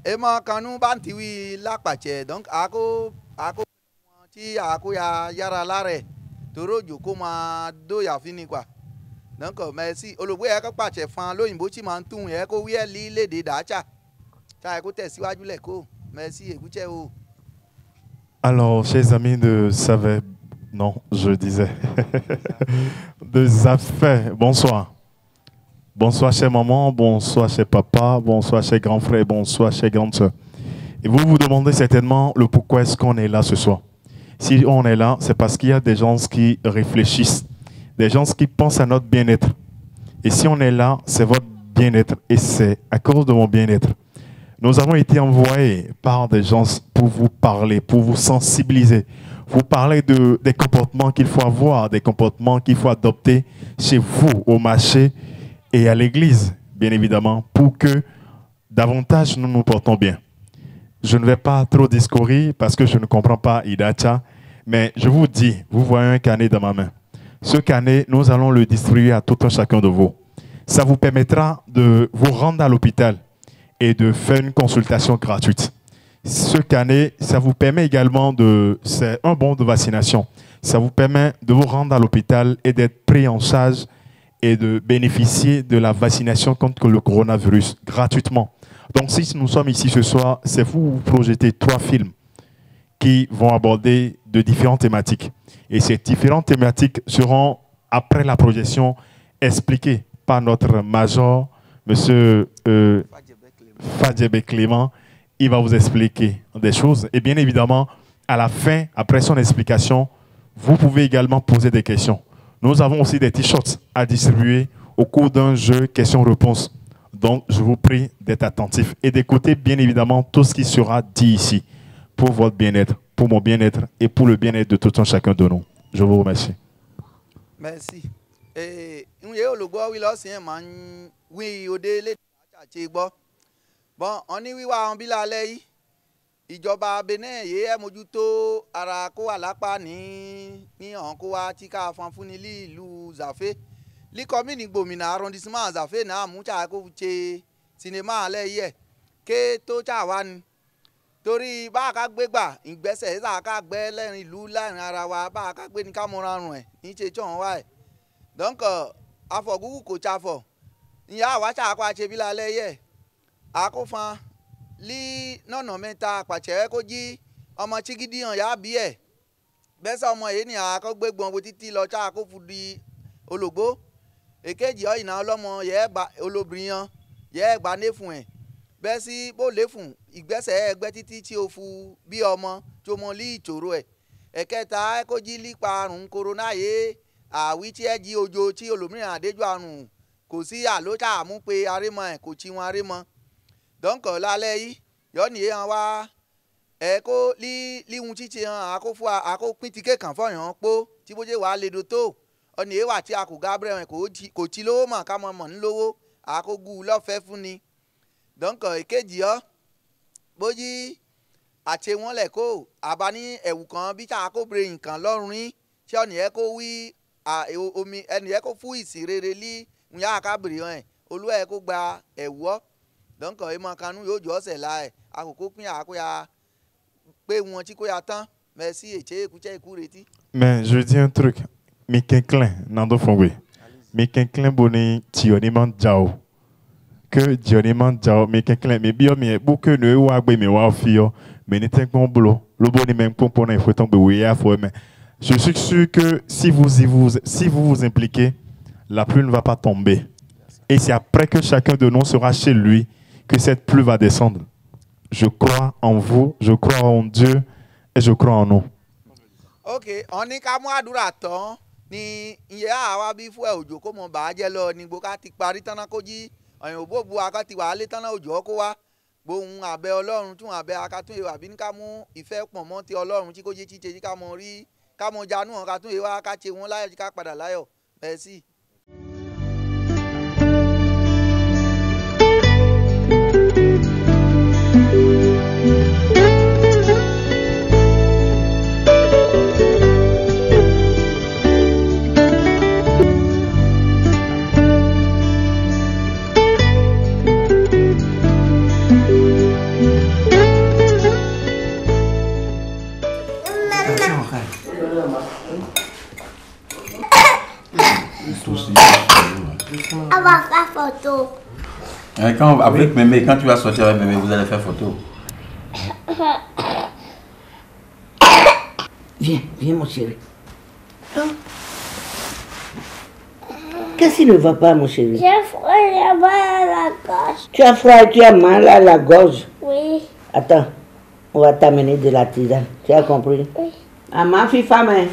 Ema kanu bantiwi lakpache donc ako ti ako ya yara lare toro joko ma do ya fini quoi. Donc merci ologbo e ko pache fan lóyìnbó tí ma tun e ko wi e li lédè dacha. Ta e ko tẹ̀síwájú le ko. Merci écoutez o. Alors, chers amis de Savais, non, je disais, de Zafais, bonsoir. Bonsoir, chère maman, bonsoir, cher papa, bonsoir, cher grand frère, bonsoir, chère grande soeur. Et vous vous demandez certainement le pourquoi est-ce qu'on est là ce soir. Si on est là, c'est parce qu'il y a des gens qui réfléchissent, des gens qui pensent à notre bien-être. Et si on est là, c'est votre bien-être et c'est à cause de mon bien-être. Nous avons été envoyés par des gens pour vous parler, pour vous sensibiliser, vous parler des comportements qu'il faut avoir, des comportements qu'il faut adopter chez vous, au marché et à l'église, bien évidemment, pour que davantage nous nous portons bien. Je ne vais pas trop discourir parce que je ne comprends pas Idacha, mais je vous dis, vous voyez un carnet dans ma main. Ce carnet, nous allons le distribuer à tout un chacun de vous. Ça vous permettra de vous rendre à l'hôpital et de faire une consultation gratuite. Ce carnet, ça vous permet également c'est un bon de vaccination. Ça vous permet de vous rendre à l'hôpital et d'être pris en charge et de bénéficier de la vaccination contre le coronavirus gratuitement. Donc si nous sommes ici ce soir, c'est vous projetez 3 films qui vont aborder de différentes thématiques. Et ces différentes thématiques seront, après la projection, expliquées par notre major, M. Fadjebe Clément. Il va vous expliquer des choses. Et bien évidemment, à la fin, après son explication, vous pouvez également poser des questions. Nous avons aussi des t-shirts à distribuer au cours d'un jeu questions-réponses. Donc, je vous prie d'être attentifs et d'écouter bien évidemment tout ce qui sera dit ici pour votre bien-être, pour mon bien-être et pour le bien-être de tout un chacun de nous. Je vous remercie. Merci. Et nous y le bois oui là c'est man oui au délai bon on y wa en bila lei ìjọba Benin ye e mójútó ara ko alapa ni on ko wa ti ka fan fún ni ìlú Zafé li commune Gbomina arrondissement Zafé na mu cha ko che cinéma le ye ke to cha wa ni torí bá ká gbé gbà ìgbésẹ̀ za ká gbé lẹ́rin ìlú láàrin ara wa bá ká gbé ní ká mo rarun e ní che chon wa e donc afọ̀gúgù kò chafọ̀ ìyá wa cha ko a che bi la le ye akofan li nọ̀nà mẹ́ta pàṣẹ kó jí ọmọ chigidi hàn yá bí ẹ̀ bẹ́sẹ̀ ọmọ yìí ni àkọ́ gbégbọn wo títí lọ ṣáà kó fu di ológbó èkejì ọ̀yìnà ọlọ́mọ yẹ́ gba olóbìnrin yan yẹ́ gba néfun ẹ̀ bẹ́ẹ̀ sí bó léfun ìgbésẹ̀ ẹgbẹ́ títí tí o fu bí ọmọ tó mọ lí ìṣòro ẹ̀ ẹ̀kẹta kó jí lípa àrùn kòrónà yé àwí tí ẹ jí ojo tí olómìnira àdéjọ́ àrùn kò sí àlóṣà mú pé arímọ ẹ̀ kò tí wọn arímọ donc lálẹ́ yìí yọ́nì yẹn wá ẹ kó líhun títí hàn àkó pín tíkẹ́ kàn fọyàn pó tí bó jẹ́ wàá lè do tó ọ̀nì yẹn wà tí a kò gábẹ́rẹ́ wọn kò tí lówó mọ̀ ká mọ̀ mọ̀ nílówó àkó gù lọ́fẹ̀ẹ́ fún ni donc èkejì ọ́ bójí àti wọn lẹ̀ kó àbá ní ẹ̀wù kan bí tá a kó bèrè nǹkan lọ́rùn yín tí ọ̀nì yẹn kó wí omi ẹnì yẹn kó fún ìsìn rere lí ń yá àkábèrè hàn ẹ̀ olú ẹ̀ kó gba ẹ̀wù ọ́ donc ìmọ̀ kanú yóò jọ ọ̀sẹ̀ la ẹ̀ àkókò pín àkóyà pé wọn tí kò yà tán merci ètè èkúchẹ́ ikú retí. Mais je dis un truc, mi kinklen nando fongwe, mi kinklen boni tioni man jao, que tioni man jao mi kinklen mi bio mi bouke ne wa gbe mi wa fio, mais ni tek mon boulot, le boni même pompona il faut tomber oui à fois mais je suis sûr que si vous vous impliquez, la pluie ne va pas tomber. Et c'est après que chacun de nous sera chez lui que cette pluie va descendre. Je crois en vous, je crois en Dieu et je crois en nous. Ok, on ní ká mú àdúrà tán ní iye àwa bí fún ẹ òjò kó mọ bàá jẹ lọ ní gbó ká ti parí tán náà kó jí ọyàn òbóbu akọ ti wà á lé tán náà òjò kó wá gbohùn abẹ Ọlọ́run tún abẹ akatún ìwà bí ní ká mú ìfẹ́ pọ̀ mọ́ ti Ọlọ́run tí kò jẹ́ chíche tí ká mọ rí ká mọ janú hàn ká tún ìwà ká ṣe wọn láyọ̀ tí ká padà láyọ̀ bẹ́ẹ̀ sí. Avec Mémé, quand tu vas sortir avec Mémé, vous allez faire photo. Viens, viens mon chéri. Qu'est-ce qui ne va pas mon chéri? J'ai froid et mal à la gorge. Tu as froid et tu as mal à la gorge? Oui. Attends, on va t'amener de la tisane. Tu as compris? Oui. Ah, ma fille femme, hein?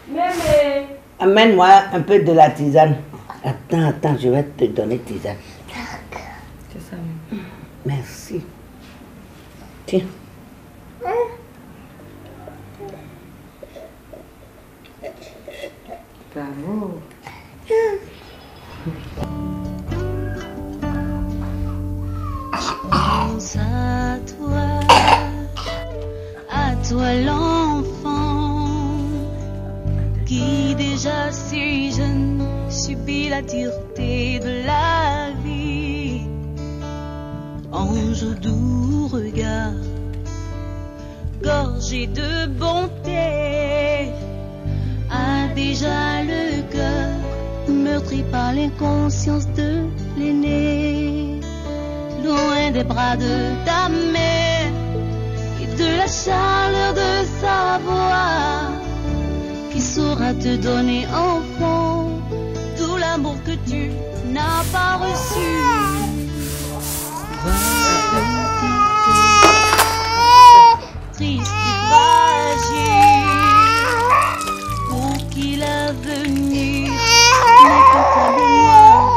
Mémé. Amène-moi un peu de la tisane. Attends, je vais te donner tisane. C'est ça. Merci. Tiens. Bravo. Pense à toi l'enfant qui déjà si jeune subit la dureté de la vie. Ange au doux regard, gorgé de bonté, a déjà le cœur meurtri par l'inconscience de l'aîné. Loin des bras de ta mère et de la chaleur de sa voix, qui saura te donner enfant tout l'amour que tu n'as pas reçu. Va, petit cœur, triste et fragile, pour qui l'avenir n'est que ta mémoire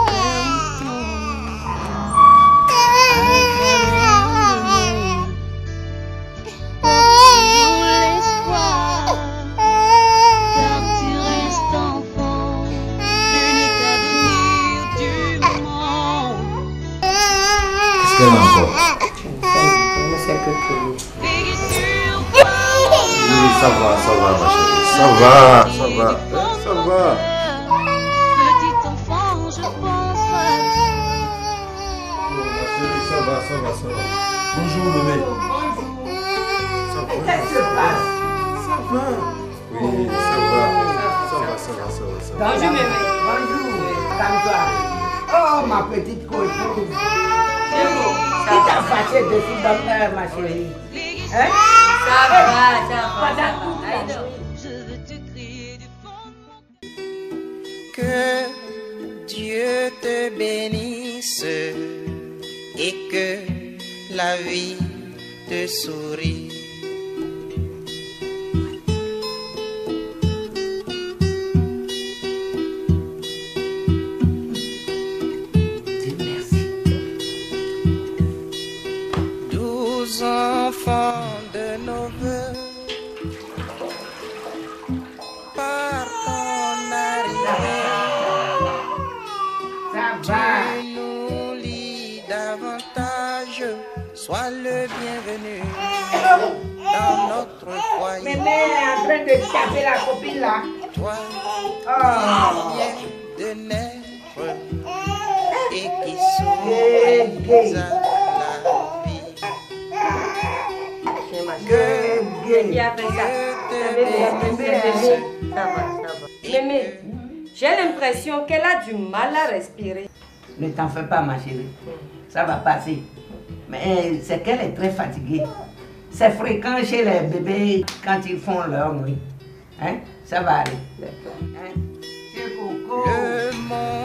Encore. Je sais que tu Oui, ça va, ma chérie. Ça va. petit enfant, je pense à Ma chérie, ça va. Bonjour, bébé. Qu'est-ce qui se passe? Oui, ça va. Bonjour, Mémé. Bonjour. Calme-toi. Oh, ma petite cochonne. Ça Qui t'a fâché dessus comme ça, ma chérie? Hein? va. je veux te crier du fond de mon cœur. Que Dieu te bénisse et que la vie te sourie. Dieu merci. 12 enfants de nos voeux par ton arrivée. Ça va. Tu nous lis davantage, sois le bienvenu dans notre foyer. Mémé est en train de taper la copine là. Toi Oh. qui viens de naître et qui souris à la vie. C'est ma Que Qui a fait ça? Ça va. Mémé, j'ai l'impression qu'elle a du mal à respirer. Ne t'en fais pas, ma chérie. Ça va passer. Mais c'est qu'elle est très fatiguée. C'est fréquent chez les bébés quand ils font leur nuit. Hein? Ça va aller. Hein? C'est Coco.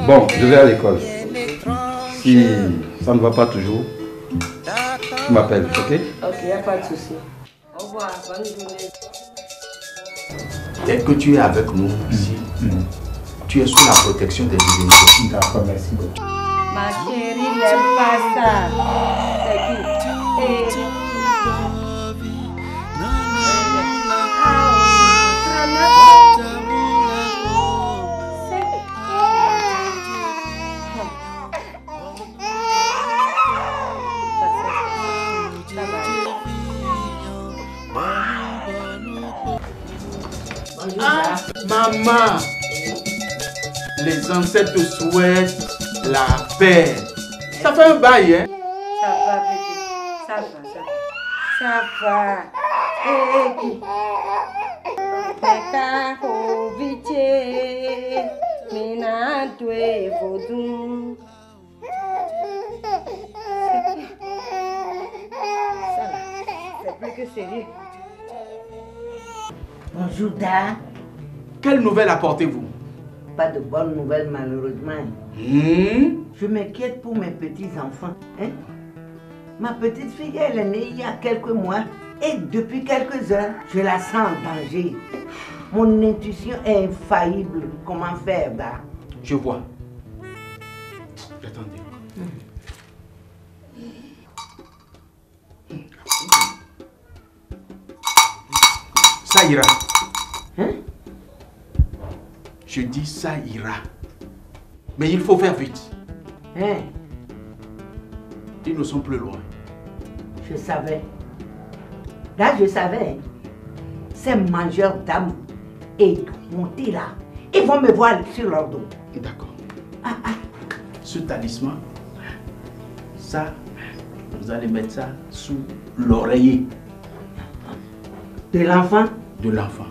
Bon, je vais à l'école. Si ça ne va pas toujours, tu m'appelles, ok? Ok, il n'y a pas de souci. Au revoir, bonne journée. Dès que tu es avec nous ici, tu es sous la protection des divinités. D'accord, merci beaucoup. Ma chérie n'aime pas ça. C'est qui? Ah, maman, les ancêtres te souhaitent la paix. Ça fait un bail, hein? Ça va, bébé. Ça va. Peka hovite, mina dwe vodun. plus que sérieux. Bonjour, Da. Quelle nouvelle apportez-vous? Pas de bonnes nouvelles, malheureusement. Je m'inquiète pour mes petits-enfants. Hein? Ma petite fille, elle est née il y a quelques mois. Et depuis quelques heures, je la sens en danger. Mon intuition est infaillible. Comment faire, Da? Je vois. Attendez. Ça ira. Hein? Je dis ça ira. Mais il faut faire vite. Hein? Ils ne sont plus loin. Je savais. Là, je savais. Ces mangeurs d'âmes et montés là, ils vont me voir sur leur dos. D'accord. Ce talisman, ça, vous allez mettre ça sous l'oreiller. De l'enfant? De l'enfant.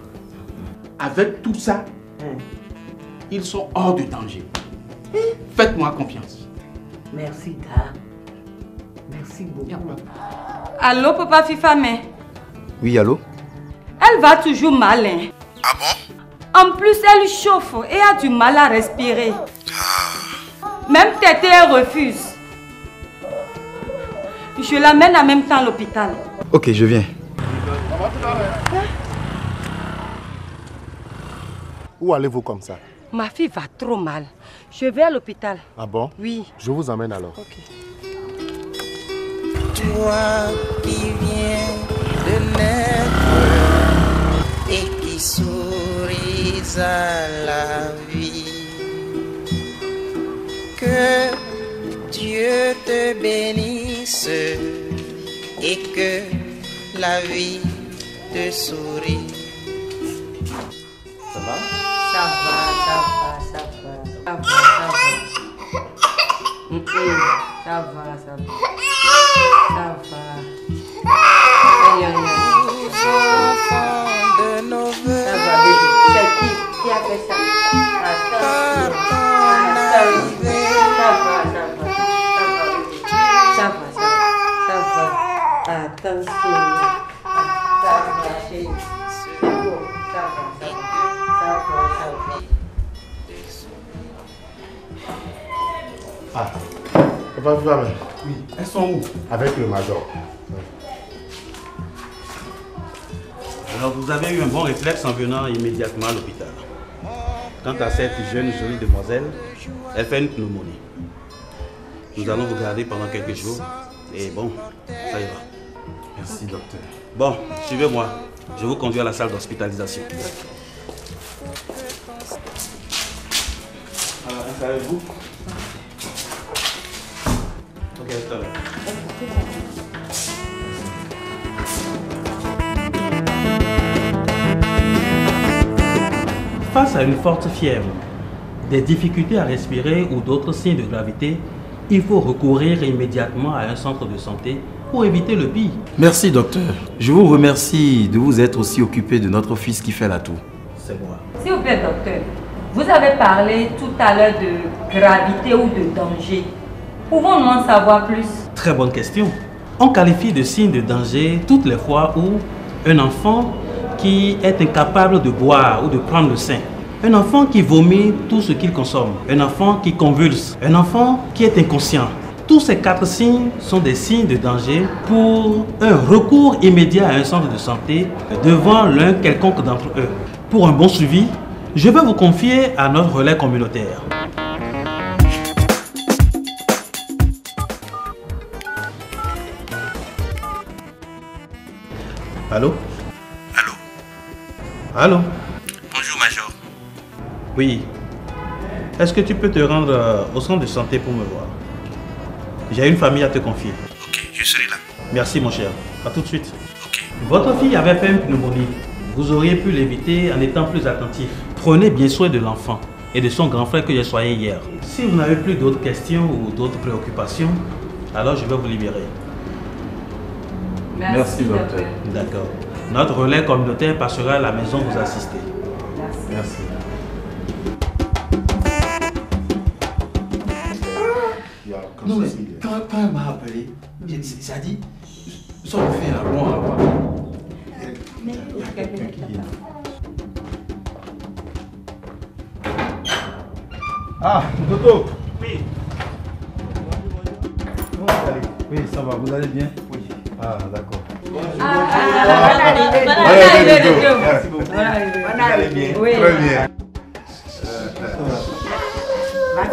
Avec tout ça, ils sont hors de danger. Faites-moi confiance. Merci, Da. Merci beaucoup. Allô, papa Fifamé? Oui, allô? Elle va toujours mal. Hein? Ah bon? En plus, elle chauffe et a du mal à respirer. Même Tété, elle refuse. Je l'amène en même temps à l'hôpital. Ok, je viens. Où allez-vous comme ça? Ma fille va trop mal. Je vais à l'hôpital. Ah bon? Oui. Je vous emmène alors. Ok. Toi qui viens de naître et qui souris à la vie, que Dieu te bénisse et que la vie te sourit. Ça va? Ça va. Aux enfants de nos voeux, Ça va, bébé. C'est qui a fait ça? par ton arrivée, Ça va. Attention. Ça va, chérie. C'est bon. Ça va. Ah, papa Fifamé. Oui, elles sont où? Avec le major. Alors vous avez eu un bon réflexe en venant immédiatement à l'hôpital. Quant à cette jeune jolie demoiselle, elle fait une pneumonie. Nous allons vous garder pendant quelques jours et bon, ça ira. Merci, docteur. Bon, suivez-moi. Je vous conduis à la salle d'hospitalisation. Alors, installez-vous. Ok, à tout à l'heure. Face à une forte fièvre, des difficultés à respirer ou d'autres signes de gravité, il faut recourir immédiatement à un centre de santé pour éviter le pire. Merci, docteur. Je vous remercie de vous être aussi occupé de notre fils qui fait la toux. C'est moi. S'il vous plaît, docteur, vous avez parlé tout à l'heure de gravité ou de danger. Pouvons-nous en savoir plus? Très bonne question. On qualifie de signe de danger toutes les fois où un enfant qui est incapable de boire ou de prendre le sein, un enfant qui vomit tout ce qu'il consomme, un enfant qui convulse, un enfant qui est inconscient. Tous ces 4 signes sont des signes de danger pour un recours immédiat à un centre de santé devant l'un quelconque d'entre eux. Pour un bon suivi, je vais vous confier à notre relais communautaire. Allô? Allô? Bonjour, Major. Oui. Est-ce que tu peux te rendre au centre de santé pour me voir? J'ai une famille à te confier. Ok, je serai là. Merci, mon cher. À tout de suite. Ok. Votre fille avait fait une pneumonie. Vous auriez pu l'éviter en étant plus attentif. Prenez bien soin de l'enfant et de son grand frère que j'ai soigné hier. Si vous n'avez plus d'autres questions ou d'autres préoccupations, alors je vais vous libérer. Merci, docteur. D'accord. Notre relais communautaire passera à la maison vous assister. Merci. Non, mais quand elle m'a appelé, ça dit, Nous sommes faits là, bon, là, voilà. Ah, Toto. Oui. Comment vous allez? Oui, ça va, vous allez bien? Oui. Ah, d'accord. Bonne arrivée, Toto. Merci beaucoup. Vous allez bien? Oui. Très bien.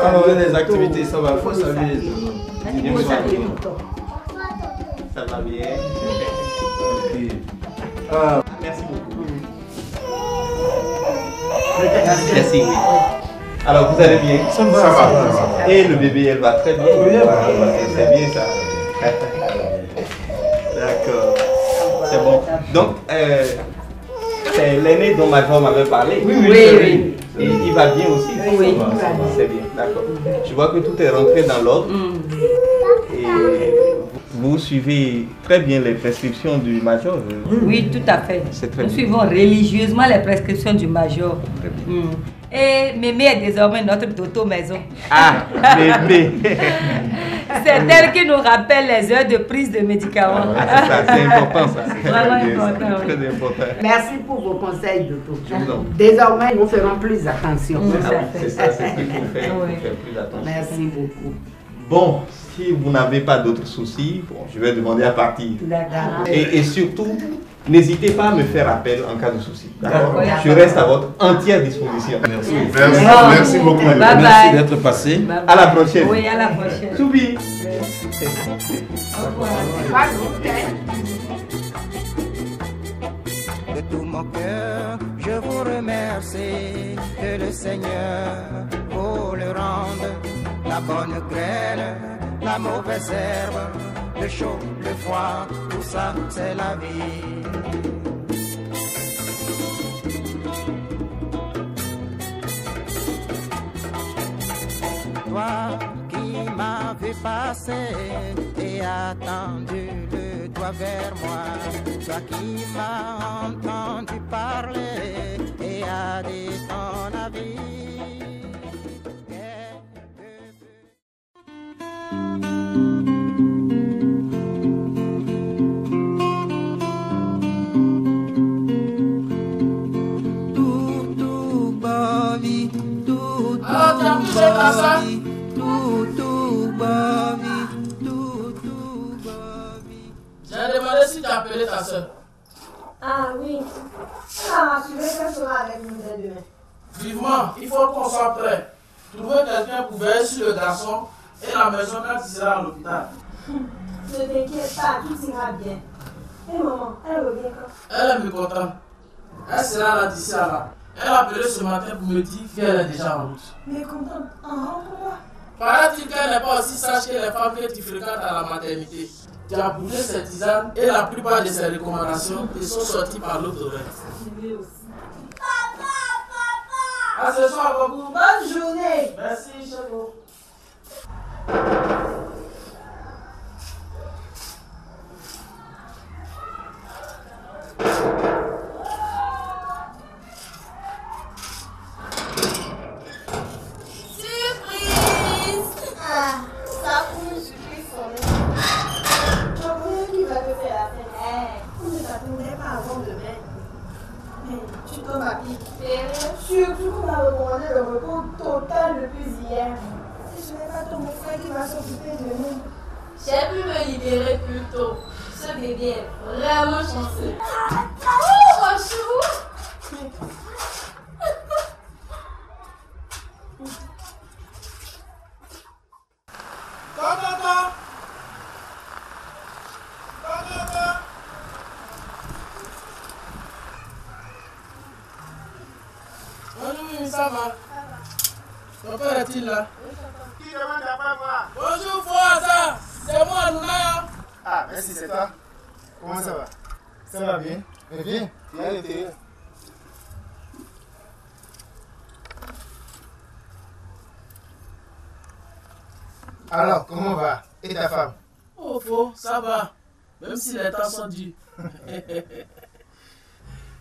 Alors, les activités, ça va, il faut saluer. Ça va bien? Ok. Merci beaucoup. Merci, oui. Alors, vous allez bien? Ça va. Et le bébé, elle va très bien? Oui, c'est bien ça. D'accord. C'est bon. Donc, c'est l'aîné dont Major m'avait parlé. Oui. Et il va bien aussi? Oui. C'est bien, d'accord. Je vois que tout est rentré dans l'ordre. Et vous suivez très bien les prescriptions du Major? Oui, tout à fait. Nous suivons religieusement les prescriptions du Major. Et Mémé est désormais notre Toto maison. Ah, Mémé. C'est elle qui nous rappelle les heures de prise de médicaments. Ah, c'est important ça. C'est vraiment important. C'est très important. Merci pour vos conseils, Toto. Je vous en prie. Désormais, nous ferons plus attention. C'est ça, c'est ce qu'il faut faire. Il faut faire plus attention. Merci beaucoup. Bon, si vous n'avez pas d'autres soucis, bon, je vais demander à partir. D'accord. Et surtout, n'hésitez pas à me faire appel en cas de souci. D'accord? D'accord. Je reste à votre entière disposition. Merci. Merci beaucoup. Bye bye. Merci d'être passé. Bye bye. À la prochaine. Oui, à la prochaine. Soubi. De tout mon cœur, je vous remercie. Que le Seigneur vous le rende. La bonne graine, la mauvaise herbe, le chaud, le froid, tout ça c'est la vie. Toi qui m'avais passé et attendu le doigt vers moi, toi qui m'as entendu parler et a dit ton avis. J'ai demandé si tu as appelé ta soeur. Ah oui. Ça m'a assuré qu'elle sera avec nous dès demain. Vivement, il faut qu'on soit prêt. Trouver quelqu'un pour veiller sur le garçon et la maison quand il sera à l'hôpital. Ne t'inquiète pas, tout ira bien. Et maman, elle revient quand? Elle est mécontente. Elle sera là d'ici à là. Elle a appelé ce matin pour me dire qu'elle est déjà en route. Mécontente? En rentre quoi? Paraît-il qu'elle n'est pas aussi sage que les femmes que tu fréquentes à la maternité. Tu as bougé ses tisanes et la plupart de ses recommandations te sont sorties par l'autre oreille. À ce soir, beaucoup. Bonne journée. Merci, chef. Surprise! Ah, ça pour une surprise pour nous. Tu connais qui va te faire la fête? On ne t'attendait pas avant demain. Mais tu tombes à pic. Surtout qu'on a recommandé le repos total depuis hier. Si ce n'est pas ton frère qui va s'occuper de nous. J'ai pu me libérer plus tôt. Ce bébé est vraiment chanceux. Oh, chou! Bonjour, ça va? Ton père est-il là? Qui demande à pas voir? Bonjour, Fouaza! C'est moi, Nouna! Ah, merci, c'est toi. Comment ça va? Ça va bien? Mais viens, viens à l'intérieur. Alors, comment va? Et ta femme? Oh, Faux, ça va. Même si les temps sont durs.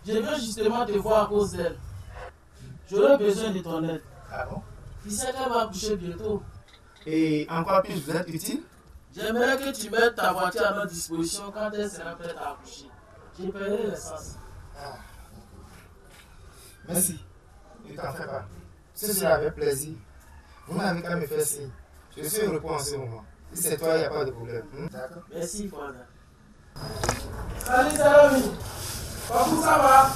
Je viens justement te voir à cause d'elle. J'aurais besoin de ton aide. Ah bon? Tu sais qu'elle va accoucher bientôt. Et en quoi puis-je vous être utile? J'aimerais que tu mettes ta voiture à notre disposition quand elle sera prête à accoucher. Je paierai l'essence. Merci. Ne t'en fais pas. Ce sera avec plaisir. Vous n'avez qu'à me faire signe. Je suis au repos en ce moment. Si c'est toi, il n'y a pas de problème. D'accord? Merci, Fouana. Salut, Salami. Comment ça va?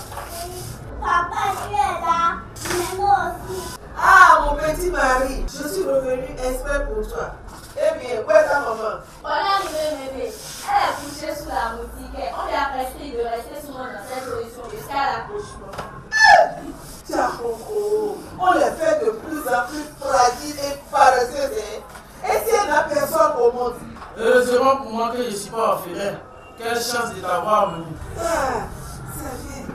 Papa, tu es là. Mais moi aussi. Ah, mon petit mari, je suis revenu exprès pour toi. Eh bien, où est ta maman? On est arrivé, bébé. Elle est couchée sous la boutique. On lui a prescrit de rester souvent dans cette position jusqu'à l'accouchement. Tiens, Coco, on les fait de plus en plus fragiles et paresseuses. Et si elle n'a personne au monde? Heureusement pour moi que je ne suis pas orphelin. Quelle chance de t'avoir venu. Ah, c'est bien.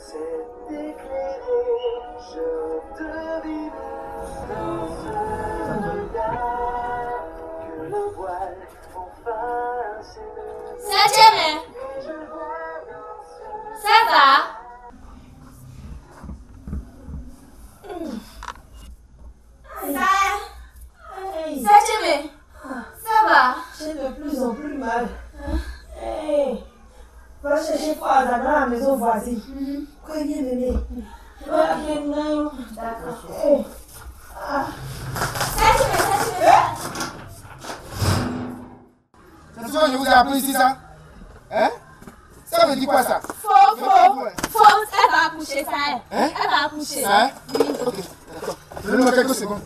C'est éclairé, je devine dans ce regard que le voile enfin s'est levé. Septième. Ça va? Septième. Ça va? J'ai de plus en plus mal. Hey, va chercher Fouaza dans la maison voisine. Quoi, il est bébé? D'accord. Hey. C'est ce que je vous ai appris ici, ça? Hein? Ça veut dire quoi, ça? Faux. Elle va accoucher, ça. Hein? Elle va accoucher. Ça, hein? Ok, d'accord. Donnez-moi quelques secondes.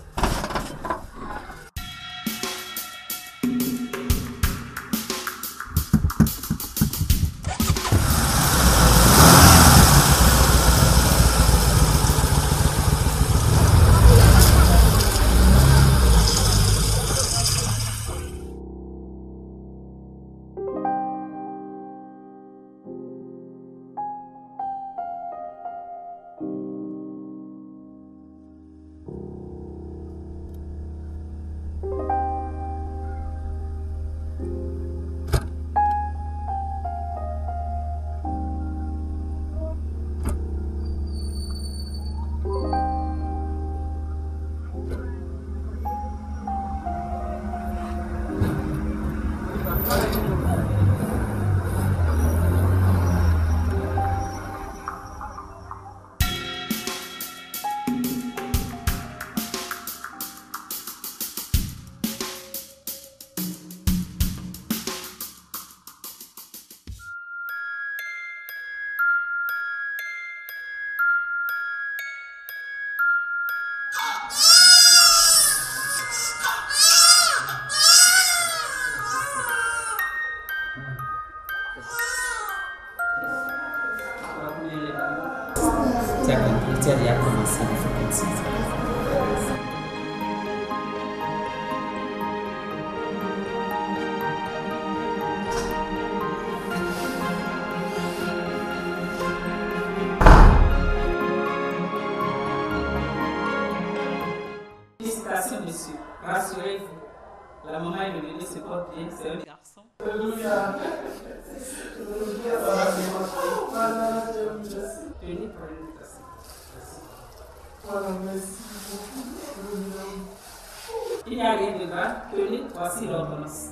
a commencé, il faut qu'on s'y Félicitations, monsieur. Rassurez-vous. La maman et le bébé se portent bien, c'est un garçon. Tenez pour une tasse. Il n'y a rien de grave. Tenez, voici l'ordonnance.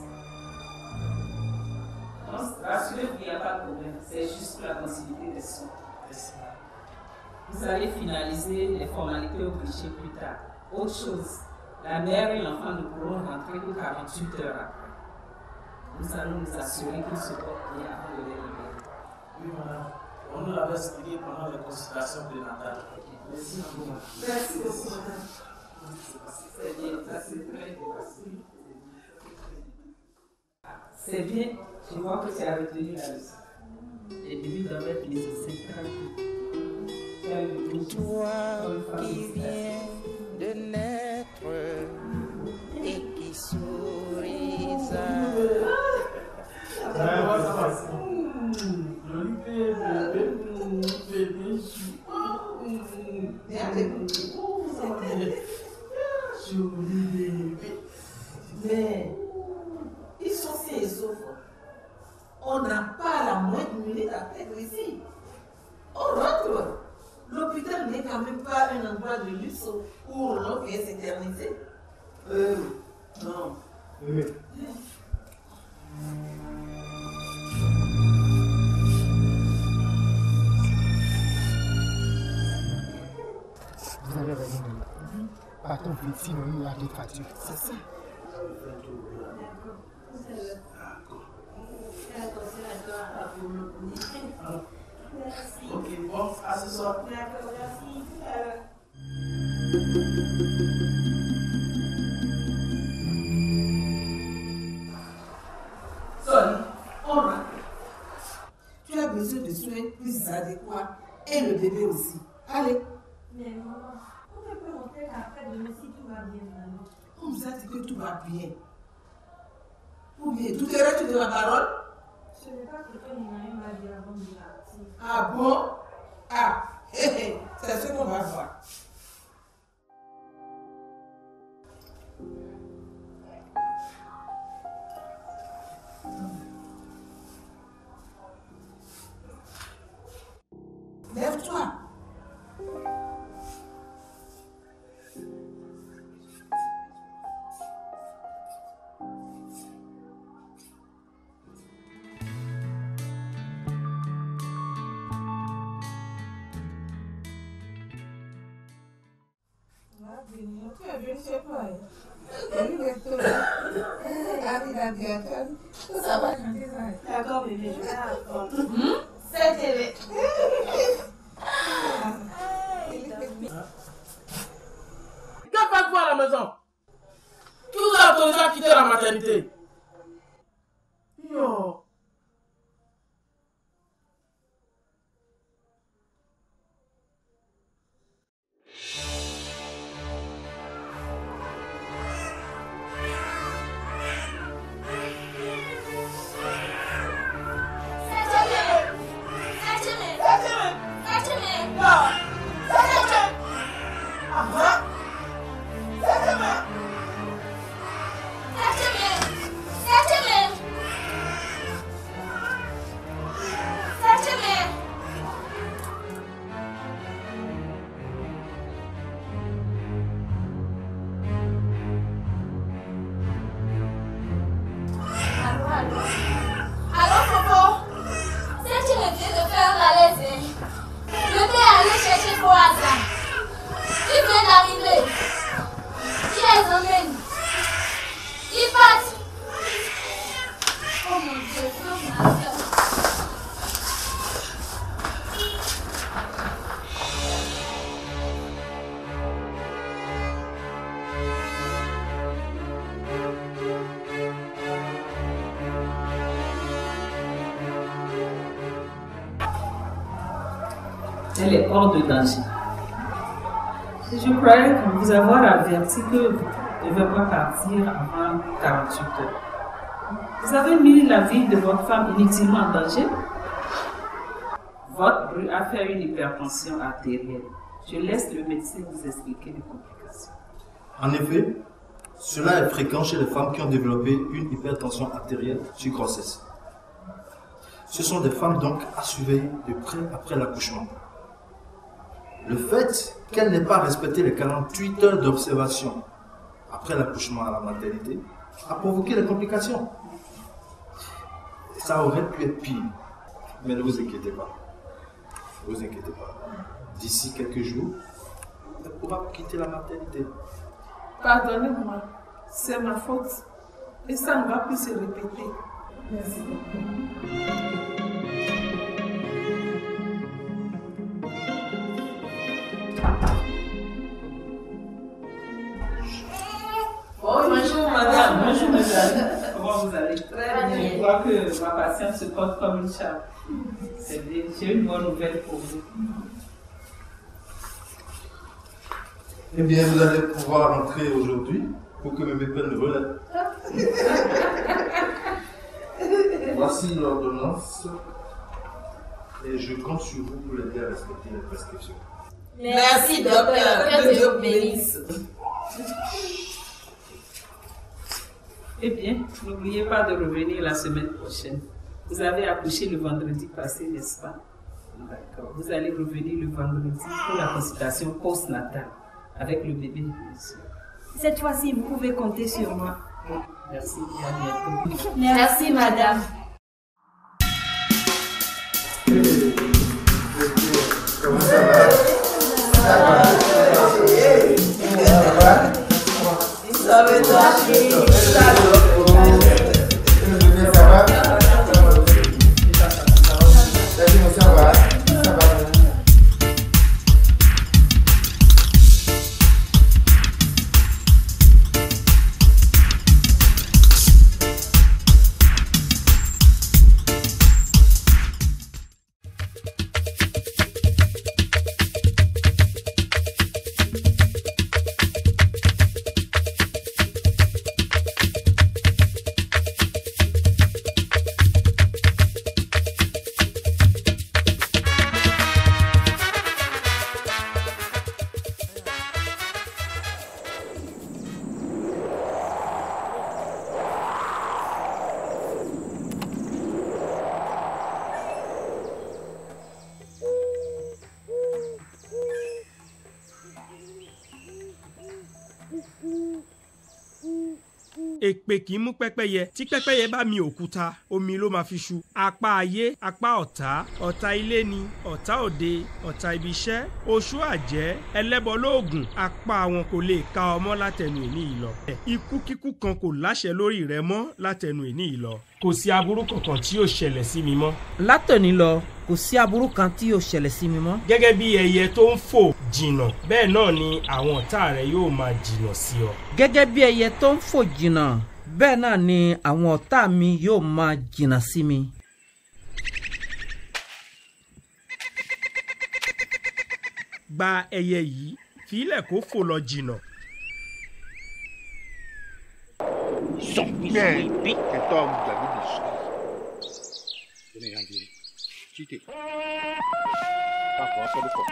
Rassurez-vous, il n'y a pas de problème. C'est juste pour la continuité des soins. Vous allez finaliser les formalités au guichet plus tard. Autre chose, la mère et l'enfant ne pourront rentrer que 48 heures après. Nous allons nous assurer qu'ils se portent bien avant de les libérer. Oui, madame. On nous l'avait expliqué pendant les consultations prénatales. Merci beaucoup. Merci beaucoup, madame. C'est bien, ça c'est très bien. C'est bien, je vois que tu as retenu la leçon. Les débuts doivent être nécessaires. Toi qui viens de naître et qui souris Mais ils sont si esophes. On n'a pas la moindre minute à perdre ici. On rentre. L'hôpital n'est quand même pas un endroit de luxe où on vient s'éterniser. Non. Oui. Vous avez raison. Partons vite, sinon il y a d'autres factures. C'est ça. Ok, bon, à ce soir. D'accord, merci. Sonny, on rentre. Tu as besoin de soins plus adéquats et le bébé aussi. Allez. Mais maman, on ne peut rentrer après demain si tout va bien. On vous a dit que tout va bien. Ou bien, tout est resté de ma parole? Ce n'est pas ce que Ninaï m'a dit avant de partir. Ah bon? Ah, c'est ce qu'on va voir. Lève-toi. Tu es venu chez toi. Ça va? D'accord, bébé, je vais apprendre. C'est télé. Que faites-vous à la maison? Qui vous a autorisé à quitter la maternité? Yo. Elle est hors de danger. Je croyais vous avoir averti que vous ne devez pas partir avant 48 heures. Vous avez mis la vie de votre femme inutilement en danger. Votre bruit a fait une hypertension artérielle. Je laisse le médecin vous expliquer les complications. En effet, cela est fréquent chez les femmes qui ont développé une hypertension artérielle sur grossesse. Ce sont des femmes donc à surveiller de près après l'accouchement. Le fait qu'elle n'ait pas respecté les 48 heures d'observation après l'accouchement à la maternité a provoqué des complications. Ça aurait pu être pire, mais ne vous inquiétez pas. Ne vous inquiétez pas. D'ici quelques jours, elle pourra quitter la maternité. Pardonnez-moi, c'est ma faute. Et ça ne va plus se répéter. Merci. Bonjour madame. Bonjour madame. Comment vous allez? Très bien. Je crois que ma patiente se porte comme une charme. C'est bien. J'ai une bonne nouvelle pour vous. Eh bien, vous allez pouvoir rentrer aujourd'hui pour que mes prenne le relais. Voici l'ordonnance et je compte sur vous pour l'aider à respecter les prescriptions. Merci docteur, que Dieu vous bénisse. Eh bien, n'oubliez pas de revenir la semaine prochaine. Vous avez accouché le vendredi passé, n'est-ce pas? D'accord. Vous allez revenir le vendredi pour la consultation postnatale avec le bébé. Cette fois-ci, vous pouvez compter sur moi. Merci, à bientôt. Merci, madame. Comment ça va? Ça va? Ça va? Èpè kì í mú pẹ́pẹ́yẹ tí pẹ́pẹ́yẹ bá mi òkúta omi ló máa fi ṣu. Apá ayé apá ọ̀tá, ọ̀tá ilé ni, ọ̀tá òde, ọ̀tá ibi iṣẹ́, oṣù àjẹ́, ẹlẹ́bọ lóògùn, apá wọn kò lè ka ọmọ látẹnu ìní yìí lọ. Ikú kíkú kan kò láṣẹ lórí rẹ mọ́ látẹnu ìní yìí lọ. Kò sí aburú kankan tí yóò ṣẹlẹ̀ sí mi mọ́. Látòní lọ kò sí aburú kan tí yóò ṣẹlẹ̀ sí mi mọ́. Gẹ́gẹ́ bí ẹyẹ tó ń fò jìnnà bẹ́ẹ̀ náà ni àwọn ọ̀tá rẹ yóò máa jìnnà sí ọ. Gẹ́gẹ́ bí ẹyẹ tó ń fò jìnnà bẹ́ẹ̀ náà ni àwọn ọ̀tá mi yóò máa jìnnà sí mi. Gba ẹyẹ yìí fílẹ̀ kó fò lọ jìnnà. Mais cet homme vous a mis des choses. Tenez, André. Quittez. Pas de quoi.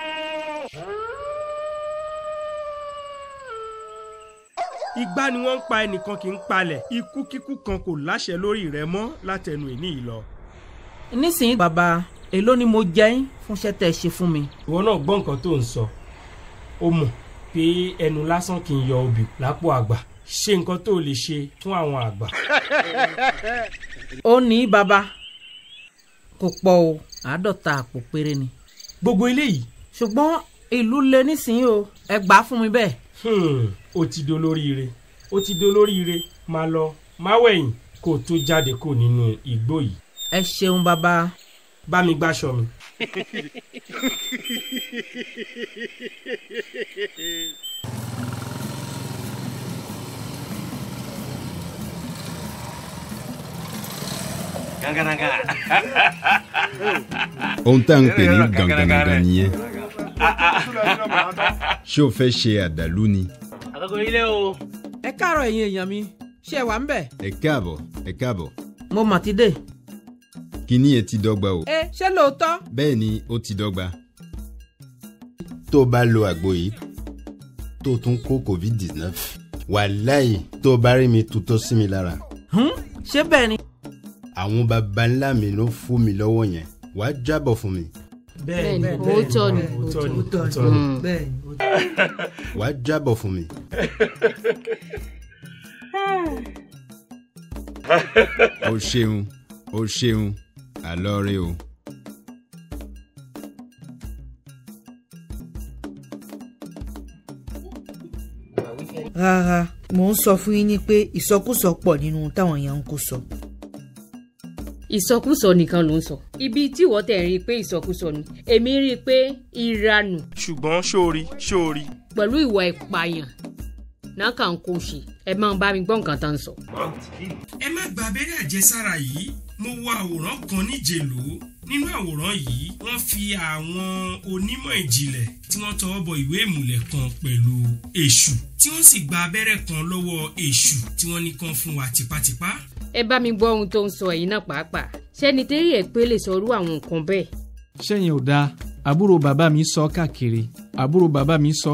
Igbá ni wọ́n ń pa ẹnìkan kì í palẹ̀. Ikú kíkú kan kò láṣẹ lórí rẹ mọ́ látẹnu ìní yìí lọ. Nísìnyí bàbá, èló ni mo jẹ yín fún iṣẹ́ tẹ́ ṣe fún mi. Ìwọ náà gbọ́ nǹkan tó ń sọ. Ó mọ̀ pé ẹnu lásán kì í yọ obì lápò àgbà. Ṣe nǹkan tó lè ṣe fún àwọn àgbà. Ó ní bàbá, kò pọ̀ o, 50 àpò péré ni. Gbogbo eléyìí. Ṣùgbọ́n ìlú le nísìnyí o, ẹ gbà fún mi bẹ́ẹ̀. Ó ti dolóríire, ó ti dolóríire, máa lọ, máa wẹ̀yìn kó tó jáde kó nínú igbó yìí. Ẹ ṣeun bàbá. Bá mi gbáṣọ mi. On t'a ń pè ní gangan nìyẹn. Ṣé o fẹ́ ṣe àdàlú ni? Àgọ́gọ́ ilé o. Ẹ káàárọ̀ ẹ̀yin èèyàn mi, ṣé ẹ wà ń bẹ̀? Ẹ káàbọ̀, ẹ káàbọ̀. Mo mà ti dé. Kíní ẹ ti dọ́gba o. Ṣé lóòótọ́? Bẹ́ẹ̀ ni ó ti dọ́gba. Tó o bá lo àgbo yìí, tó o tún kó COVID-19, wàláhì tó o bá rí mi tutọ́ sí mi lára. Ṣé bẹ́ẹ̀ ni? Àwọn baba ńlá mi ló fún mi lọ́wọ́ yẹn, wàá jábọ̀ fún mi. Bẹ́ẹ̀ni, òótọ́ ni. Wàá jábọ̀ fún mi. O ṣeun, àlọ́ rẹ o. Rárá, mò ń sọ fún yín ní pé ìsọkúsọ pọ̀ nínú táwọn èèyàn ń kó sọ. Ìsọkúsọ nìkan ló ń sọ. Ibi tí ìwọ tẹ̀ rí i pé ìsọkúsọ ni, èmi rí i pé ìranù. Ṣùgbọ́n ṣóorí. Pẹ̀lú ìwà ìpààyàn náà kà ń kó ṣe, ẹ máa bá mi gbọ́ nǹkan tá ń sọ. Ẹ má gba abẹ́rẹ́ àjẹsára yìí. Mo wo àwòrán kan níjèlò. Nínú àwòrán yìí, wọ́n fi àwọn onímọ̀ ìjìnlẹ̀ tí wọ́n tọwọ́ bọ ìwé ìmùlẹ̀ kan pẹ̀lú èṣù, tí wọ́n sì gba abẹ́rẹ́ kan lọ́wọ́ èṣù tí wọ́n ní kán fún wa tipátipá. Ẹ bá mi gbọ́ ohun tó ń sọ ẹ̀yin náà pàápàá. Ṣẹ́ni térí ẹ̀ pé lè sọrú àwọn nǹkan bẹ́ẹ̀. Ṣẹ́yìn ò dáa, àbúrò bàbá mi sọ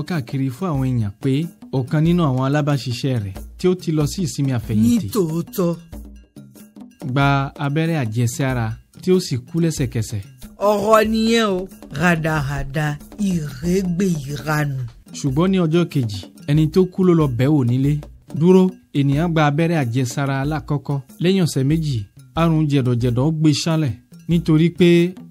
káàkiri fún àwọn èèyàn pé ọ̀kan nínú àwọn alábàáṣiṣẹ́ rẹ̀ tí ó ti lọ sí ìsinmi àfẹ̀yìntì. Ní tòótọ́. Gba abẹ́rẹ́ àjẹsára tí ó sì kú lẹ́sẹ̀kẹsẹ̀. Ọ̀rọ̀ nìyẹn o, ràdàràdà ìrégbè ìranù. ṣùgbọ́n ní ọjọ́ kejì ẹni tó kú ló lọ bẹ̀ wò nílé. Dúró, ènìyàn gba abẹ́rẹ́ àjẹsára alákọ̀ọ́kọ́. Lẹ́yìn ọ̀sẹ̀ méjì àrùn jẹ̀dọ̀jẹ̀dọ̀ gbé ṣánlẹ̀ nítorí pé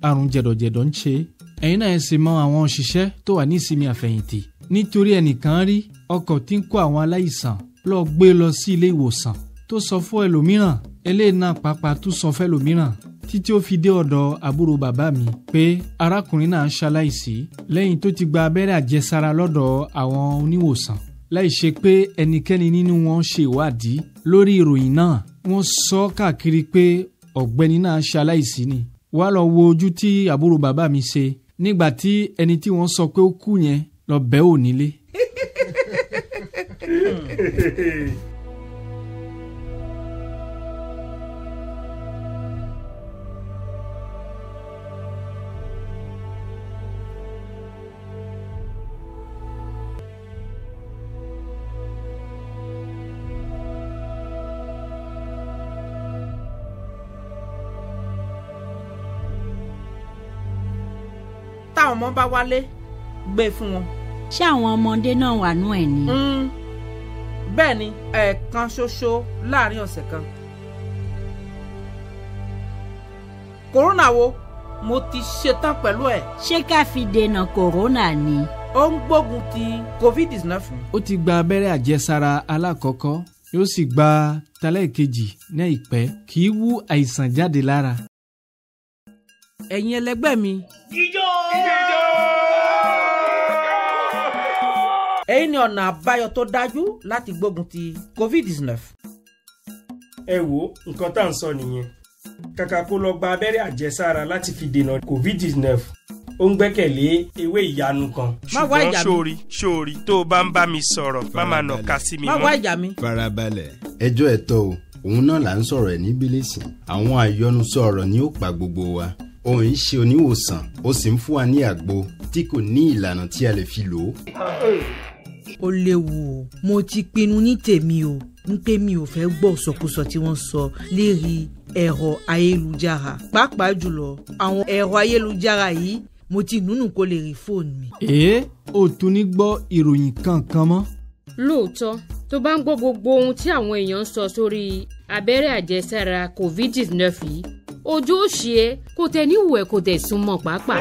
àrùn jẹ̀dọ̀jẹ̀dọ̀ ń ṣe é. Ẹ̀yin náà ẹ sì mọ àwọn òṣìṣẹ́ tó wà ní ìsinmi àfẹ̀yìntì nítorí ẹnìkan rí ọkọ̀ tí ń kó àwọn aláìsàn lọ gbé lọ sí ilé ìwòsàn tó sọ fún ẹlòmíràn, eléyìí náà pàápàá tún sọ fún ẹlòmíràn títí ó fi dé ọ̀dọ̀ àbúrò bàbá mi pé arákùnrin náà ń ṣaláìsí lẹ́yìn tó ti gba abẹ́rẹ́ àjẹsára lọ́dọ̀ àwọn oníwòsàn. Láì ṣe pé ẹnikẹ́ni nínú wọn ṣe ìwádìí lórí ìròyìn náà, wọ́n sọ káàkiri pé ọ̀gbẹ́ni náà ṣaláìsí ni. Wá lọ wo ojú tí àbúrò bàbá mi ṣe nígbà tí ẹni tí wọ́n sọ pé ó kú yẹn lọ bẹ̀ wò nílé. Táwọn ọmọ bá wálé gbé fún wọn. Ṣé àwọn ọmọdé náà wà nú ẹ̀ ni? Bẹ́ẹ̀ ni, ẹ̀ẹ̀kan ṣoṣo láàrin ọ̀sẹ̀ kan. Kòrónà wo mo ti ṣetán pẹ̀lú ẹ̀. Ṣé ká fi dènà kòrónà ni? Ó ń gbógun ti COVID-19. Ó ti gba abẹ́rẹ́ àjẹsára alákọ̀ọ́kọ́, yóò sì gba tẹ́lẹ̀kejì ní àìpẹ́. Kì í wú àìsàn jáde lára. Ẹ̀yin ẹlẹgbẹ́ mi. Jíjó! Èyí ni ọ̀nà àbáyọ tó dájú láti gbógun ti COVID-19. Ẹ wo nǹkan tá à ń sọ nìyẹn. Kàkà kó lọ gba abẹ́rẹ́ àjẹsára láti fi dènà COVID-19, ó ń gbẹ́kẹ̀lé ewé ìyanu kan. Má wá ìjà mi. Ṣòrí tó o bá ń bá mi sọ̀rọ̀ má máa nà ká sí mi mọ́. Má wá ìjà mi. Farabalẹ̀. Ẹjọ́ ẹ̀tọ́ o, òun náà là ń sọ̀rọ̀ ẹ̀ ní bílísì. Àwọn àyọnusọ ọ̀rọ̀ ni ó pa gbogbo wa. Òun ń ṣe oníwòsàn, ó sì ń fún wa ní àgbo tí kò ní ìlànà tí a lè fi lò ó. Ó léwu o, mo ti pinnu ní tèmi o ń pé mi ò fẹ́ gbọ́ sọkúsọ tí wọ́n sọ lérí ẹ̀rọ ayélujára, pàápàá jùlọ àwọn ẹ̀rọ ayélujára yìí mo ti nùnù kó lè rí fóònù mi. Ó tún ní gbọ́ ìròyìn kankan mọ́. Lóòótọ́ tó bá ń gbọ́ gbogbo ohun tí àwọn èèyàn ń sọ sórí abẹ́rẹ́ àjẹsára COVID-19 yìí, ojú ó ṣe é kò tẹ níwò ẹ̀ kò tẹ̀ súnmọ́ pàápàá.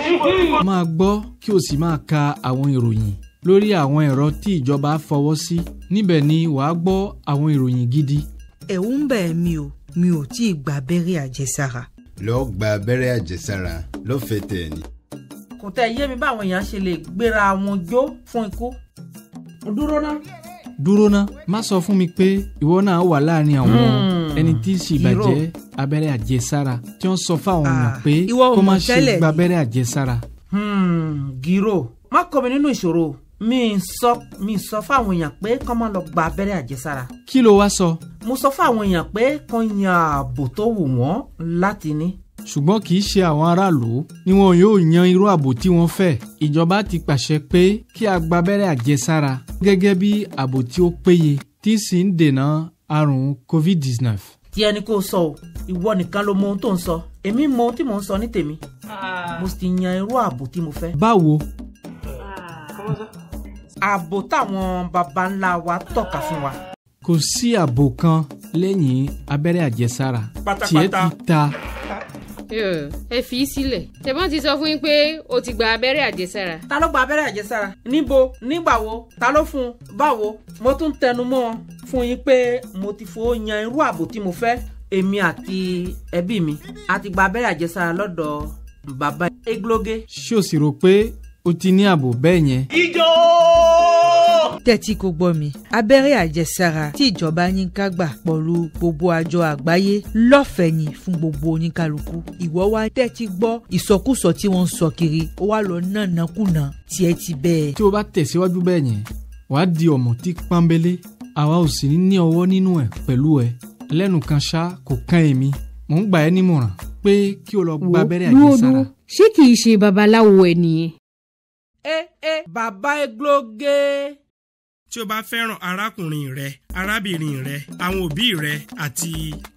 Máa gbọ́ kí o sì máa ka àwọn ìròyìn lórí àwọn ẹ̀rọ tí ìjọba fọwọ́ sí. Níbẹ̀ ni wàá gbọ́ àwọn ìròyìn gidi. Ẹ̀rù ń bẹ̀ mí o, mi ò tí ì gba abẹ́rẹ́ àjẹsára. Lọ gba abẹ́rẹ́ àjẹsára lọ́fẹ̀ẹ́ tẹ̀ ni. Kò tẹ́ yé mi báwọn èèyàn ṣe lè gbéra wọn jó fún ikú. Dúró ná, má sọ fún mi pé ìwọ náà wà láàrin àwọn ẹni tí sì bàjẹ́ abẹ́rẹ́ àjẹsára tí wọ́n sọ fáwọn èèyàn pé kó má ṣe gba abẹ́rẹ́ àjẹsára. Gírò, má kọ́ mi nínú ìṣòro. Mi sọ fáwọn èèyàn pé kó má lọ gba abẹ́rẹ́ àjẹsára. Kí ló wá sọ? Mo sọ fáwọn èèyàn pé kó yan ààbò tó wù wọ́n láti ní. Ṣùgbọ́n kì í ṣe àwọn aráàlú ni wọn yóò yan irú ààbò tí wọ́n fẹ́. Ìjọba ti pàṣẹ pé kí a gba abẹ́rẹ́ àjẹsára gẹ́gẹ́ bí ààbò tí ó péye tí sì ń dènà àrùn COVID-19. Tí ẹni kò sọ o, ìwọ nìkan ló mọ ohun tó ń sọ. Èmi mọ ohun tí mò ń sọ ní tèmi. Mo sì yan irú ààbò tí mo fẹ́. Báwo? Ààbò táwọn baba ńlá wa tọ́ka fún wa. Kò sí ààbò kan lẹ́yìn abẹ́rẹ́ àjẹsára. Tiẹ̀ ti ta. Ẹ fi í sílẹ̀. Tẹ̀bọ́n ti sọ fún yín pé o ti gba abẹ́rẹ́ àjẹsára. Ta ló gba abẹ́rẹ́ àjẹsára? Níbo? Nígbà wo? Ta ló fún un? Báwo? Mo tún tẹnu mọ́ fún yín pé mo ti fowó yan irú ààbò tí mo fẹ́. Èmi àti ẹbí mi a ti gba abẹ́rẹ́ àjẹsára lọ́dọ̀ bàbá Egloge. Ṣé o sì rò pé o ti ní ààbò bẹ́ẹ̀ yẹn? Ijó! Tẹ́tí kò gbọ́ mi, abẹ́rẹ́ àjẹsára tí ìjọba yín ká gbà pẹ̀lú gbogbo àjọ àgbáyé lọ́fẹ̀ẹ́ ni fún gbogbo oníkálukú. Ìwọ wá tẹ́tí gbọ́ ìsọkúsọ tí wọ́n ń sọ kiri, ó wá lọ nànàkúnà tiẹ̀ ti bẹ́ẹ̀. Tí o bá tẹ̀síwájú bẹ́ẹ̀ yẹn, wàá di ọ̀mùtí pọ́nbélé. Àwa ò sì ní ọwọ́ nínú ẹ̀ pẹ̀lú ẹ. Lẹ́nu kan ṣá kò kán èmi. Mò ń gbà ẹ́ nímọ̀ràn pé kí o lọ gba abẹ́rẹ́ àjẹsára. Ṣé kì í ṣe babaláwo ẹ nìyẹn? Bàbá Egloge. tí o bá fẹ́ràn arákùnrin rẹ arábìnrin rẹ àwọn òbí rẹ àti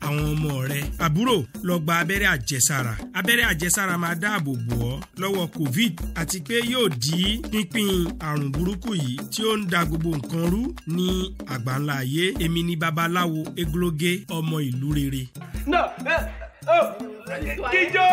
àwọn ọmọ rẹ àbúrò lọ gba abẹ́rẹ́ àjẹsára. Abẹ́rẹ́ àjẹsára máa dáàbò bò ọ́ lọ́wọ́ covid àti pé yóò dí pínpín àrùn burúkú yìí tí ó ń da gbogbo nǹkan rú ní àgbáńlá ayé. Èmi ni babaláwo Egloge ọmọ ìlú rere. Guido!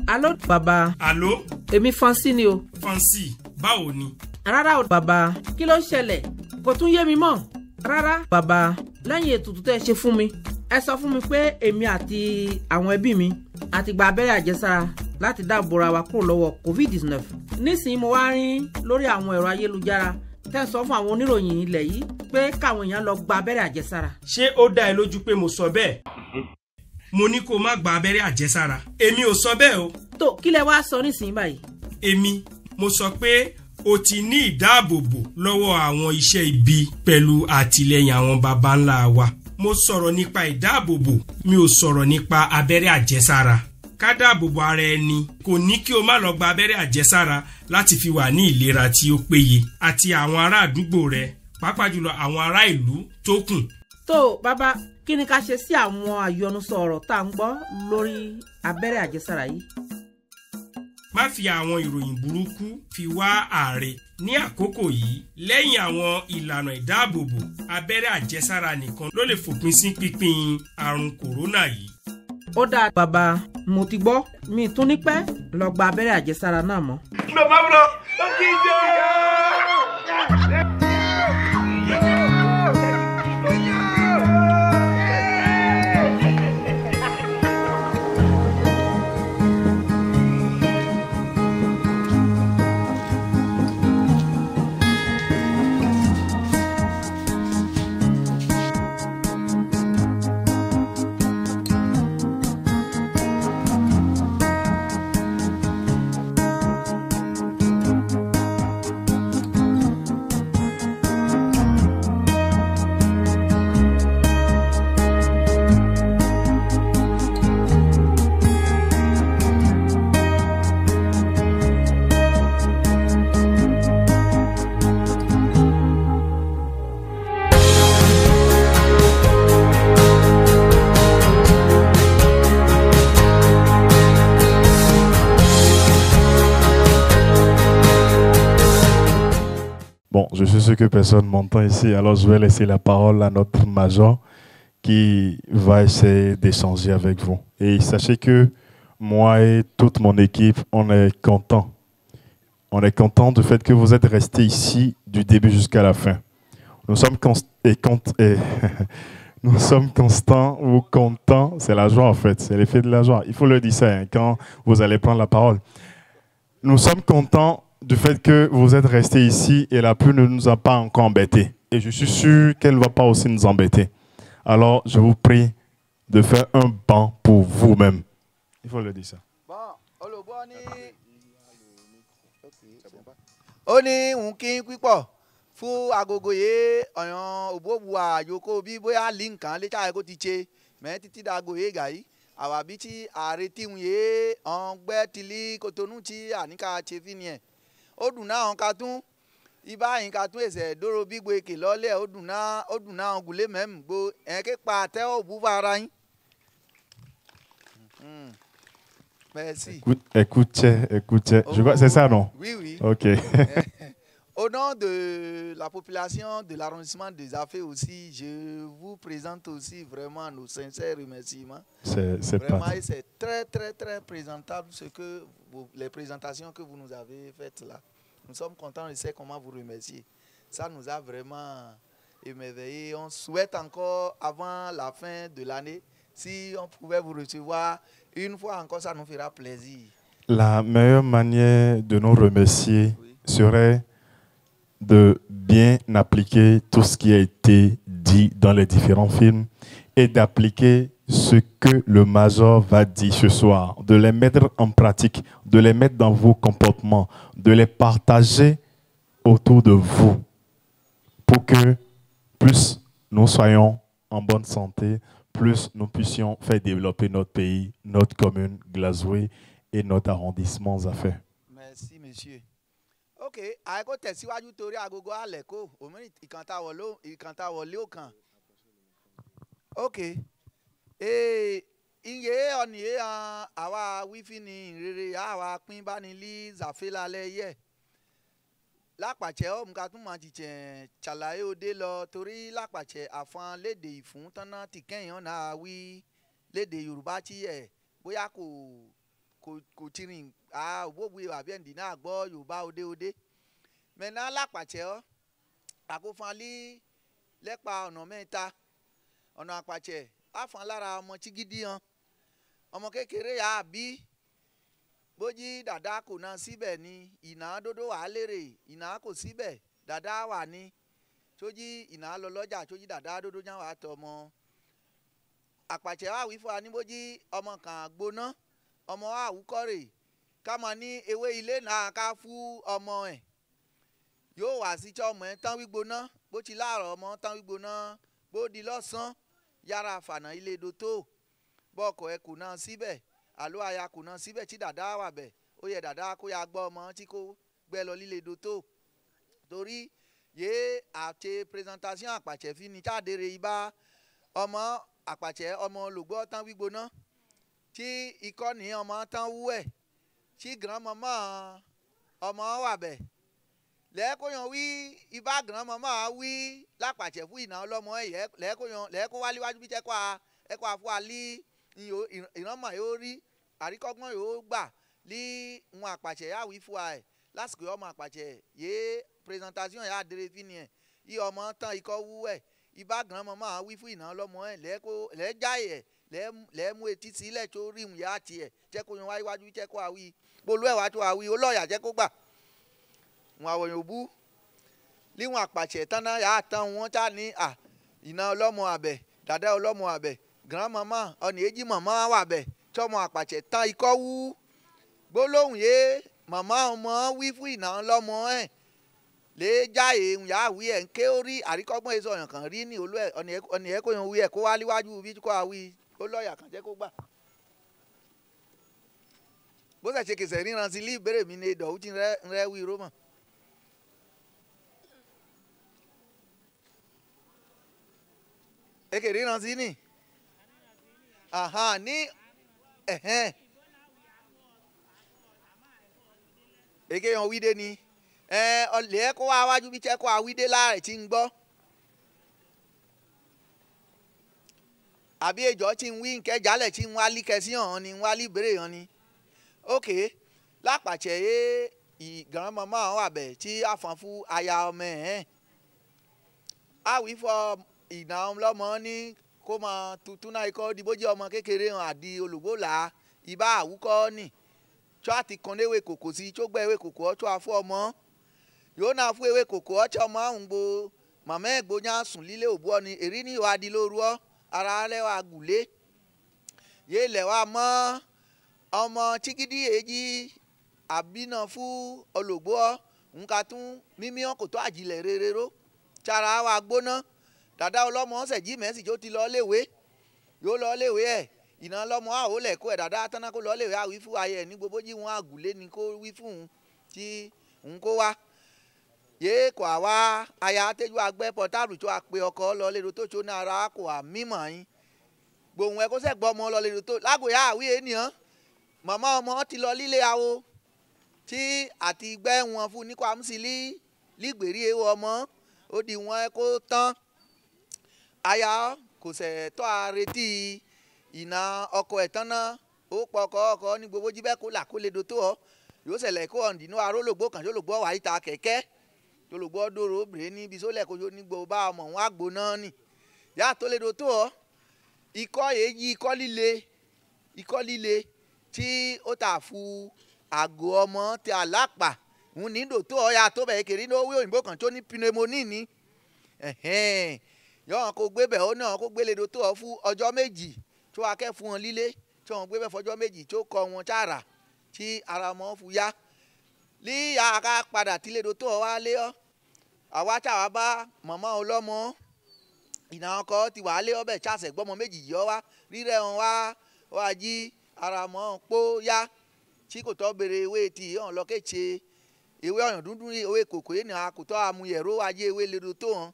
Allô bàbá. Allô? Èmi Fancy ni o. Fancy, báwo ni? Rárá o bàbá, kí ló ń ṣẹlẹ̀? Kò tún yé mi mọ́. Rárá bàbá, lẹ́yìn ètùtù tẹ́ ẹ ṣe fún mi, ẹ sọ fún mi pé èmi àti àwọn ẹbí mi àti gba abẹ́rẹ́ àjẹsára láti dáàbò ra wa kúrò lọ́wọ́ COVID-19. Nísìnyí mo wá rí lórí àwọn ẹ̀rọ ayélujára tẹ́ ń sọ fún àwọn oníròyìn ilẹ̀ yìí pé káwọn èèyàn lọ gba abẹ́rẹ́ àjẹsára. Ṣé ó dá ẹ lójú pé mo sọ bẹ́ẹ̀? Mo ní kó má gba abẹ́rẹ́ àjẹsára. Èmi ò sọ bẹ́ẹ̀ o. Tó kí lẹ wá sọ nísìnyí báyìí? Èmi mo sọ pé o ti ní ìdáàbòbò lọ́wọ́ àwọn iṣẹ́ ibi pẹ̀lú àtìlẹ́yìn àwọn baba ńlá wa. Mo sọ̀rọ̀ nípa ìdáàbòbò, mi ò sọ̀rọ̀ nípa abẹ́rẹ́ àjẹsára. Ká dáàbòbò ara ẹni kò ní kí o má lọ gba abẹ́rẹ́ àjẹsára láti fi wà ní ìlera tí ó péye àti àwọn ará àdúgbò rẹ pàápàá jùlọ àwọn ará ìlú tó kù. Tó bàbá, kí ni ká ṣe sí àwọn àyọnusọ ọ̀rọ̀ tá à ń gbọ́ lórí abẹ́rẹ́ àjẹsára yìí? Má fi àwọn ìròyìn burúkú fi wá ààrẹ ní àkókò yìí. Lẹ́yìn àwọn ìlànà ìdáàbòbò, abẹ́rẹ́ àjẹsára nìkan ló lè fòpin sí pínpín àrùn kòrónà yìí. Ó dáa bàbá, mo ti gbọ́, mi tún ní pẹ́ lọ gba abẹ́rẹ́ àjẹsára náà mọ́. No, Pablo, Bon, je suis sûr que personne m'entend ici, alors je vais laisser la parole à notre major qui va essayer d'échanger avec vous. Et sachez que moi et toute mon équipe, on est content. On est content du fait que vous êtes restés ici du début jusqu'à la fin. Nous sommes nous sommes constants ou contents. C'est la joie en fait, c'est l'effet de la joie. Il faut le dire ça hein, quand vous allez prendre la parole. Nous sommes contents du fait que vous êtes restés ici et la pluie ne nous a pas encore embêtés. Et je suis sûr qu'elle ne va pas aussi nous embêter. Alors, je vous prie de faire un banc pour vous-même. Il faut le dire ça. Oni unkin pípọ̀ fún agogo yé ọ̀yàn òbóbuà àyòkó bí bóyá linkan létà ẹ̀kọ́ ti ṣe mẹ́ títí dago yé gàyí àwàbí tí ààrẹ tíhun yé ọ̀ngbẹ́ tìlí kòtónú tí àníkà ṣe fi ni ẹ̀ ó dùn náà ọ̀nka tún ibà yín ka tún ẹsẹ̀ dóró bí gbé èkè lọ́lẹ̀ ó dùn náà ọ̀gùnlé mẹ́mú gbó ẹ̀ ké pa àtẹ́ òbú fara yín. Merci. Écoutez. Je crois, c'est ça, non? Oui, oui. Ok. Au nom de la population de l'arrondissement des Affaires aussi, je vous présente aussi vraiment nos sincères remerciements. C'est vraiment, c'est très, très, très présentable les présentations que vous nous avez faites là. Nous sommes contents de savoir comment vous remercier. Ça nous a vraiment émerveillés. On souhaite encore, avant la fin de l'année, si on pouvait vous recevoir une fois encore, ça nous fera plaisir. La meilleure manière de nous remercier serait de bien appliquer tout ce qui a été dit dans les différents films et d'appliquer ce que le major va dire ce soir, de les mettre en pratique, de les mettre dans vos comportements, de les partager autour de vous pour que plus nous soyons en bonne santé, plus nous puissions faire développer notre pays, notre commune, Glazoué et notre arrondissement a fait. Merci, monsieur. Ok, àìkó tẹ̀síwájú torí agogo alẹ̀ kó òmìnir ìkàntà wọlé òkàn. Ok, iye ọ̀nìyẹ àwa wífí ni ìrere àwa pín bá ní lí zàfẹ́lá lẹ́yẹ. Lápàtsẹ̀ ọ̀mùká tún máa jìjẹ̀ ṣàlàyé òde lọ torí lápàtsẹ̀ àfọn léde ìfún tánná ti kẹ́yìn ọ̀nà àwí léde Yorùbá tí ẹ̀ bóyá kò ti rìn òbóbuwe àbí ẹ̀ǹdì náà gbọ́ Yorùbá òde. Mẹ́ná lápàtsẹ̀ àkófọn lí lẹ́pa ọ̀nà mẹ́ta ọ̀nà àpàtsẹ̀ àfọn lára ọmọ chigidi hàn ọmọ kékeré yà á bí bójí dàda kò náà síbẹ̀ ni ìná dódó wà á lérè ìná kò síbẹ̀ dàda wà ní tójí ìná lọ lọ́jà tójí dàda dódó yàn wà tọ̀ ọmọ àpàtsẹ̀ wà wí fún wa ní bójí ọmọ kan gbóná ọmọ wa àwùkọ́rè ká mọ ní ewé ilé náà ká fún ọmọ ẹ̀ yóò wá sí tí ọmọ ẹ̀ tán wígbóná bó ti láàrọ̀ ọmọ tán wígbóná bó di lọ́sàn-án yára fànà ilé dòtó bọ́ọ̀kọ̀ ẹ̀ kò náà síbẹ̀ àlọ́ àyà kò náà síbẹ̀ tí dàda wà bẹ̀ ó yẹ dàda kó ya gbọ́ ọmọ tí kò gbẹ lọ líle dòtó torí yé àti présentation àpàtsẹ̀ fi ni táàdére ibà ọmọ àpàtsẹ̀ ọmọ lògbọ́ tán wígbóná tí ikọ́ ní ọmọ tán wú ẹ̀ tí grand mama ọmọ wà bẹ̀ lẹ́ẹ̀kọ́yàn wí ibà grand mama wí lápàtsẹ̀ fún ìná ọlọ́mọ ẹ̀ lẹ́ẹ̀kọ́ wá líwájú bí tẹ́kọ̀ ẹ̀kọ́ àfọ́ àlí ìrànmọ́ yóò rí àríkọ́gbọ́n yóò gbà lí wọn àpàtsẹ̀ yà wí fún wa ẹ̀ lásìkò ọmọ àpàtsẹ̀ yé présentation yà dére fini ẹ̀ yí ọmọ tán ikọ́ wú ẹ̀ ibà grand mama wí fún ìná ọlọ́mọ ẹ̀ lẹ́ẹ̀já ẹ̀ lẹ́ẹ̀mú etí sílẹ̀ tó rí ìhùn yá tiẹ̀ jẹ́ kó yan wáyé wájú jẹ́ kó àwí polú ẹ̀ wá tó àwí olóòyà jẹ́ kó gbà wọn àwòyàn òbú líwọn àpàtsẹ̀ tánná yà á tán wọn tá ní ìná ọlọ́mọ àbẹ̀ dàdá ọlọ́mọ àbẹ̀ grand mama ọ̀nì èjì màmá wà bẹ̀ tọmọ àpàtsẹ̀ tán ikọ́ wú gbólóhùn yé màmá ọmọ wí fún ìná ọlọ́mọ ẹ̀ lè já èèyàn yà á wí ẹ̀ ń ké orí àríkọ́gbọ́n èso ọ̀yàn kan rí ní olú ẹ̀ ọ̀nì ẹ̀ kó yan wí ẹ̀ kó wá líwájú bí kò àwí ó lọ́ọ̀yà kan jẹ́ kó gbà. bó ṣe ṣe kèsè ríran sí ilé ìbéèrè mi ní edò ó ti rẹ́ wí rómọ̀. èkè ríran sí ni ní èké yan wíde ni ọ̀lẹ́ kó wá wájú bí tẹ́ kó àwídé láàrẹ̀ tí ń gbọ́. àbí èjọ tí ń wí nkẹ́ jálẹ̀ tí ń wá lí kẹsí hàn ni ń wá lí bèrè hàn ni. ok lápàtsẹ̀ yé ìgànnà mọ́mọ́ àwọn àbẹ̀ tí àfọ̀n fún aya ọmọ ẹ̀ àwí fọ ìná ọlọ́mọ ní kó mọ tuntun náà ikọ́ dìbòjì ọmọ kékeré hàn àdì olùgbòlà ibà àwùkọ́ nì tó àti kan léwé kòkò sí tó gbẹ́ ewé kòkò ọ́ tó àfọ́ ọmọ yóò náà fún ewé kòkò ọ́ tí ọmọ àwọn gbo màmá ẹ̀gbọ́nyá sùn lílé òbú ọ ni èrí ní ìwà di lóru ọ́ ara lẹ́wà gùlé yé lẹ́wà mọ́ ọmọ chigidi èjì àbínà fún olùgbò ọ́ nǹkan tún mímí ọ́ kò tó àjìlẹ̀ rere ró tsara wa gbóná dàda ọlọ́mọ ṣẹ̀jí mẹ́sì tó ti lọ léwé yóò lọ léwé ẹ̀ ìná ọlọ́mọ àwò lẹ̀kọ́ ẹ̀ dàda tánná kó lọ léwé àwí fún ayé ẹ̀ ní gbogbo jí wọn àgùlé ni kó wí fún un tí ń kó wá yéé kò àwa aya tẹ́jú agbẹ́ pọ̀tàlù tó àpè ọkọ̀ lọ lérò tó tó náà ra kò àmímọ̀ yín gbòhùn ẹ̀ kó sẹ́gbọ́ ọmọ lọ lérò tó lágòyà àwí ènìyàn màmá ọmọ ti lọ lílé awo tí àti gbẹ́ wọn fún ní kwamsi lígbèrí ewu ọmọ ó di wọn kó tán aya kò sẹ̀ tọ́ àretí ìná ọkọ̀ ẹ̀ tán náà ó pọ̀ ọkọ̀ ní gbogbo jíbẹ́ kó là kó lè do tó ọ yóò ṣẹlẹ̀ kó ọ̀ǹdínú arólògbó kan tó lògbó wà níta kẹ̀kẹ́ tó lògbó dòrò obìnrin níbi sólẹ̀ kó ní gbogbo bá ọmọ wọn àgbo náà nì yá tó lè do tó ọ ikọ́ èyí ikọ́ líle tí ó tà fún àgọ́ ọmọ tí alápà ń ní dò tó ọ yá tó bẹ̀ kiri ní owó òyìnbó kan tó ní pneumonia ní yọ̀hàn kó gbé bẹ̀ ó náà kó gbélé do tó ọ fún ọjọ́ méjì tó akẹ́ fún wọn lílé tí wọ́n gbé bẹ̀ fọjọ́ méjì tó kọ wọn tààrà tí ara wọn fún yá ní àká padà tílé do tó ọ wá lé ọ àwa táwa bá màmá ọlọ́mọ ìná ọkọ ti wà á lé ọbẹ̀ chasẹ̀ gbọ́mọ méjì yọ wá rírẹ̀ wọn wá jí ara mọ́ pó yá tí kò tọ́ bèrè ewé ti hàn lọ́kẹ́tse ewé ọ̀yàn dúdú ewé kòkó yìí ni a kò tọ́ amúyẹ̀rọ ajé ewé lédo tó hàn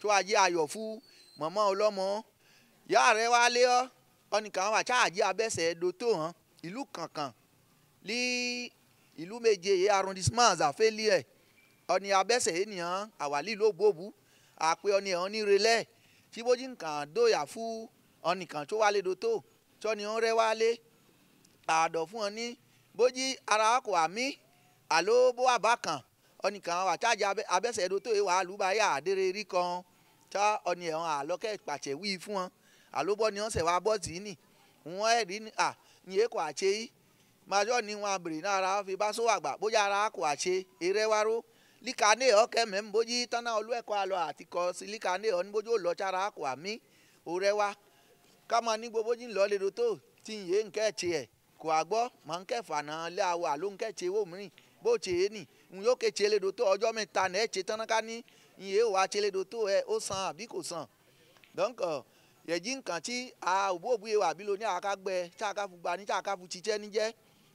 tó ajé ayọ̀ fún mọ̀mọ́ ọlọ́mọ yá rẹ̀ wá lé ọ́ ọ̀nìkan wà cháàjì abẹ́sẹ̀ do tó hàn ìlú kankan ní ìlú méje yìí arrondissement àfẹ́lẹ́ ọ̀nì abẹ́sẹ̀ yìí nìyẹn àwàlí ló gbòòbù àpè ọ̀nì ẹ̀hún ní relẹ̀ tí bójú nǹkan dóyà fún ọ̀nìkan tó wálé do tó tọ́ni ń rẹ́ wálé àdọ̀ fún ọ ní bójú ara kò àmì àló bó wà bákan ọ̀nìkan wà cháàjì abẹ́sẹ̀ do tó yìí wà á lùbáyà àdéré rí kan tá ọ̀nì ẹ̀hún àlọ́kẹ́ pàṣẹ wí fún wọn àlóbọ́ ni wọ́n sẹ̀ wá bọ́ tì í nì wọ́n ẹ̀rí ní ìyẹn kò àṣe yìí májọ́ ni wọ́n abèrè náà ara fi bá sówó àgbà bóyá ara kò àṣe eré wáró líka ní ọ̀kẹ́ mẹ́m bójú tánà olú ẹ̀kọ́ àlọ́ àti kọ́ sí líka ní ọ̀ ní bójú ó lọ sára kò àmì òrẹ́ wá ká máa ní gbogbo jí ń lọ lédo tó tí ń yé nkẹ́ ẹ̀ṣẹ̀ ẹ̀ kò àgbọ́ mọ̀ nkẹ́ fànà lé àwọ̀ àló nkẹ́ ẹ̀ṣẹ̀ wò mìíràn bó ṣe é nì ń yóò ké ṣe lédo tó ọjọ́ mẹ́ta ní ẹ̀ṣẹ̀ tán ká ní ìyẹn wà ṣe lédo tó ẹ̀ ó san àbí kò san dọ́nkọ̀ yẹ̀jí nǹkan tí a òbó òbúye wà bí lo ní àkágbẹ́ ṣáàkáfu gba ní ṣáàkáfu ṣiṣẹ́ níjẹ́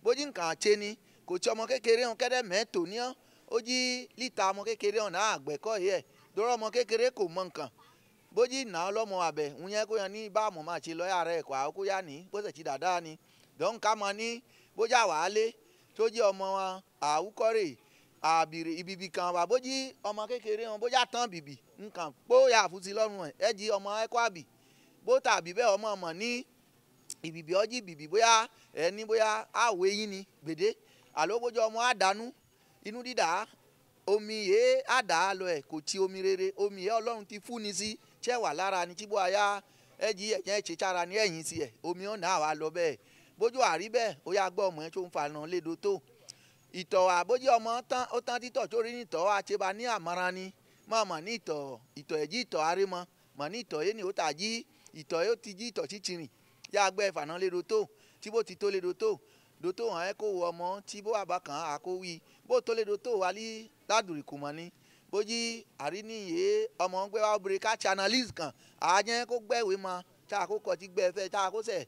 bójú nǹkan ṣe ni kò tí ọmọ kékeré hàn kẹ́dẹ́ mẹ́tò ní ọ́ ó jí líta ọmọ kékeré hàn náà àgbẹ̀kọ́ yẹ dọ́rọ́ ọmọ kékeré kò mọ nǹkan bójú ìnà ọlọ́mọ àbẹ̀ ń yẹn kó yan ní bá àmọ́ máa ṣe lọ́yà rẹ̀ kó àkókò yá ní bó ṣe ti dáadáa ni dọ́nká mọ ní bójú àwálé tó jí ọmọ wọn àwúkọ́rè àbìrì ibibi kan wà bójú ọmọ kékeré hàn bójú àtàn bìbì nǹkan póyà àfúsí lọ́rùn ẹ̀ jí ọmọ ẹ̀kọ́ àbì bó tàbí bẹ́ẹ̀ ọmọ ọmọ ní ìbìbì ọjí bìbì bóyá ẹni bóyá àwọ̀ eyín ni gbèdé àló bójú ọmọ àdánù inú dídà omi yé àdá lọ ẹ̀ kò tí omi rere omi yẹ ọlọ́run ti fún ni sí ṣẹ́ wà lára ni tí bó ayá ẹ̀jí ẹ̀jẹ̀ ṣèṣára ní ẹ̀yìn sí ẹ̀ omi ọ̀nà àwa lọ bẹ́ẹ̀ bójú àrí bẹ́ẹ̀ ó yá gbọ́ ọmọ ẹ̀ tó ń fa náà lédo tó ìtọ̀ àbójú ọmọ tán ó tán títọ̀ tó rí nìtọ̀ àṣeba ní àmọ́ra ni mọ̀ ní ìtọ̀ ẹ̀jí ìtọ̀ arímọ mọ̀ ní ìtọ̀ yé ni ó tà jí ìtọ̀ yóò ti jí ìtọ̀ títìrìn yá gbẹ́ ìfànà lédo tó tí bó ti tó lédo tó doto hàn ẹ́ kó wo ọmọ tí bó wà bá kàn án àkówí bó tó lédo tó wà ní ládùrì kùmọ̀ ni bójí àríníyè ọmọ ń gbé wá obìnrin ká channelist kan àájẹ́ kó gbẹ́wé mọ́ tá a kó kọ́ ti gbẹ́ fẹ́ tá a kó sẹ̀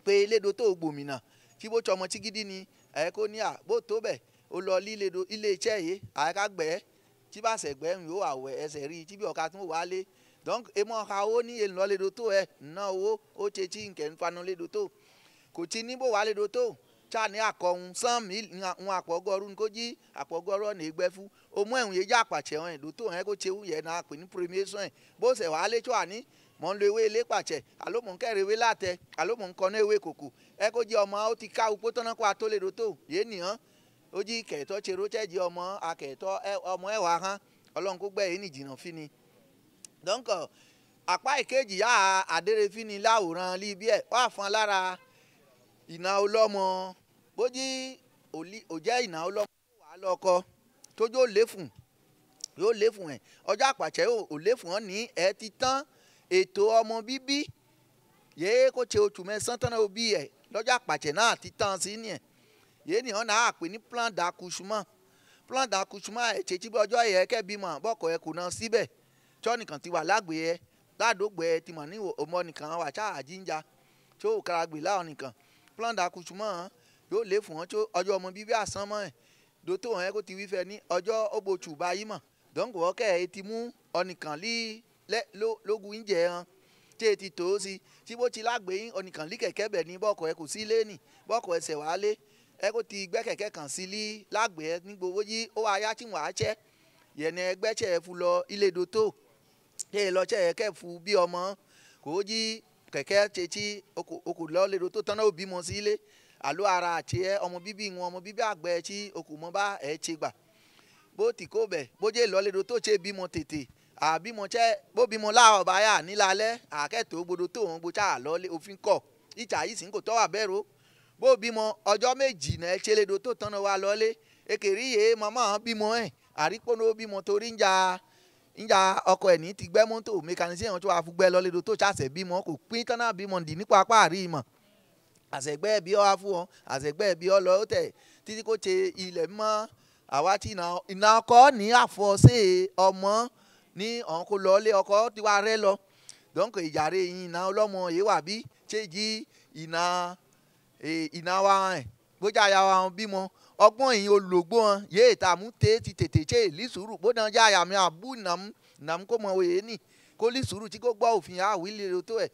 pé lédo tó gbòmìnà tí bó tọmọ tí gidi ni ẹ̀ kó ní à bó tó bẹ̀ ó lọ líledo ilé iṣẹ́ yìí àyíká gbẹ́ tí bá sẹ̀gbẹ́ ń yóò àwẹ̀ ẹsẹ̀ rí tí bí ọ̀ka tó wà lé donc emo ha owó ní èlò lédo tó ẹ ná owó ó ṣe tí nkẹ́ ń fanu lédo tó kò tí níbò wà lédo tó tí a ní àkọ́hún sàn mí ń àpọ̀gọ́rù ní kó jí àpọ̀gọ́rù ọ̀nà ìgbẹ́ fún òmù ẹ̀hún yẹn jẹ́ àpàṣẹ wọn èdò tó ẹ̀ kó ṣe wúyẹ̀ náà pè ní premiation ẹ̀ bó ṣẹ̀ wà á lé tó à ní mọ̀ ń lo ewé ilé pàṣẹ àló mọ̀ ń kẹ́rẹ̀ ewé látẹ àló mọ̀ ń kọ́ ní ewé kòkò ẹ̀ kó jẹ́ ọmọ ó ti ká upó tọ́nà kó a tó lédo tó yé nìyẹn ó jí kẹ̀tọ́ ṣe róṣẹ́ jẹ́ ọmọ akẹ̀tọ́ ọmọ ẹ̀wà hàn ọlọ́run kó gbẹ́ yìí ní ìjìnà fi ni donc àpá ìkejì yá àdérefín ni láwòrán líbi ẹ̀ wà fún lára ìná ọlọ́mọ bójí òjẹ́ ìná ọlọ́mọ wà á lọ́kọ tójú ó léfùn yóò léfùn ẹ̀ ọjọ́ àpàṣẹ ò léfùn ọ́ ní ẹ̀ ti tán ètò ọmọ bíbí yéé kó ṣe oṣù mẹ́sàn-án tán náà bí ẹ̀ lọ́jọ́ àpàṣẹ náà ti tán sí ni ẹ̀ yéé ni wọ́n náà pè ní plan d'accouchement ẹ̀ ṣe tí ọjọ́ ẹ̀ kẹ́ bímọ bọ́kọ̀ ẹ̀ kò náà síbẹ̀ tọ́nìkan ti wà lágbè ẹ̀ ládògbè ẹ̀ ti mọ̀ ní ọmọ nìkan wà ṣáà àjíǹjà tó karagbe láwọn nìkan plan d'accouchement yóò lé fún wọn tó ọjọ́ ọmọ bíbí àsán mọ́ ẹ̀ dòtò wọn kó ti wífẹ́ ní ọjọ́ ògbótù báyìí mọ̀ dọ́ǹkù ọkẹ́ ẹ̀ ti mú ọnìkan lógun ìjẹ́ hàn tí ẹ ti tó o sí tí bó ti lágbè yín ọnìkan lí kẹ̀kẹ́ bẹ̀ ní bọ́ọ̀kọ̀ ẹ̀ kò sí lé nì bọ́ọ̀kọ̀ ẹsẹ̀ wàá lé ẹ kó ti gbẹ́ kẹ̀kẹ́ kan sí lí lágbè ẹ ní gbowó yí ó wáyá tí wọ́n á ṣẹ́ yẹn ẹgbẹ́tsẹ̀ ẹ fún lọ ilé dòtò tí ẹ lọ́tsẹ̀ ẹ kẹ́ fún bí ọmọ kò ó jí kẹ̀kẹ́ ṣe tí okò lọ lè dòtò tán náà ó bímọ sí ilé àlọ́ ara àti ẹ ọmọ bíbí wọn ọmọ bíbí àgbẹ̀ tí okò mọ́ bá ẹ ṣe gbà bó ti kó bẹ̀ bó jẹ́ lọ lè dòtò ṣe bímọ tètè àbímọ tsẹ́ bó bímọ láwọ̀ báyà nílalẹ́ àkẹ́tò gbọdọ̀ tó wọn gbọ́tsá àlọ́ òfin kọ̀ ìtsà yìí sì ń kò tọ́ wà bẹ́ẹ̀ ro bó bímọ ọjọ́ méjì náà ṣe lè dòtò tán náà wà lọ́lé ekèrí yìí màmá bímọ ẹ̀ àríkpọ́nà bímọ torí ń jà ọkọ ẹ̀ ní ti gbẹ́ mọ́tò mẹkanisẹ́ wọn tó wà fún gbẹ́ lọ́lé dòtò tsàsẹ̀ bímọ kò pín tán náà bímọ ndì nípa apá àrí mọ̀ àṣẹgbẹ́ bí ọ wá fún wọn àṣẹgbẹ́ bí ọ lọ ó tẹ̀ títí kó ṣe ilẹ̀ mọ́ àwa tí ìná ọkọ ní àfọ̀ṣe ọmọ ní ọ̀hún kó lọ lé ọkọ tí wàá rẹ́ lọ dọ́nkọ̀ ìjàre yìí iná ọlọ́mọ yìí wà bí ṣé jí iná wa ẹ̀ bójá ya wa bímọ ọgbọ́n yìí olùgbò wọn yéé tààmú té ti tètè ṣe èlì sùúrù bóná já àyà mi àbú nàmú kó mọ òye ní kó lì sùúrù tí kò gbọ́ òfin àwí lè tó ẹ̀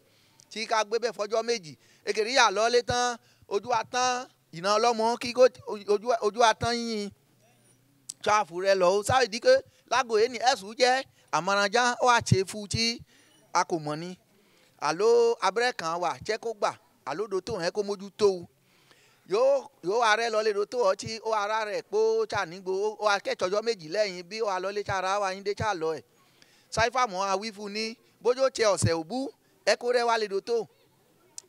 tí ká gbé bẹ́ẹ̀ fọjọ́ méjì èkèrè yà lọ́lé tán ojú wa tán ìná ọlọ́mọ kí ojú wa tán yín ṣáàfù rẹ lọ ó sáré díké lágbo yìí ní ẹ̀sùn jẹ́ àmọ̀rànjá ó àṣẹ fún tí a kò mọ̀ ni àló abẹ́rẹ́ kan wà jẹ́ kó gbà àló do tó hẹ́ kó mójú tó o yóò arẹ lọlé do tó ọ tí ó ara rẹ̀ pó ṣànígbò ó akẹ́tọ̀jọ́ méjì lẹ́yìn bí ó alọ́lé ṣàrà wa yín dé ṣàlọ́ ẹ̀ sáífà mọ́ àwífù ní bójú tẹ ọ̀sẹ̀ òbú ẹ kó rẹ wálé do tó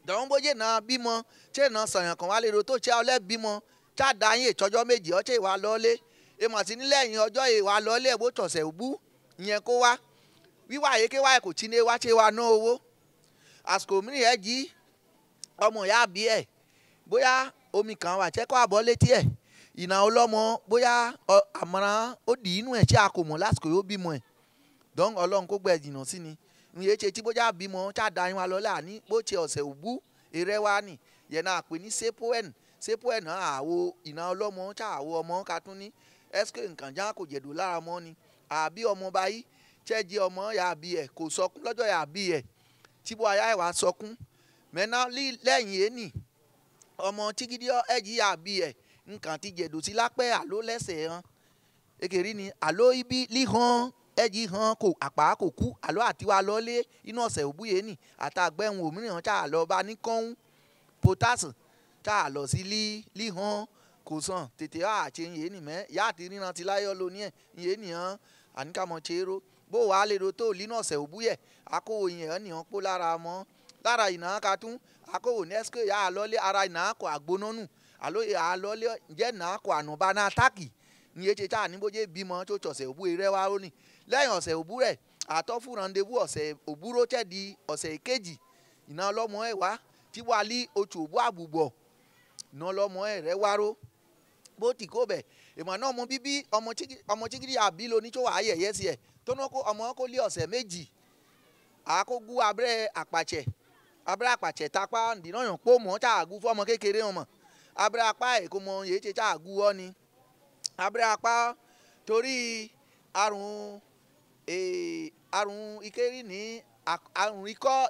dọ̀wọ́n bójú náà bímọ ṣé náà sànyàn kan wálé do tó ṣé ọlẹ́ bímọ ṣáàdá yín ìtọ́jọ́ méjì ọ ṣé ìwà lọ́lé èmọ̀ sí nílẹ̀yìn ọjọ́ ìwà lọ́lé bó tọ̀sẹ̀ òbú ìyẹn kó wá wíwá àyíké wáyé kò tí ní wá ṣe wa ná owó àsìkò mìíràn ẹ jí ọmọ ìyá bí ẹ bóyá omi kan wà ṣẹ́kọ̀ àbọ̀ létí ẹ̀ ìnà ọlọ́mọ bóyá àmọ́ràn ó dì inú ẹ̀ tí a kò mọ̀ lásìkò yóò bímọ ẹ̀ dán ọlọ́run kó gbẹ jìnnà sí ni ìyẹn ṣe tí bóyá bímọ ṣáàdá yín wa lọ́lẹ́ àní bó ṣe ọ̀sẹ̀ òbú eré wa nì yẹn náà pè ní sepoen náà àwo ìnà ọlọ́mọ ṣáàwó ọmọ katún ní ẹ́sìkè nǹkan já kò jẹ̀dù lára mọ́ ni àbí ọmọ báyìí ṣẹ́ẹ̀jì ọmọ yà bí ẹ̀ kò sọkún lọ́jọ́ yà bí ẹ̀ tí bó ayá ẹ̀ wá sọkún mẹ́ná lẹ́yìn ẹ̀nì ọmọ tígídí ẹ̀jì àbí ẹ̀ nǹkan ti jẹ̀dù sí lápẹ́ àló lẹ́sẹ̀ hàn èkèrè ni àló ibi líhan ẹ̀jì hàn kò àpá kò kú àló àtiwá lọ́lé inú ọ̀sẹ̀ òbúyé nì àtàgbẹ̀hùn òmíràn tá a lọ bá ní kọ́hún potas tá a lọ sí líhan kò sàn tètè àṣẹ yé nì mẹ́ yá àti ríran ti láyọ̀ lóní ẹ̀ yé nìyẹn àníkàmọ́ ṣeré bó wàá lè ro tó línú ọ̀sẹ̀ òbúyẹ̀ akówó yẹn nìyẹn pó lára mọ́ lára ìná katún akówó nẹ́sìkè yà á lọ́lé ara ìná kọ àgbónánù àló yà á lọ́lé ǹjẹ́ ìná kọ ànúbá náà táàkì ní etí tá à ní bójú bímọ tó tọ̀sẹ̀ òbú eré wa ó ní lẹ́yìn ọ̀sẹ̀ òbú rẹ̀ àtọ́fù randevú ọ̀sẹ̀ òbú ró tẹ̀ di ọ̀sẹ̀ kejì ìná ọlọ́mọ ẹ̀ wá tí wàá lí oṣù òbú àbùbọ̀ ìná ọlọ́mọ ẹ̀ rẹ̀ wá ró bó ti kó bẹ̀ ìmọ̀ náà ọmọ bíbí ọmọ chigidi àbí lóní tó wà á yẹ̀yẹ́ sí ẹ̀ tó ní ọmọ kó lé ọ̀sẹ̀ méjì àkógú abẹ́rẹ́ àpàchẹ̀ tapá ndìnnàyàn pò mọ́ tá àgú fọ́mọ kékeré wọn mọ̀ abẹ́rẹ́ apá ẹ̀ kó mọ yèé ṣe tá àgú ọ́ ni abẹ́rẹ́ apá torí àrùn ìkérí ní àrùn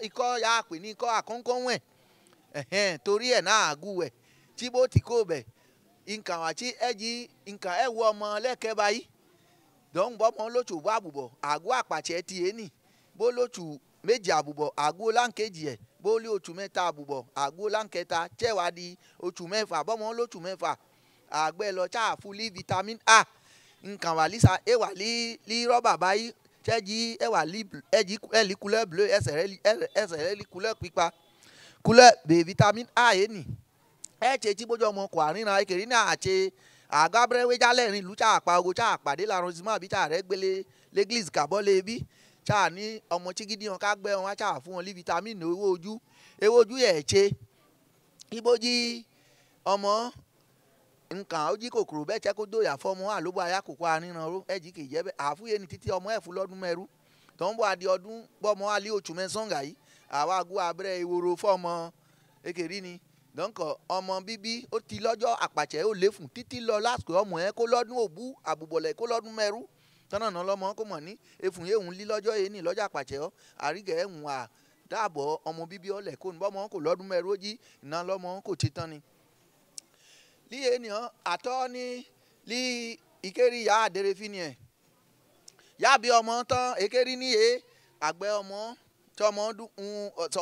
ikọ́ yà á pè ní ikọ́ àkọ́ńkọ́wẹ̀ torí ẹ̀ náà àgú ẹ̀ tí bó ti kó bẹ̀ nǹkan àti ẹ̀jì nǹkan ẹ̀ wọ ọmọ lẹ́kẹ́ báyìí dọ́n bọ́ mọ́ lóṣù bó àbùbọ̀ àgọ́ àpàchẹ́ ti yé nì bó lóṣù méjì àbùbọ̀ àgọ́ láǹkejì ẹ̀ bó lé oṣù mẹ́ta àbùbọ̀ àgọ́ láǹkẹta tẹ́wàá di oṣù mẹ́fà bọ́ mọ́ lóṣù mẹ́fà àgbẹ̀ lọ ṣáàfù lí vitamin A nǹkan wà lísà ẹ̀ wà lí rọ́bà báyìí tẹ́jì ẹ̀ wà lí ẹ̀jì ẹ̀lí kulẹ̀ bleu ẹsẹ̀ rẹ̀ lí kulẹ̀ pípa kulẹ̀ bè vitamin A yé nì ẹ̀ ṣe tí bójú ọmọ kò àríran ekèrè ní àṣẹ àgábẹ́rẹ́ wéjálẹ̀ rìn ìlú ṣáàpá ogo ṣáàpàdé làrún sí máa bí ṣáà rẹ̀ gbélé lẹ́gílìsì kàbọ́ lé bí ṣáà ní ọmọ chigidi wọn ká gbẹ́ wọn wá ṣáà fún wọn lí vitamine ewé ojú yẹ̀ ṣe ibojì ọmọ nǹkan ojí kòkòrò bẹ́ẹ̀ ṣẹ́ kó dóyà fọmọ àlóbọ̀ ayá kòkó àríran ró ẹ̀jì kì í jẹ́ bẹ́ẹ̀ àfúyé ni títí ọmọ ẹ̀ fún lọ́dún mẹ́rú tó ń bọ̀ adé ọdún bọ́mọ alẹ́ oṣù mẹ́sàn-án gàyí àwa agbó abẹ́rẹ́ ìwòrò fọmọ ekèrè ni dọ́nkọ̀ ọmọ bíbí ó ti lọ́jọ́ àpàchẹ́ ó léfùn títí lọ lásìkò ọmọ ẹ kó lọ́dún òbú àbùbọ̀lẹ̀ kó lọ́dún mẹ́rú tọ́nà náà lọ́mọ kó mọ̀ ní efùn yéhùn lí lọ́jọ́ yìí ní lọ́jọ́ àpàchẹ́ ọ́ àrígẹ̀ ẹ̀hùn à dáàbọ̀ ọmọ bíbí ọlẹ̀ kó ní bọ́mọ kò lọ́dún mẹ́rú ó jí iná lọ́mọ kò ti tán ni. líye ènìyàn àtọ́ ní lí ìkérí yá àdèrè fi ni ẹ̀ yá bí ọmọ tán èkérí níye àgbẹ̀ ọmọ tọmọ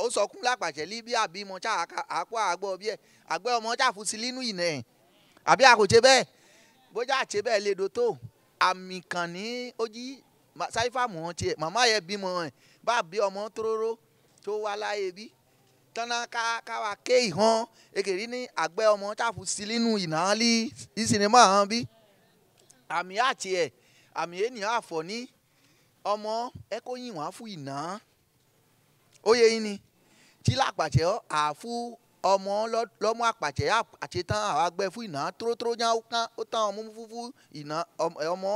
ó sọkún lápàṣẹ lí bí àbímọ tá àpò àgbọ bí ẹ àgbẹ ọmọ tá fún sí nínú ìnà ẹ àbí àkòtse bẹ́ẹ̀ bójá àtse bẹ́ẹ̀ lè do tó àmì kan ní ojí sáífà mọ tiẹ màmá yẹ bímọ ẹ bá bí ọmọ tóróró tó wá láyé bí tọ́nà káwa ké ìhàn ekèrí ní àgbẹ ọmọ tá fún sí nínú ìnà lí ìsinimá hàn bí àmì àti ẹ àmì ènìyàn àfọ̀ ní ọmọ ẹ kó yìn wá fún ìnà oye yín ni tí lápàtẹ àfu ọmọ lọmọ àpàtẹ àṣetán àwọn agbẹ fún ìná tórótóró já ó tán ọmọ fúfú ìná ọmọ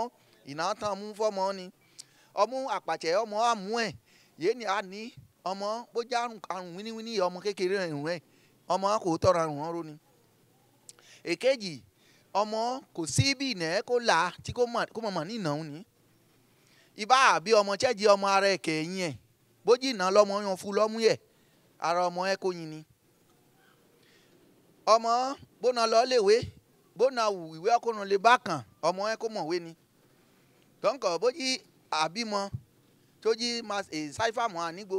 ìná tán mú fọmọ ni ọmọ àpàtẹ ọmọ àmú ẹ yéé ni a ní ọmọ bójá àrùn wíníwíní ọmọ kékeré ìrùn ẹ ọmọ kò tọrọ àrùn ọrọ ni èkejì ọmọ kò sí bí ìnẹ́ kó là tí kò mọ̀ ní ìnáwó ni ibà àbí ọmọ chẹ́jì ọmọ ara ẹ̀ kẹ̀yìn ẹ̀ bójì ìná lọ́mọ yan fún lọ́mú yẹ̀ ara ọmọ ẹ̀ kò yin ni ọmọ bóna lọ léwé bóna wù ìwé ọkùnrin lè bá kàn ọmọ ẹ̀ kò mọ̀wé ni tọ́nkọ̀ bójì àbímọ tójì ṣáífàmọ́ ànígbò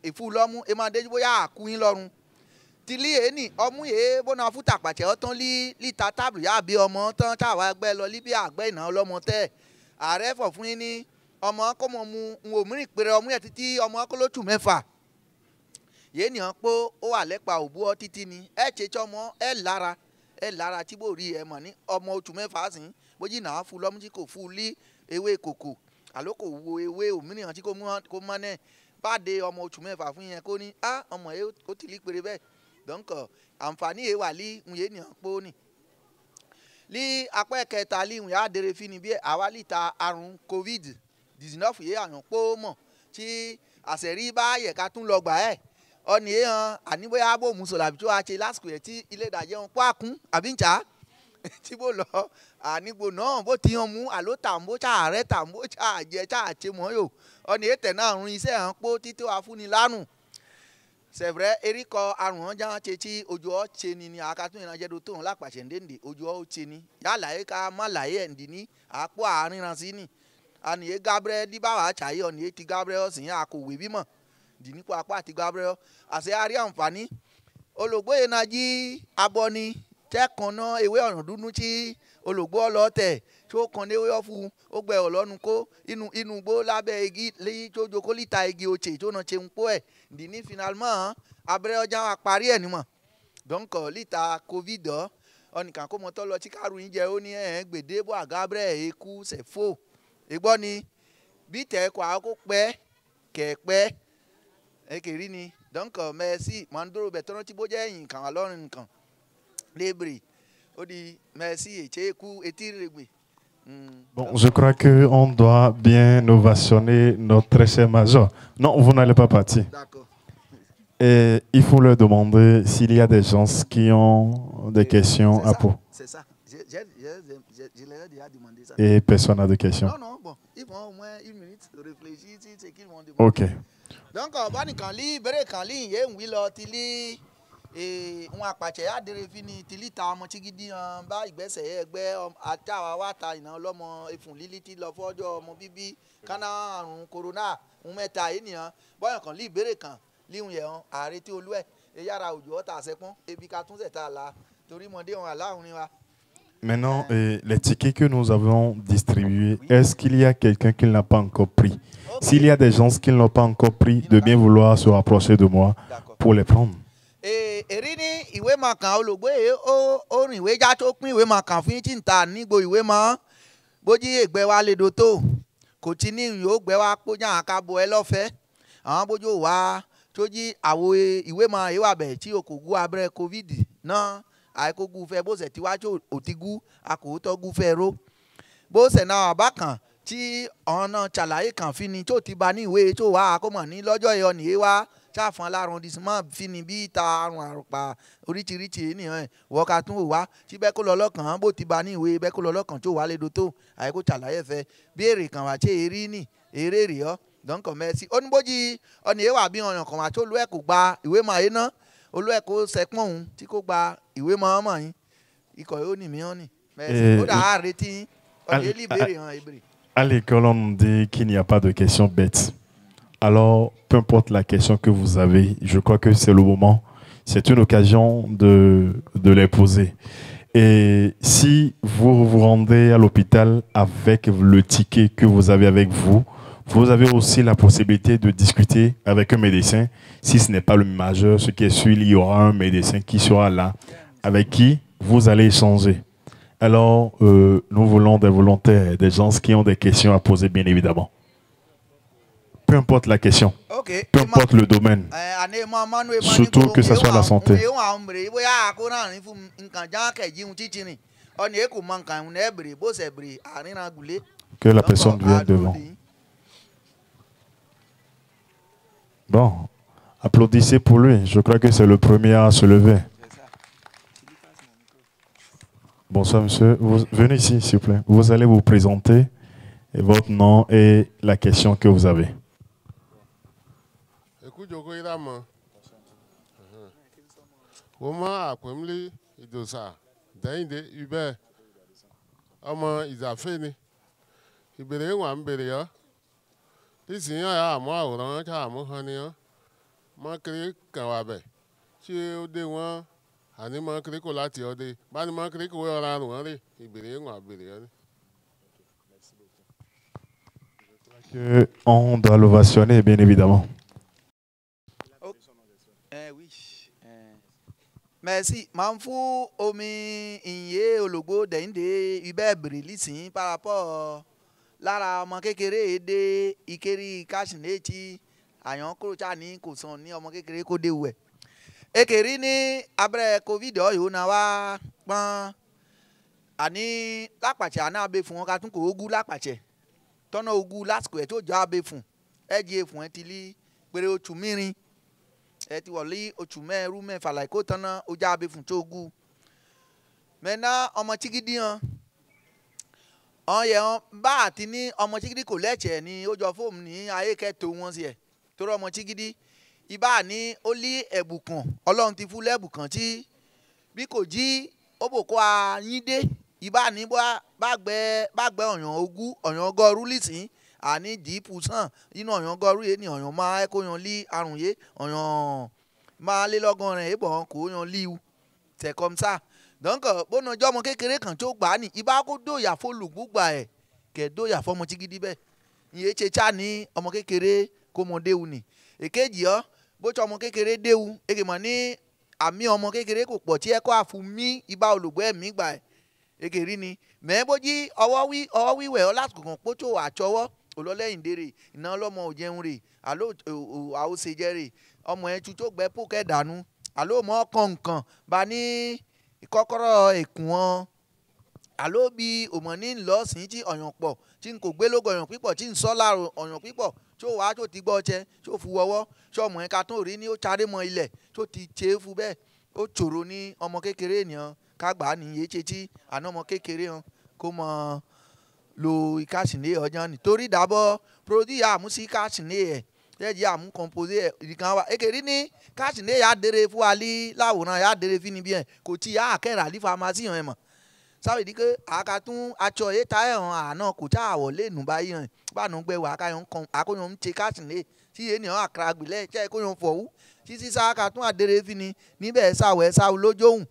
èfú lọ́mú ẹ máa déjú bóyá àkúyín lọ́rùn tìlí èéní ọmú yìí bóna fún tàpàtẹ́ ọtán líta tábìlì yá bí ọmọ tán táwa ẹgbẹ́ lọ líbí àgbẹ̀ ìná ọlọ́mọ tẹ́ ààrẹ fọ̀ fún yín ní ọmọ kó mọ̀ mu ń wò mìíràn péré ọmú yẹn títí ọmọ kó lótù mẹ́fà yéé nìyẹn pé ó wà lẹ́pa òbú ọ títí ni ẹ ṣe tí ọmọ ẹ lára tí bò rí ẹ mọ̀ ní ọmọ oṣù mẹ́fà sí bójì náà fún lọ́mú tí kò fún lí ewé kòkò àló kò wo ewé òmìnira tí kò mọ́ náà bá de ọmọ oṣù mẹ́fà fún yẹn kó ní ọmọ yẹn ó ti lí péré bẹ́ẹ̀ dọ́nkọ̀ àǹfààní yẹn wà lí ń yé nìyẹn pé ó nì lí apẹ́ kẹta lí ń yà á dèrè fi ni bí àwa lè ta àrùn covid-19 yẹn àyàn pé ó mọ̀ tí àṣẹ̀rí bá yẹ ká tún lọ gbà ẹ̀ ọ̀nì yẹn hàn àníbóyá bó mùsùlùmí tó wá ṣe lásìkò yẹn tí ilé ìdájẹ́ wọn kó àkún àbí ń jà tí bó lọ ànígbò náà bó ti hàn mú àló tàǹbó ṣàárẹ̀ tàǹbó ṣàjẹ ṣàṣe mọ́ yò ọ̀nì yẹn tẹ̀ náà rún iṣẹ́ hàn pé títí wàá fún ni lánùú sẹ̀fẹ̀rẹ̀ eríkọ àrùn hàn já ṣe tí ojú ọ ṣe ni ni àkàtún ìrìnàjẹ́ tó hàn lápàṣẹ ndéǹdè ojú ọ ṣe ni yálà yẹ ká má láyé ẹ̀ ǹdí ní àpò àárín ran sí ni àníyé Gabriel díbàwà ṣàyẹ ọ̀nìyẹ ti Gabriel ọ̀sìn àkòwé bímọ dì nípò apá àti Gabriel àṣẹ àrí àǹfààní olùgbòye náà jí abọ́ni tẹ́kàn náà ewé ọ̀ràn dúdú tí olùgbò ọlọ́tẹ̀ tó kàn léwé ọ̀fun ó gbẹ ọ̀lọ́nu kó inú gbó lábẹ́ igi léyìí tó joko líta igi òchè tó náà ṣe ń pọ̀ ẹ̀ dì ní finalement abẹ́rẹ́ ọjà wa parí ẹ̀ nímọ̀ donc líta covid ọ̀nìkan kó mọ́tọ́ lọ tí kárù yín jẹ́ ó ní gbèdé bó Gabriel èkú sẹ̀fó ìgbọ́ ni bí tẹ̀kọ̀ àkókò pẹ́ kẹ̀pẹ́ ekeri ni donc merci mandoro betono ti boje yin kan Ọlọ́run nǹkan lebre ó di merci echeku etiregbe. Bon, je crois qu'on doit bien ovationner notre très cher major. Non, vous n'allez pas partir. D'accord. Et il faut leur demander s'il y a des gens qui ont des questions à poser. C'est ça. Je leur ai déjà demandé ça. Et personne n'a de questions. Non, bon. Ils vont au moins une minute réfléchir si c'est qu'ils vont demander. Ok. Donc, bani kan li bere kan li ye nwi lo ti li won apàṣẹ adere fini ti li ta ọmọ chigidi han ba ìgbésẹ̀ ẹgbẹ́ atawa wa ta ina ọlọ́mọ efun lili ti lọ fọ́jọ́ ọmọ bíbí kana àrùn corona mẹ́ta ènìyàn boyan kan li bere kan li un ye han ààrẹ tí olú ẹ yára òjò ọta àṣẹpọn ebi ka tún ṣẹta la torí mọdé wọn aláhùn wa. Maintenant, les tickets que nous avons distribués, est-ce qu'il y a quelqu'un qui n'a pas encore pris? S'il y a des gens qui ne l'ont pas encore pris, de bien vouloir se rapprocher de moi pour les prendre. Èrí ní ìwé máa kàn olùgbé ó rìn ìwé já tó pín ìwé máa kàn fún tí ń ta nígbò ìwé mọ́ bójú ìgbẹ́ wa lè do tó kò tí ní ìyó gbẹ́ wa pójà àkàbọ̀ ẹ lọ́fẹ̀ẹ́ àwọn bójú wa tó jí àwo ìwé máa ìwà bẹ̀ tí o kò gún abẹ́rẹ́ covid náà àìkógun fẹ́ bó ṣe tiwájú òtígú àkòótọ́gún fẹ́ ró bó ṣe náà àbákan tí ọ̀nà ṣàlàyé kan fi ni tó ti ba ní ìwé tó wà àkómọ̀ ní lọ́jọ́ ìyọ nìyé wá ṣáfọn lárùn dísímọ́ fi ni bí ta àrùn àrùpà oríṣiríṣi ènìyàn wọ́ka tún wà tí bẹ́ẹ̀ kó lọ lọ́kàn bó ti ba ní ìwé bẹ́ẹ̀ kó lọ lọ́kàn tó wà lédo tó àìkó ṣàlàyé fẹ́ bí èrè kan wà tí èrí ní èrè rè ọ́ dọ́nkàn mẹ́sì oníbójì ọ̀nà ìwà bí ọ̀yàn kan wà tó olú ẹ̀ kò gba ìwé mọ̀ ayé náà olú ẹ̀ kò sẹ́pọ̀n òun tí kò gba ìwé mọ̀ ọmọ yín ikọ̀ yóò nì mìíràn nì mẹ́sì ó dà á retí ọ̀nà ìlú ìbéèrè hàn ìbéèrè. À l'école, on nous dit qu'il n'y a pas de questions bêtes. Alors, peu importe la question que vous avez, je crois que c'est le moment, c'est une occasion de les poser. Et si vous vous rendez à l'hôpital avec le ticket que vous avez avec vous, vous avez aussi la possibilité de discuter avec un médecin. Si ce n'est pas le majeur, ce qui est sûr, il y aura un médecin qui sera là, avec qui vous allez échanger. Alors, nous voulons des volontaires, des gens qui ont des questions à poser, bien évidemment. Peu importe la question, peu importe le domaine, surtout que ce soit la santé. Que la personne vienne devant. Bon, applaudissez pour lui. Je crois que c'est le premier à se lever. Bonsoir monsieur, venez ici s'il vous plaît. Vous allez vous présenter et votre nom et la question que vous avez. Écoute, Woma akwemli idosa dainde ube ọmọ ìzàfẹ́ ni ìbèrè wà ń bèrè ọ́ nísìnyí ọ̀yà àmọ́ àwòrán ká àmú hàn ni ọ́ mọ́kiri kàn wà bẹ̀ tí ó dé wọ́n àní mọ́kiri kò láti ọ́ dé bá ní mọ́kiri kò wọ́n ra rùn wọ́n rè ìbèrè wà bèrè ọ́ ni. On doit l'ovationner bien évidemment. Oui. Merci. M'enfou omi iye ologbo dende ube brilisi par rapport lára ọmọ kékeré èdè ìkérí káṣínéètì àyàn kúròchá ní kò sàn ní ọmọ kékeré kó dé wẹ̀. Èkèrí ní abẹ́rẹ́ covid ọ̀yọ́ náà wá pọ́n àní lápàṣẹ àná abẹ́ fún wọn ká tún kò ogún lápàṣẹ tọ́nà ogún lásìkò ẹ̀ tó jọ abẹ́ fún ẹ̀ jí efun ẹ̀ ti lí péré oṣù mìírin ẹ ti wọlé oṣù mẹ́rú mẹ́fà láìkó tánná ọjà abẹ fún tó gù mẹ́ná ọmọ chigidi hàn ọ̀yẹ̀ hàn bá àti ní ọmọ chigidi kò lẹ́ẹ̀chẹ̀ ní ó jọ fóòmù ní ayé kẹtò wọn sí ẹ̀ torí ọmọ chigidi ibà ní ó lé ẹ̀bùkàn ọlọ́run ti fún lẹ́bùkàn tí bí kò jí ó bò kó a yín dé ibà ní bá gbẹ ọ̀yàn ogún ọ̀yàn ọgọ́rùn lìsín àní dìípù sàn nínú ọ̀yàn gọ́rù yé ni ọ̀yàn máa ẹ́ kó yan lí àrùn yé ọ̀yàn máa lé lọ́gọ́rin ìbọn kó yan líu tẹ̀kọ́msá dọ́nkọ̀ bónú ọjọ́ ọmọ kékeré kan tó gbà á ní ibà kó dóyà fólùgbùgbà ẹ̀ kẹ̀ dóyà fọmọ chigidi bẹ́ẹ̀ ìyẹn ṣe chá ní ọmọ kékeré kó mọ déwu nì èkejì ọ́ bó tí ọmọ kékeré déwu èkè mọ̀ ní àmì ọmọ kékeré kò pọ̀ tí ẹ kó àfun mí ibà olùgbọ́ ẹ̀mí gbà ẹ̀ èkè rí ni mẹ́ bójí ọwọ́ wíwẹ̀ ọ lásìkò kan pótó àtsọwọ́ olólẹ́yìn dèrè iná ọlọ́mọ òjẹun rè àló àwòsèjẹ rè ọmọ ẹ̀ tuntun gbẹ pókẹ́ dànù àló mọ́ kọ̀ọ̀kan bá ní kọ́kọ́rọ́ èkún wọn àló bí òmò ní ńlọ́sìn tí ọ̀yàn pọ̀ tí n kò gbé lógo ọ̀yàn pípọ̀ tí n sọ́ láàrọ̀ ọ̀yàn pípọ̀ tó wàá tó ti gbọ́ ọ̀chẹ́ tó fu wọ́wọ́ tó ọmọ ẹ̀ ká tó rí ní ó charé mọ́ ilẹ̀ tó ti ṣe é fu bẹ́ẹ̀ ó ṣòro ní ọmọ kékeré ènìyàn kágbá nìyẹn ṣe tí àná ọmọ kékeré hàn kó mọ lo ìkásìnlé ọjọ́ nítorí ìdábọ̀ produit àmúsí kásìnlé ẹ̀ jẹ́jẹ́ àmú compose ẹ̀ ìdìkan wa èkèrí ní kásìnlé yà dèrè fún wa lí láwòrán yà dèrè fún níbí ẹ̀ kò tí yà àkẹ́rà lí pharmacy hàn ẹ̀ mọ̀ sábà ìdí pé àkàtún atsọ yé ta ẹ̀ hàn àná kò tá àwọ̀ lẹ́nu báyìí hàn bánu gbẹ wà àkóyọ̀ ń ṣe kásìnlé tí yé ni hàn àkàrà gbìlẹ̀ jẹ́ kóyọ̀ fọ̀wú títí sá àkàtún àdèrè fún ni níbẹ̀ sáwọ̀ sáwọ̀ lójóhùn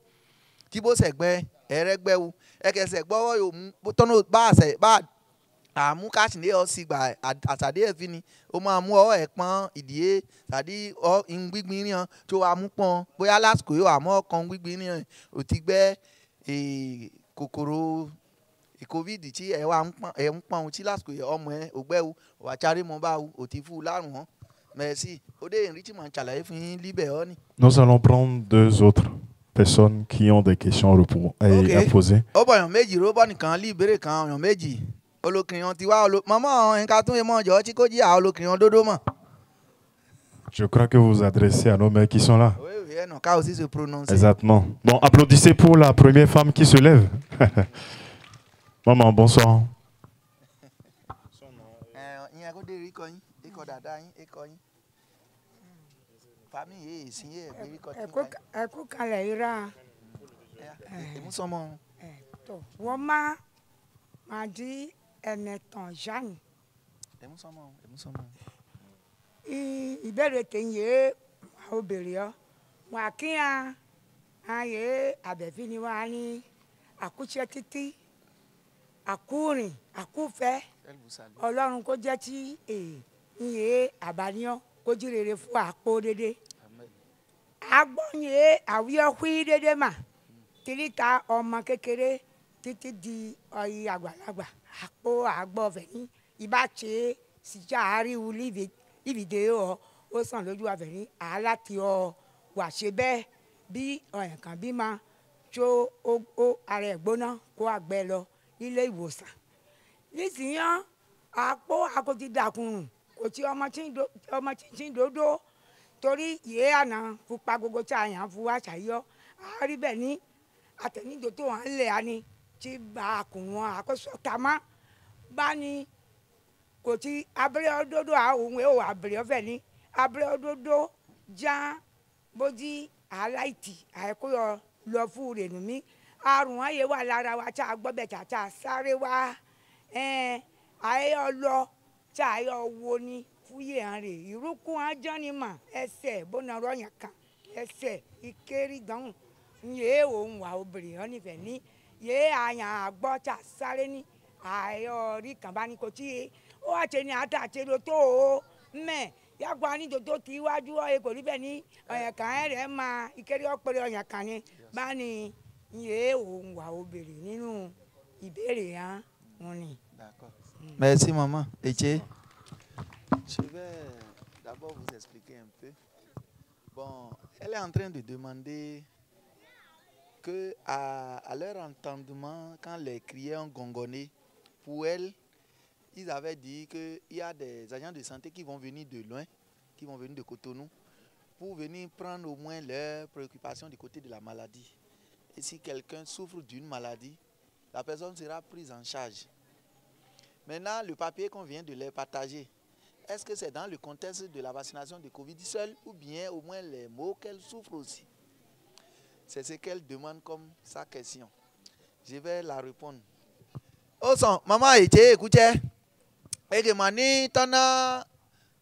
tí bó sẹ̀gbẹ́ ẹ̀rẹ́gbẹ́wu ẹ̀kẹsẹ̀ gbọ́wọ́ yóò mú tọ́nà bá àmú káṣíndé ọ sí gbà àtàdé ẹ̀fín ni ó máa mú ọ ẹ̀ pọ́n ìdíyé tàbí ọ gbígbín rí hàn tó wàá mú pọ́n bóyá lásìkò yóò àmọ́ ọkàn gbígbín rí hàn ò ti gbẹ́ kòkòrò covid tí ẹ̀ ń pọ́n tí lásìkò yẹ ọmọ ẹ̀ ò gbẹ́wu wà á charí mọ́ báwu ò ti fún un lárùn hàn mẹ́sì ó dé ìrìn tí mò ń ṣàlàyé fún yín líbẹ̀ ọ́ ni. Nous allons prendre deux autres personnes qui ont des questions à poser. ó bọ̀ ọ̀yàn méjì róbọ̀ nìkan lé ìbéèrè kan ọ̀yàn méjì olókìrìyàn ti wá mọ́mọ́ nǹkan tún mọ́ ọjọ́ tí kò jí àwọn olókìrìyàn dódó mọ̀. Je crois que vous vous adressez à nos mères qui sont là. Oui, oui, non, qu'à aussi se prononcer. Exactement. Bon, applaudissez pour la première femme qui se lève. Maman, bonsoir. ẹkú kalẹ̀ ira wọ́n máa di ẹ̀nẹ̀tàn jeanne ìbéèrè tẹ̀yẹ àwọn obìnrin ọ wọn àkíyàn ààyè àbẹ̀fí ni wọn á ní àkúṣe títí àkúrìn àkúfẹ́ ọlọ́run kó jẹ́ tí ìyè àbáníyàn kó jí rere fún àpò dédé agbọ́nyé àwíyọ́ hí dédé mà tìrìkà ọmọ kékeré títí di ọyì àgbàlagbà àpò àgbọ̀fẹ̀ ní ìbáṣe síjà àríwú ìbìdè ó sàn lójú àfẹ̀ní àláti wà ṣe bẹ́ẹ̀ bí ọ̀yàn kan bí máa tó ó ara ẹ̀ gbóná kó àgbẹ̀ lọ nílé ìwòsàn nísìnyí àpò àkótí dàkùnrùn kò tí ọmọ tí ń dodo torí yéé àná pupa gbogbo tí a yàn fún wa ṣàyọ àárí bẹ́ẹ̀ ní àtẹnidò tó hàn lẹ̀ á ní tí bá a kùn wọn àkóso tamá bá ní kò tí abẹ́rẹ́ òdodo àwọn èèwọ̀ abẹ́rẹ́ ọ̀fẹ́ ní abẹ́rẹ́ òdodo já bójí aláìtì àìkóyọ lọ fún rẹ̀ nù mí àrùn ayé wà lára wa tí a gbọ́ bẹ̀ tí a sáré wá ayé lọ tí a yọ wo ni fúyè hàn rè ìrúkú ajọ́ ni mà ẹsẹ̀ bóná rọ̀yàn kan ẹsẹ̀ ìkérí dánwò yé òun wà obìnrin hàn nífẹ̀ẹ́ ní yé àyàn àgbọ̀ tí a sáré ní ayọ̀ rí kàn bá ní kò tí ó wà tẹ ní àtàtẹ ló tó o mẹ yàgbọ́ ní tòótọ́ tí iwájú ọ̀yẹ́ kò rí bẹ́ẹ̀ ní ọ̀yàn kan rẹ̀ máa ìkérí ọ̀pẹ̀rẹ̀ ọ̀yàn kan ni bá ní yé òun wà obìnrin nínú ìbéèrè hàn wọn ni. Merci maman. Eche. Je vais d'abord vous expliquer un peu. Bon, elle est en train de demander que à leur entendement, quand les criaient ont gongonné, pour elle, ils avaient dit qu'il y a des agents de santé qui vont venir de loin, qui vont venir de Cotonou, pour venir prendre au moins leurs préoccupations du côté de la maladie. Et si quelqu'un souffre d'une maladie, la personne sera prise en charge. Maintenant, le papier qu'on vient de leur partager, est-ce que c'est dans le contexte de la vaccination de Covid seul ou bien au moins les maux qu'elle souffre aussi? C'est ce qu'elle demande comme sa question. Je vais la répondre. Oh son, maman était écoutez. Et que mani tana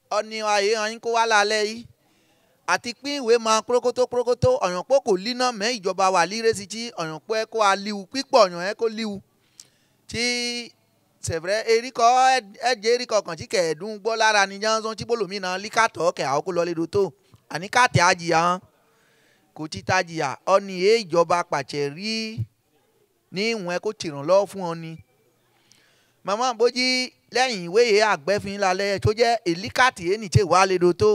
oni aye an ko wala lei. Àti pín ìwé máa prokoto ọ̀yàn pọ̀ kò líná mẹ́ ìjọba wà líre sí tí ọ̀yàn pọ̀ ẹ kó aliwu pípọ̀ ọ̀yàn ẹ kó liwu. Tí c'est vrai erikọ ẹ̀jẹ̀ erikọ kan tí kẹ̀ẹ́dún gbọ́ lára ní jánzọ́n tí bólòmínà líkàtọ̀ kẹ̀ àwọn kó lọ lé dòtó. Àní káàtì àjìyà hàn kò tí tajìyà ọ̀nì ẹ̀ ìjọba pàṣẹ rí ní ìwọ̀n ẹ kó tìrànlọ́wọ́ fún ọ ni. Màmá bójí lẹ́yìn ìwé yìí àgbẹ̀fín lálẹ́ tó jẹ́ èlíkàtì ẹ̀ nìṣẹ́ wà lé dòtó.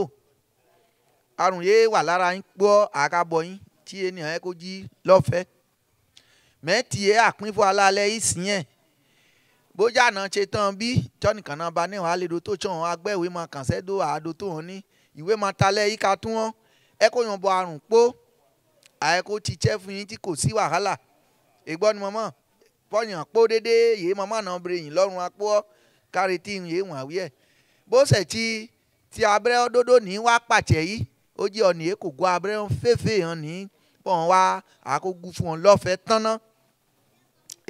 Àrùn yé wà lára yín gbọ́ àkàbọ̀ yín tí ènìyàn ẹ kó jí lọ́fẹ̀ẹ́. Mẹ́tì ẹ̀ àpín fún alálẹ́ yìí sí yẹn. Bójá náà ṣe tán bí tọ́nìkan náà bá níwọ̀n àlejò tó ṣàn agbẹ́wé máa kàn sẹ́dọ̀ àádó tó hàn ní ìwé máa talẹ̀ yìí ká tún wọn ẹ kó yan bọ àrùn pó àyẹ kó ti ṣẹ́ fún yín tí kò sí wàhálà. Ègbọ́n ni mọ́mọ́ pọ́yàn pó dédé yìí mọ́mọ́ náà bèrè yín lọ́rùn apó kárí tí yìí wọ̀n àwí ẹ̀. Bó ṣẹ̀ ti abẹ́rẹ́ òdodo ní wá pàṣẹ yìí ó jẹ́ ọ̀nì yìí kò gbọ́ abẹ́rẹ́ fẹ́fẹ́ hàn ní pọ̀n wá àkókò fún wọn lọ́fẹ̀ẹ́ tán ná.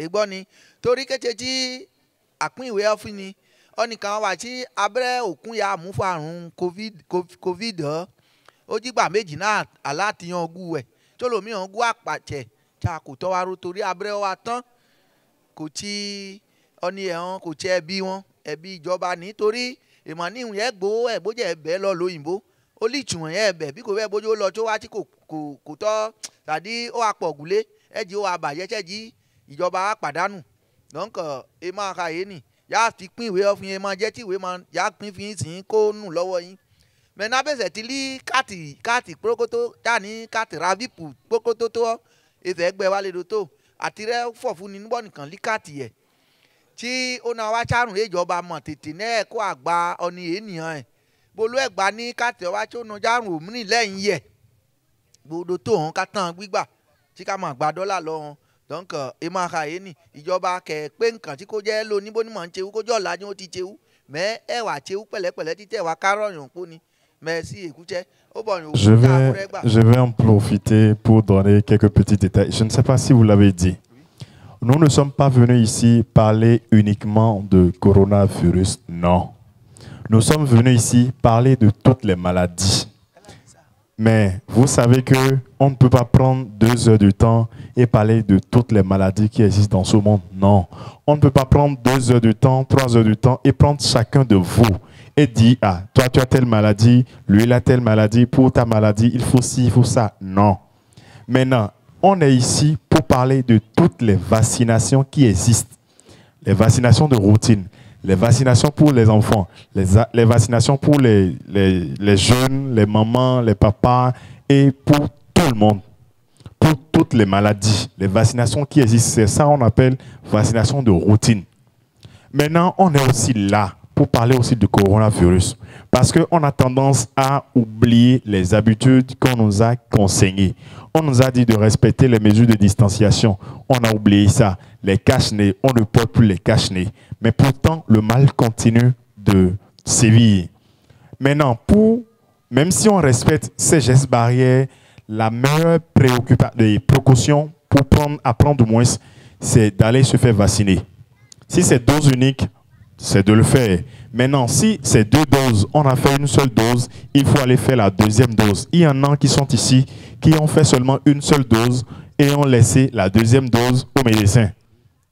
Ègbọ́n ni torí kété tí àpín ìwé ọ̀fìn ni ọ̀nìkan wà tí abẹ́rẹ́ òkun ya mú fún àrùn covid ó jígbà méjì náà aláàtìyàn ogún ẹ̀ tó lómi hàn gún àpàtẹ̀ tí a kò tọ́ wa ro torí abẹ́rẹ́ wa tán kò tí ọ̀nì ẹ̀hán kò tí ẹbí wọn ẹbí ìjọba nítorí ìmọ̀ ní ìhùn yẹn gbowó ẹ̀ bójú ẹ̀ bẹ́ẹ̀ lọ lóyìnbó ó lè tùwọ̀n yẹn ẹ̀bẹ̀ bí kò fẹ́ bójú ó lọ tó wá tí kò tọ́ tàbí ó wà pọ̀ gúlé ẹ̀jì ó wà bàjẹ́ tẹ́jì ìjọba wa pàdánù donc ẹ máa ka yé ni yà fi pín ìwé ọ̀fìn yẹn máa jẹ́ tí ìwé máa yà pín fi sìn kó nù lọ́wọ́ yín mẹ́ná bẹ̀sẹ̀ ti lí káàtì pórókótó dání káàtì ravipu pórókótó tó ẹsẹ̀ ẹgbẹ́ wa lè do tó àtirẹ́ fọ̀ fún ni níbọ̀ nìkan lí káàtì yẹ tí ó náà wá sárùn ìjọba mọ̀ tètè náà kó àgbà ọ̀nì ènìyàn ẹ̀ bolú ẹ̀gbá ní káàtì ọwá tí ó náà járùn òmìnir lẹ́yìn yẹ gbòdo tó hàn ká tán gbígbà tí ká máa gba dọ́là lọ́wọ́ donc ẹ máa ka yé ni ìjọba kẹ pé nǹkan tí kò jẹ́ ló níbo ni mò ń ṣeun kó jọ́ ọ̀la ni ó ti ṣeun mẹ́ ẹ wà ṣeun pẹ̀lẹ́pẹ̀lẹ́ títẹ̀ wá kárọ̀yàn pọ̀ ni mẹ́ sí èkúṣẹ́ ó bọ̀ yàn Je vais en profiter pour donner quelques petits détails. Je ne sais pas si vous l'avez dit. Nous ne sommes pas venus ici parler uniquement de coronavirus, non. Nous sommes venus ici parler de toutes les maladies. Mais vous savez qu'on ne peut pas prendre 2 heures de temps et parler de toutes les maladies qui existent dans ce monde. Non. On ne peut pas prendre 2 heures de temps, 3 heures de temps et prendre chacun de vous et dire, ah, toi tu as telle maladie, lui il a telle maladie, pour ta maladie il faut ci, il faut ça. Non. Maintenant, on est ici pour parler de toutes les vaccinations qui existent. Les vaccinations de routine. Les vaccinations pour les enfants, les vaccinations pour les jeunes, les mamans, les papas et pour tout le monde, pour toutes les maladies, les vaccinations qui existent. C'est ça qu'on appelle vaccination de routine. Maintenant, on est aussi là pour parler aussi du coronavirus. Parce qu'on a tendance à oublier les habitudes qu'on nous a conseillées. On nous a dit de respecter les mesures de distanciation. On a oublié ça. Les cache-nez, on ne porte plus les cache-nez. Mais pourtant, le mal continue de sévir. Maintenant, même si on respecte ces gestes barrières, la meilleure précaution pour apprendre au moins, c'est d'aller se faire vacciner. Si c'est dose unique, c'est de le faire. Maintenant, si c'est 2 doses, on a fait une seule dose, il faut aller faire la deuxième dose. Il y en a qui sont ici, qui ont fait seulement une seule dose et ont laissé la deuxième dose au médecin.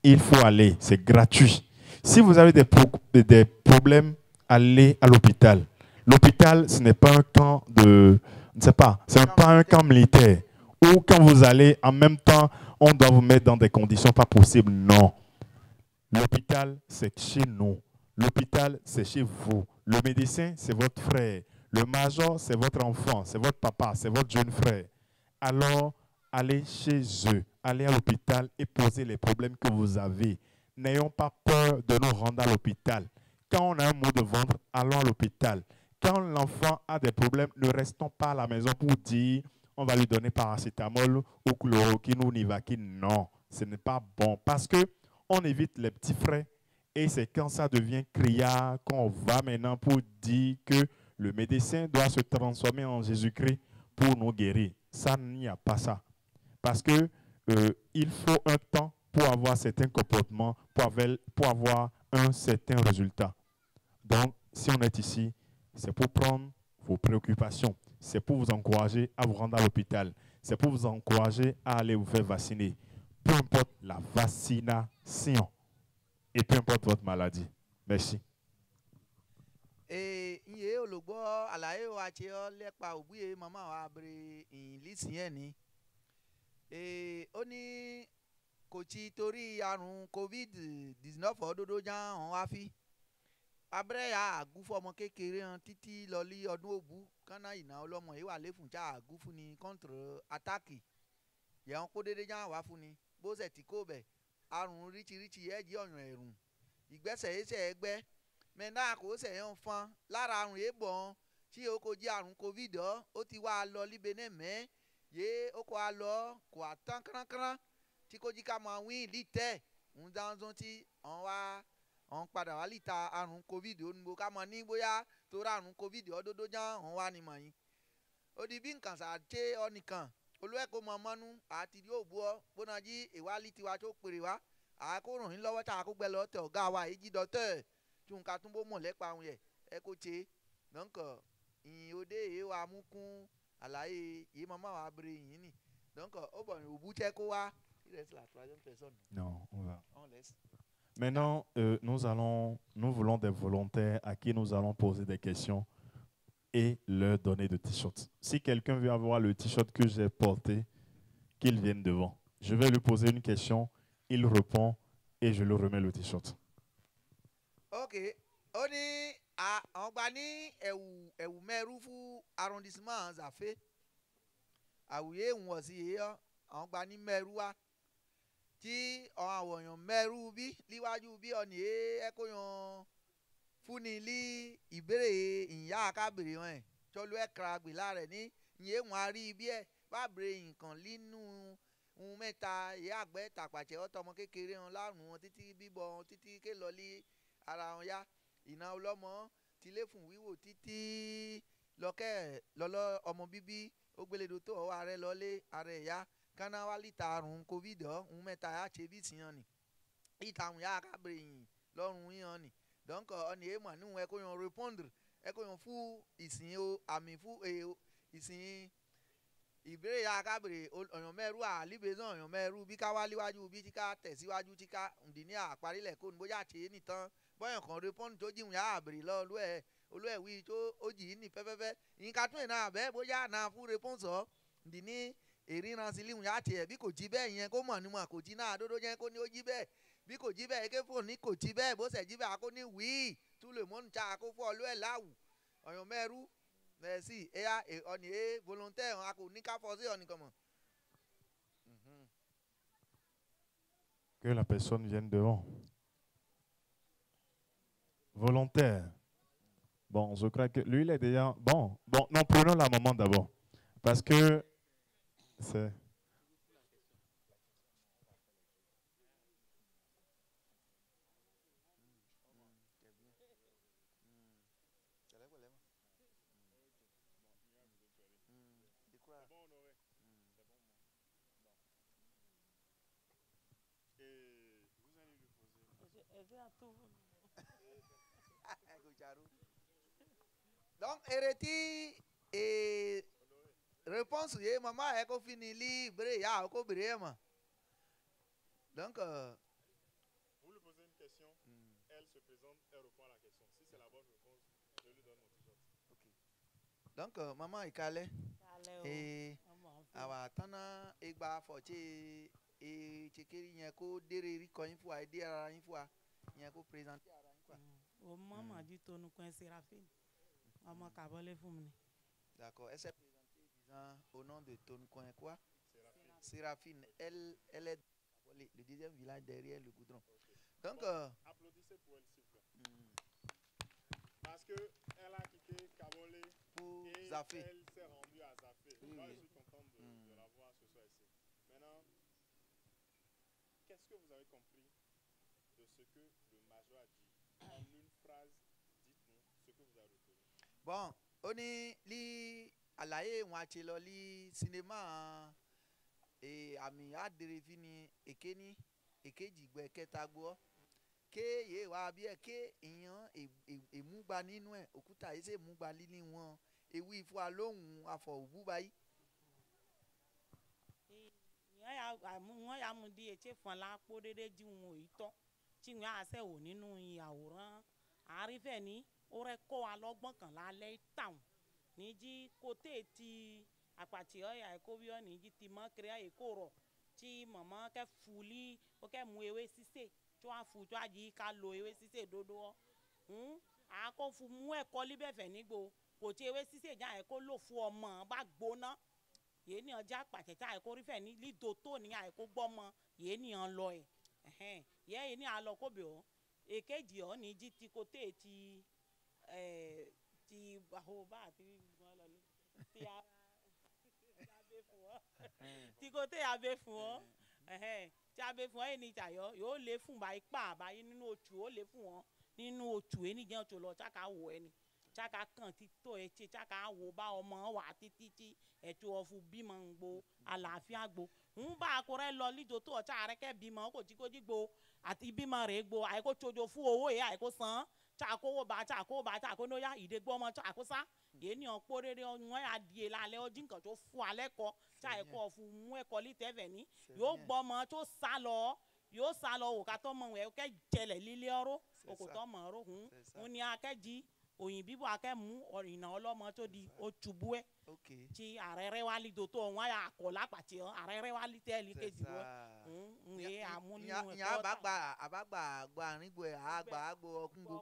Il faut aller, c'est gratuit. Si vous avez des problèmes, allez à l'hôpital. L'hôpital, ce n'est pas un camp de... Je ne sais pas, ce n'est pas un camp militaire où quand vous allez, en même temps, on doit vous mettre dans des conditions pas possibles. Non. L'hôpital, c'est chez nous. L'hôpital, c'est chez vous. Le médecin, c'est votre frère. Le major, c'est votre enfant, c'est votre papa, c'est votre jeune frère. Alors, allez chez eux, allez à l'hôpital et posez les problèmes que vous avez. N'ayons pas peur de nous rendre à l'hôpital. Quand on a un mot de ventre, allons à l'hôpital. Quand l'enfant a des problèmes, ne restons pas à la maison pour dire on va lui donner paracétamol ou chloroquine ou Nivaquine. Non, ce n'est pas bon parce que on évite les petits frais et c'est quand ça devient criard qu'on va maintenant pour dire que le médecin doit se transformer en Jésus-Christ pour nous guérir. Ça, il n'y a pas ça. Parce que il faut un temps pour avoir certains comportements, pour avoir un certain résultat. Donc, si on est ici, c'est pour prendre vos préoccupations. C'est pour vous encourager à vous rendre à l'hôpital. C'est pour vous encourager à aller vous faire vacciner. Peu importe la vaccination et peu importe votre maladie. Merci. Iye olùgbọ́ àlàyé wa ṣe ọ́ lẹ́pa òbúye màmá wa abèrè ìlísìn yẹn ni. Ó ní kò tí torí àrùn COVID-19 ọdọọdọ já hàn wá fi. Abẹ́rẹ́ yà àgúfọ́ ọmọ kékeré hàn títí lọ́lí ọdún òbú kánná ìná ọlọ́mọ yìí wà lẹ́fùn já àgúfún ni contre attaque. Yẹn kó dédé já wá fún ni bó ṣe tí kò bẹ̀ àrùn ríṣiríṣi ẹ̀ jí ọ̀yàn ẹ̀rùn ìgbésẹ̀ yìí ṣe ẹgbẹ́ mẹ́ta kò ṣẹ̀yàn fan lára àrùn yìí bọ̀ tí o kò jí àrùn covid ó ti wá lọ líbe náà mẹ́ yé ó kò á lọ kò á tán kánkán tí kò jí ká máa wí lítẹ̀ ń dáhùn tí ọ̀n padà wá líta àrùn covid ó ní bó ká mọ ní bóyá torí àrùn covid ọdọọdọ já ọ̀n wá ní mọ̀ yín ó di bí nǹkan ṣàṣe ọ nìkan olùwẹ̀kọ́ mọ mọ́nú àti yóò bú ọ gbóná jí ìwálí tiwa tó pèrè wá àkóràn yín lọ́wọ́ tá a kó gbẹ lọ tẹ ọ̀gá wa èyí dọ́tẹ̀ tí nǹkan tó ń bó mọ̀ lẹ́pa àwọn yẹ ẹ kó tse dọ́nkọ̀ ìyìn òde èyí wa mú kún àlàyé yìí màmá wa bèrè yìí nì dọ́nkọ̀ ó bọ̀ ní òbú tẹ́ kó wá. Non, on va. Maintenant, nous voulons des volontaires à qui nous allons poser des questions et leur donner de t-shirts. Si quelqu'un veut avoir le t-shirt que j'ai porté, qu'il vienne devant. Je vais lui poser une question, il répond et je lui remets le t-shirt. Ok. On est à Bani et Meru fou arrondissement Zafé. À Ouye, on va essayer en Bani Merua. Ti on Meru bi, liwaju bi on ye, ekoyon funi li ibere inya akabere wọn tolu ekra gbe láre ní iye wọn rí bí ẹ bá bèrè nǹkan nínú ohun mẹ́ta ìyá àgbẹ̀ tàpàṣẹ ọtọmọ kékeré hàn lárùn wọn títí bíbọ wọn títí ké lọlé ara wọn yá ìná ọlọ́mọ tilé fún wíwò títí lọ́kẹ́ lọ́lọ́ ọmọ bíbí ó gbélédò tó ọwọ́ ààrẹ lọ́lé ààrẹ ìyá kánná wá líta àrùn covid ohun mẹ́ta yá ṣe bí ìsìn hàn ní ìtàwọn yá àkábèrè yìí lọ́rùn yìí hàn ní. Donc on est moi nous est qu'on répondre est qu'on fou ici au ami fou et ici ibre ya kabre on meru a libezon on meru bi ka wali waju bi ti ka tẹ̀síwájú ti ka ndini a parí le ko bóyá che ni tán boyan kan répondre tó jihun ya abre lo olu e wi tó oji ni fefefe yin ka tún na be bóyá na fún réponse ndini eriran silihun ya ti e bi kò jí bẹ́ẹ̀ yẹn kó mọ̀ ni mọ̀ kò jí na dodo jẹ́ kó ní ó jí bẹ́ẹ̀ bí kò jí bẹ́ẹ̀ ké fóònù ní kò jí bẹ́ẹ̀ bó ṣe jí bẹ́ẹ̀ akó ní wíì tú lè mọ́nù tá a kó fún ọlú ẹ̀ láwù ọ̀yàn mẹ́rú mẹ́sì ẹ̀yà ọ̀nì ẹ̀ volontaire a kò ní ká fọ́ sí ọ̀nì kan mọ̀. Que la personne vienne devant. volontaire. Bon, je crois que lui, il est déjà... Bon, non, prenons la maman d'abord. Parce que c'est... Et vous allez lui poser. Donc, Ereti et réponse, ye maman, elle a fini libre, ya, elle a brema. Donc, vous lui posez une question, elle se présente, elle répond à la question. Si c'est la bonne réponse, je lui donne mon t-shirt. ok. Donc, maman, il calait. Et awa tana egba forti et chekeri nyako dereri ko info a dera info a nyako présenter ara info. O maman dit ton nous coin Séraphine. Maman kabole fún mi. D'accord, elle s'est présentée disant au nom de ton coin quoi? Séraphine. Elle est le deuxième village derrière le goudron. Donc applaudissez pour elle s'il vous plaît. Parce qu'elle a quitté Kabolé et Zafé. Elle s'est rendue à Zafé. Moi, je suis content de la voir ce soir ici. Maintenant, qu'est-ce que vous avez compris de ce que le major a dit? En une phrase, dites-nous ce que vous avez retenu. Bon, on est li àlàyé wọn àti lọ li cinéma et ami adrevini ekeni èkejì gbẹ kẹta gbọ ké yé wa bí ẹ ké ìyàn èmúgba nínú ẹ òkúta yìí ṣe múgba lílí wọn ewu ìfọ alóhùn afọ òbú báyìí. wọ́n yà mú di etí fún alápò dédé jí wọn òyì tọ́ tí wọ́n á sẹ́ wò nínú àwòrán àrífẹ́ ní ó rẹ́ kọ́ wa lọ́gbọ́n kan lálẹ́ táwọn níjí côté ti àpàtì ọ̀yà ẹ̀kọ́ bí wọ́n níjí ti mọ́ kiri ayé kó rọ̀ tí mọ̀mọ́ kẹ́ fúlí ó kẹ́ mú ewé sísè tí wọ́n á fún tí wọ́n á jí ká lo ewé sísè dodo ọ́ àkó fún mú ẹ̀kọ́ líbẹ̀fẹ̀ nígbò kò tí ewé sísè já ẹ̀kọ́ lò fún ọmọ bá gbóná yéé ní ọjà pàtẹ́tà ẹ̀kọ́ rífẹ̀ ní lídò tó ní ẹ̀kọ́ gbọ́mọ yéé ní ọ lọ ẹ̀ yéé ní alọ kóbè ọ́ èkejì ọ́ ní jí ti côté ti ti bá àti wọn lọ ní ti abẹ fún ọ ti côté abẹ fún ọ tí abẹ fún ọ yìí ní ìtàyọ yóò lé fún báyìí pa àbáyé nínú oṣù ó lé fún ọ nínú oṣù ẹni jẹun tó lọ ṣáka wọ ẹni ṣáka kàn ti tó ẹtì ṣáka wò bá ọmọ wà títí tí ẹtù ọ̀fun bímọ ń gbo àlàáfíà gbo ń bá akọrẹ lọ lídò tó ọ̀chá àrẹ́kẹ́ bímọ kò jí kó jí gbo àti bímọ rẹ̀ gbo àìkó tsojo fún owó yẹ àìkó san ṣàkówó bá ṣàkó nóyà ìdégbò ọmọ ṣàkó sá yé ní ọ̀pọ̀ rere wọn yà di lálẹ́ ọjí nǹkan tó fún alẹ́ kọ ṣàìkó ọ̀fun mú ẹ̀kọ́ lítẹ̀fẹ̀ ní yóò gbọ́ ọmọ tó sá lọ òkà tó mọ̀ ẹ̀ kẹ́ jẹlẹ̀ lílé ọ̀rọ̀ òkòtọ́ mọ̀ ọ̀rọ̀ ń ní akẹ́jì òyìnbí bọ̀ akẹ́mú ọ̀rìnà ọlọ́mọ tó di oṣùbù ẹ̀ tí àrẹ́rẹ́ wá lí dòtó wọn yà kọ́ lápàtì ọ́ àrẹ́rẹ́ wá lí tẹ́ẹ̀lì kejì wọ́ ń yé àmúnú ìyá àbágbà àríngbò ẹ̀ àgbò ọkùngbò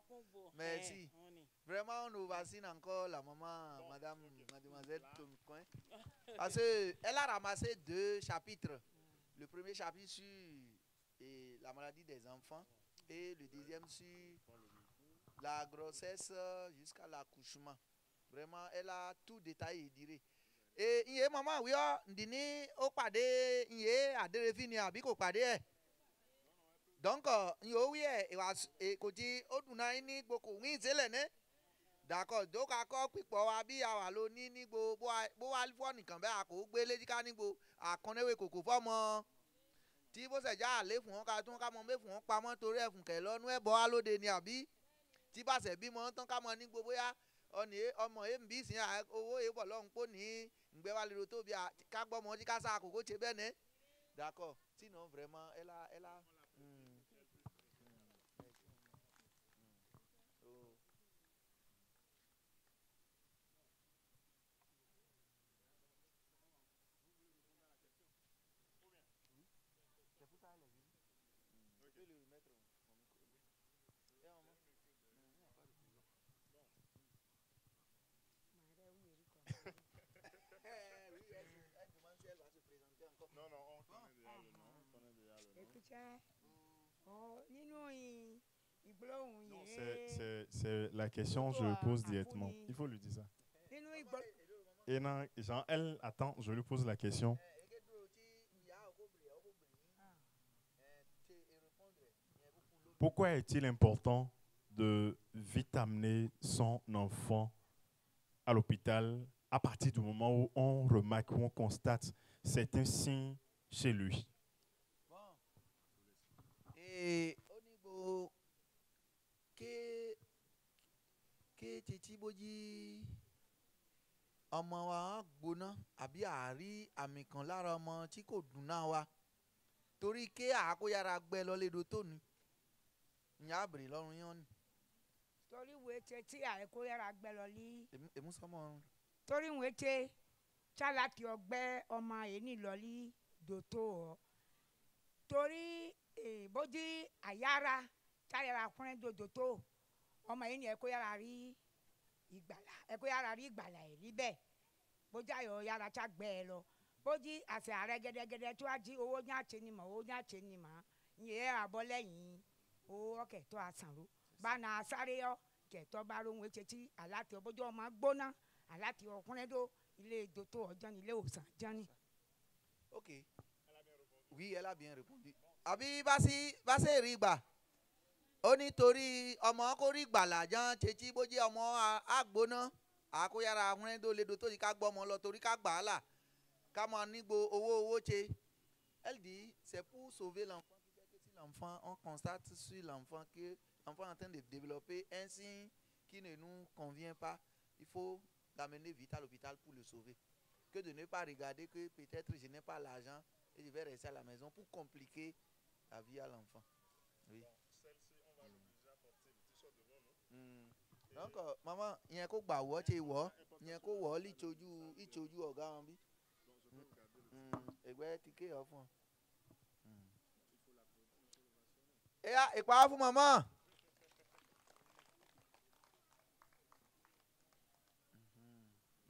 merci vraiment on nous vaccine encore la maman mademoiselle Tomicoin parce qu'elle a ramassé 2 chapitres. Le premier chapitre sur la maladie des enfants et le deuxième sur la grossesse jusqu'à l'accouchement. Vraiment, elle a tout détaillé, dirait. Et il y a maman, oui, ndini au padé, il y a adrevini abiko padé. Donc, il y a oui, et côté oduna ini boko oui zelene. D'accord, donc encore puis pour abi awalo ni bo alfo nikan be ako gbe lejika ni bo akonewe koko fomo. Tí bó ṣe já àlé fún wọn ká tún ká mọ mé fún wọn pamọ́ torí ẹ̀fún kẹ̀ lọ́nú ẹ̀bọ alóde ni àbí tí bá ṣe bímọ tán ká mọ ní gbogbo yá ọmọ èmi sìn owó èèbọ̀ lọ́hùn pò ní ìgbẹ́wálérò tóbi ká gbọ́mọ tí ká sá àkókò ṣe bẹ́ẹ̀ ní. D'accord, sinon vraiment elle a C'est pour ça les villes. Je peux lui remettre mon micro. Et on monte. Il n'y a pas de problème. Oui, elle demande si elle va se présenter encore. Non, on connaît déjà le nom. Écoutez, nínú ìgbóhùn Non, yìí. C'est la question, je lui pose directement. Il faut lui dire ça. Et non, genre, elle attend, je lui pose la question. Pourquoi est-il important de vite amener son enfant à l'hôpital à partir du moment où on remarque, où on constate certains signes chez lui? Et au niveau que titi boji ọmọ wa gbóná àbí àárí àmì kan lára ọmọ tí kò dùn náà wa torí ké àkóyára gbẹ lọlédo tó ní ìyá àbèrè lọ́rùn yán ni. torí ìwé tẹ tí àkóyára gbẹ lọ ní. èmú sọmọ ọrùn. torí ìwé tẹ ṣáláàtì ọgbẹ ọmọ èyí lọ ní dòtó ọ torí bójú àyára táyàrá kúnrẹ́ dòdòtó ọmọ yìí ni ẹ̀kóyára rí ìgbàlà ẹ̀ rí bẹ́ẹ̀ bójú ayọ̀ yára tá gbẹ́ ẹ lọ bójú àṣẹ ààrẹ gẹ́gẹ́gẹ́dẹ́ tó wá jí owó ní àṣẹ ni mà ìyẹn àbọ̀ lẹ́yìn owó ọ̀kẹ́tọ́ àṣàrò báná sáré ọ kẹ̀tọ́ bá rohun ètò tí àláti ọbójú ọmọ gbóná àláti ọkùnrin tó ilé ìdòtó ọjọ́ ní ilé ìwòsàn jọ́ni. Ok, oui, elle a bien répondu. Àbí bá ṣe rí gbà ó ní torí ọmọ kó rí gbàlà ján tètè bójú ọmọ àgbóná àkóyára àwọn tó lè do tó yìí ká gbọ́ ọmọ lọ torí ká gbà á là ká máa nígbò owó ṣe. Elle dit c'est pour sauver l'enfant qui fait que si l'enfant on constate sur l'enfant que l'enfant est en train de développer un signe qui ne nous convient pas, il faut l'amener vite à l'hôpital pour le sauver. Que de ne pas regarder que peut-être je n'ai pas l'argent et je vais rester à la maison pour compliquer la vie à l'enfant. Oui. Celle-ci, on va l'obliger à porter le t-shirt devant nous. Donc, maman, il y a un peu de baou, il y a un peu de baou, il choju ọ̀gá wọn bí. Ẹgbẹ́ ticket ọ̀fun. Et quoi pour maman?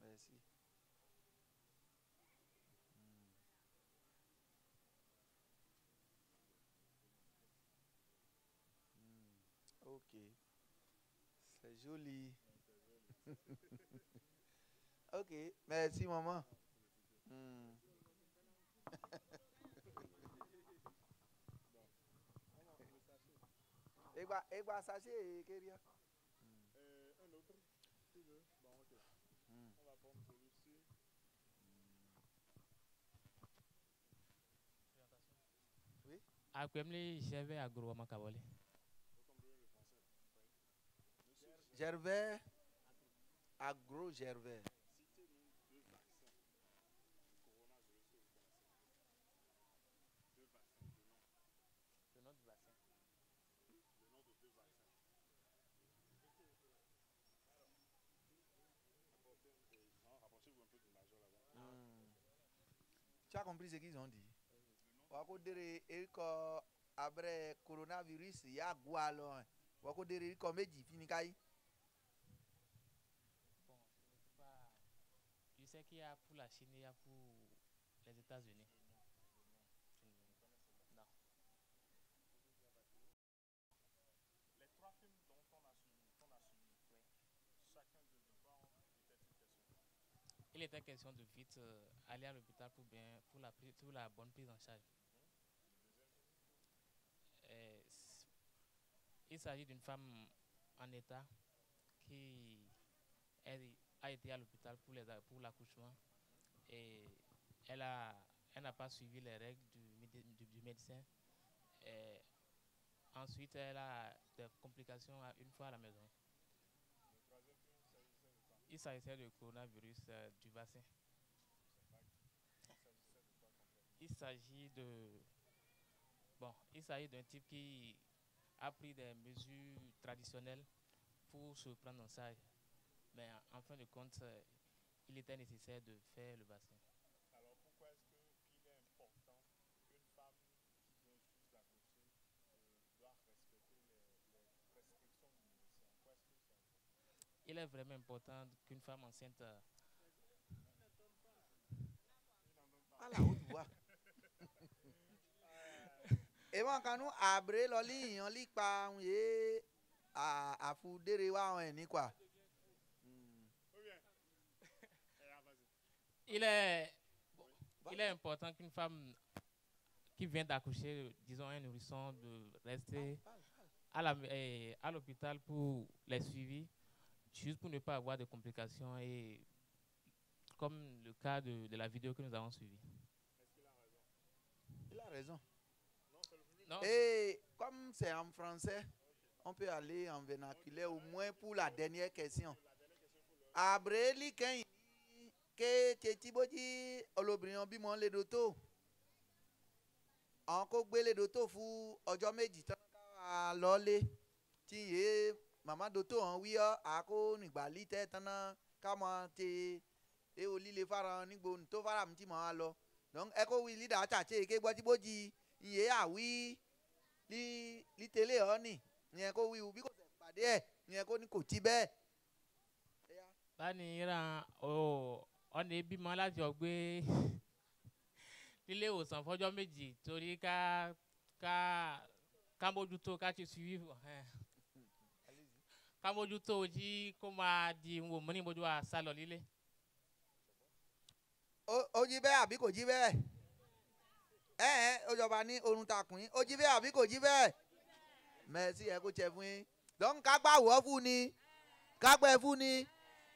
Merci. Ok, c'est joli. Ok, merci maman. Et quoi sachet, Kéria? Un autre, tu veux? Bon, ok. On va prendre celui-ci. Oui? Akwemli Gervais Agro Makabole. Gervais Agro Gervais. Citez-nous deux vaccins du coronavirus que vous connaissez. Deux vaccins, le nom. Le nom du vaccin. Le nom de deux vaccins. Rapprochez-vous un peu du major là-bas. Tu as compris ce qu'ils ont dit? Wako dere eriko abre coronavirus ya gwa lo. Wako dere eriko méjì fini kai. Bon, je ne sais pas. Je sais qu'il y a pour la Chine, il y a pour les États-Unis. Non. Les trois films dont on a suivi, oui. Chacun de devant était une question. Il était question de vite aller à l'hôpital pour la bonne prise en charge. Il s'agit d'une femme en état qui a été à l'hôpital pour l'accouchement et elle n'a pas suivi les règles du médecin. Et ensuite, elle a des complications une fois à la maison. Il s'agissait du coronavirus, du vaccin. Il s'agit d'un type qui a pris des mesures traditionnelles pour se prendre en charge. Mais en fin de compte, il était nécessaire de faire le vaccin. Alors pourquoi est-ce qu'il est important qu'une femme qui vient juste d'accoucher doit respecter les prescriptions du médecin? Pourquoi est-ce que c'est important? Il est vraiment important qu'une femme enceinte... À la haute voix. Et moi, quand nous abré loli, on lit pas, àfudére wa àwọn ẹ̀ ní quoi. Il est important qu'une femme qui vient d'accoucher, disons un nourrisson, de rester à l'hôpital pour les suivis, juste pour ne pas avoir de complications, et comme le cas de la vidéo que nous avons suivie. Il a raison. Non. Et comme c'est en français, on peut aller en vernaculaire au moins pour la dernière question. Abreli Ken ke Tetiboji Olobrion bimon le doto. En ko gbe le doto fún ọjọ́ méjì tán ká lọlé tí yé mama doto han wi a ko nigba lite tán ká mọ te e o lile fara nigbo tó fara mi tí mo lọ. Donc e ko wi leader cha che ke gbo ti boji iye awi li tele oni yẹn kó wí bí kò tẹ̀ pàdé ẹ̀ yẹn kó ní kò tí bẹ́ẹ̀. Báni ra ọ̀nà ìbímọ láti ọgbẹ́ nílé ìwòsàn fọ́jọ́ méjì torí ká mójútó ká ṣe suivi ká mójútó ojí kó máa di wò mọ́ ní mojú wa sálọ lílé. Ó jí bẹ́ẹ̀ àbí kò jí bẹ́ẹ̀? Ó jọba ní orun takùn yín ó jí bẹ́ẹ̀ àbí kò jí bẹ́ẹ̀? Merci ẹ kó jẹ fún yín. Donc ká gbà wọ́ fún ni ká gbẹ fún ni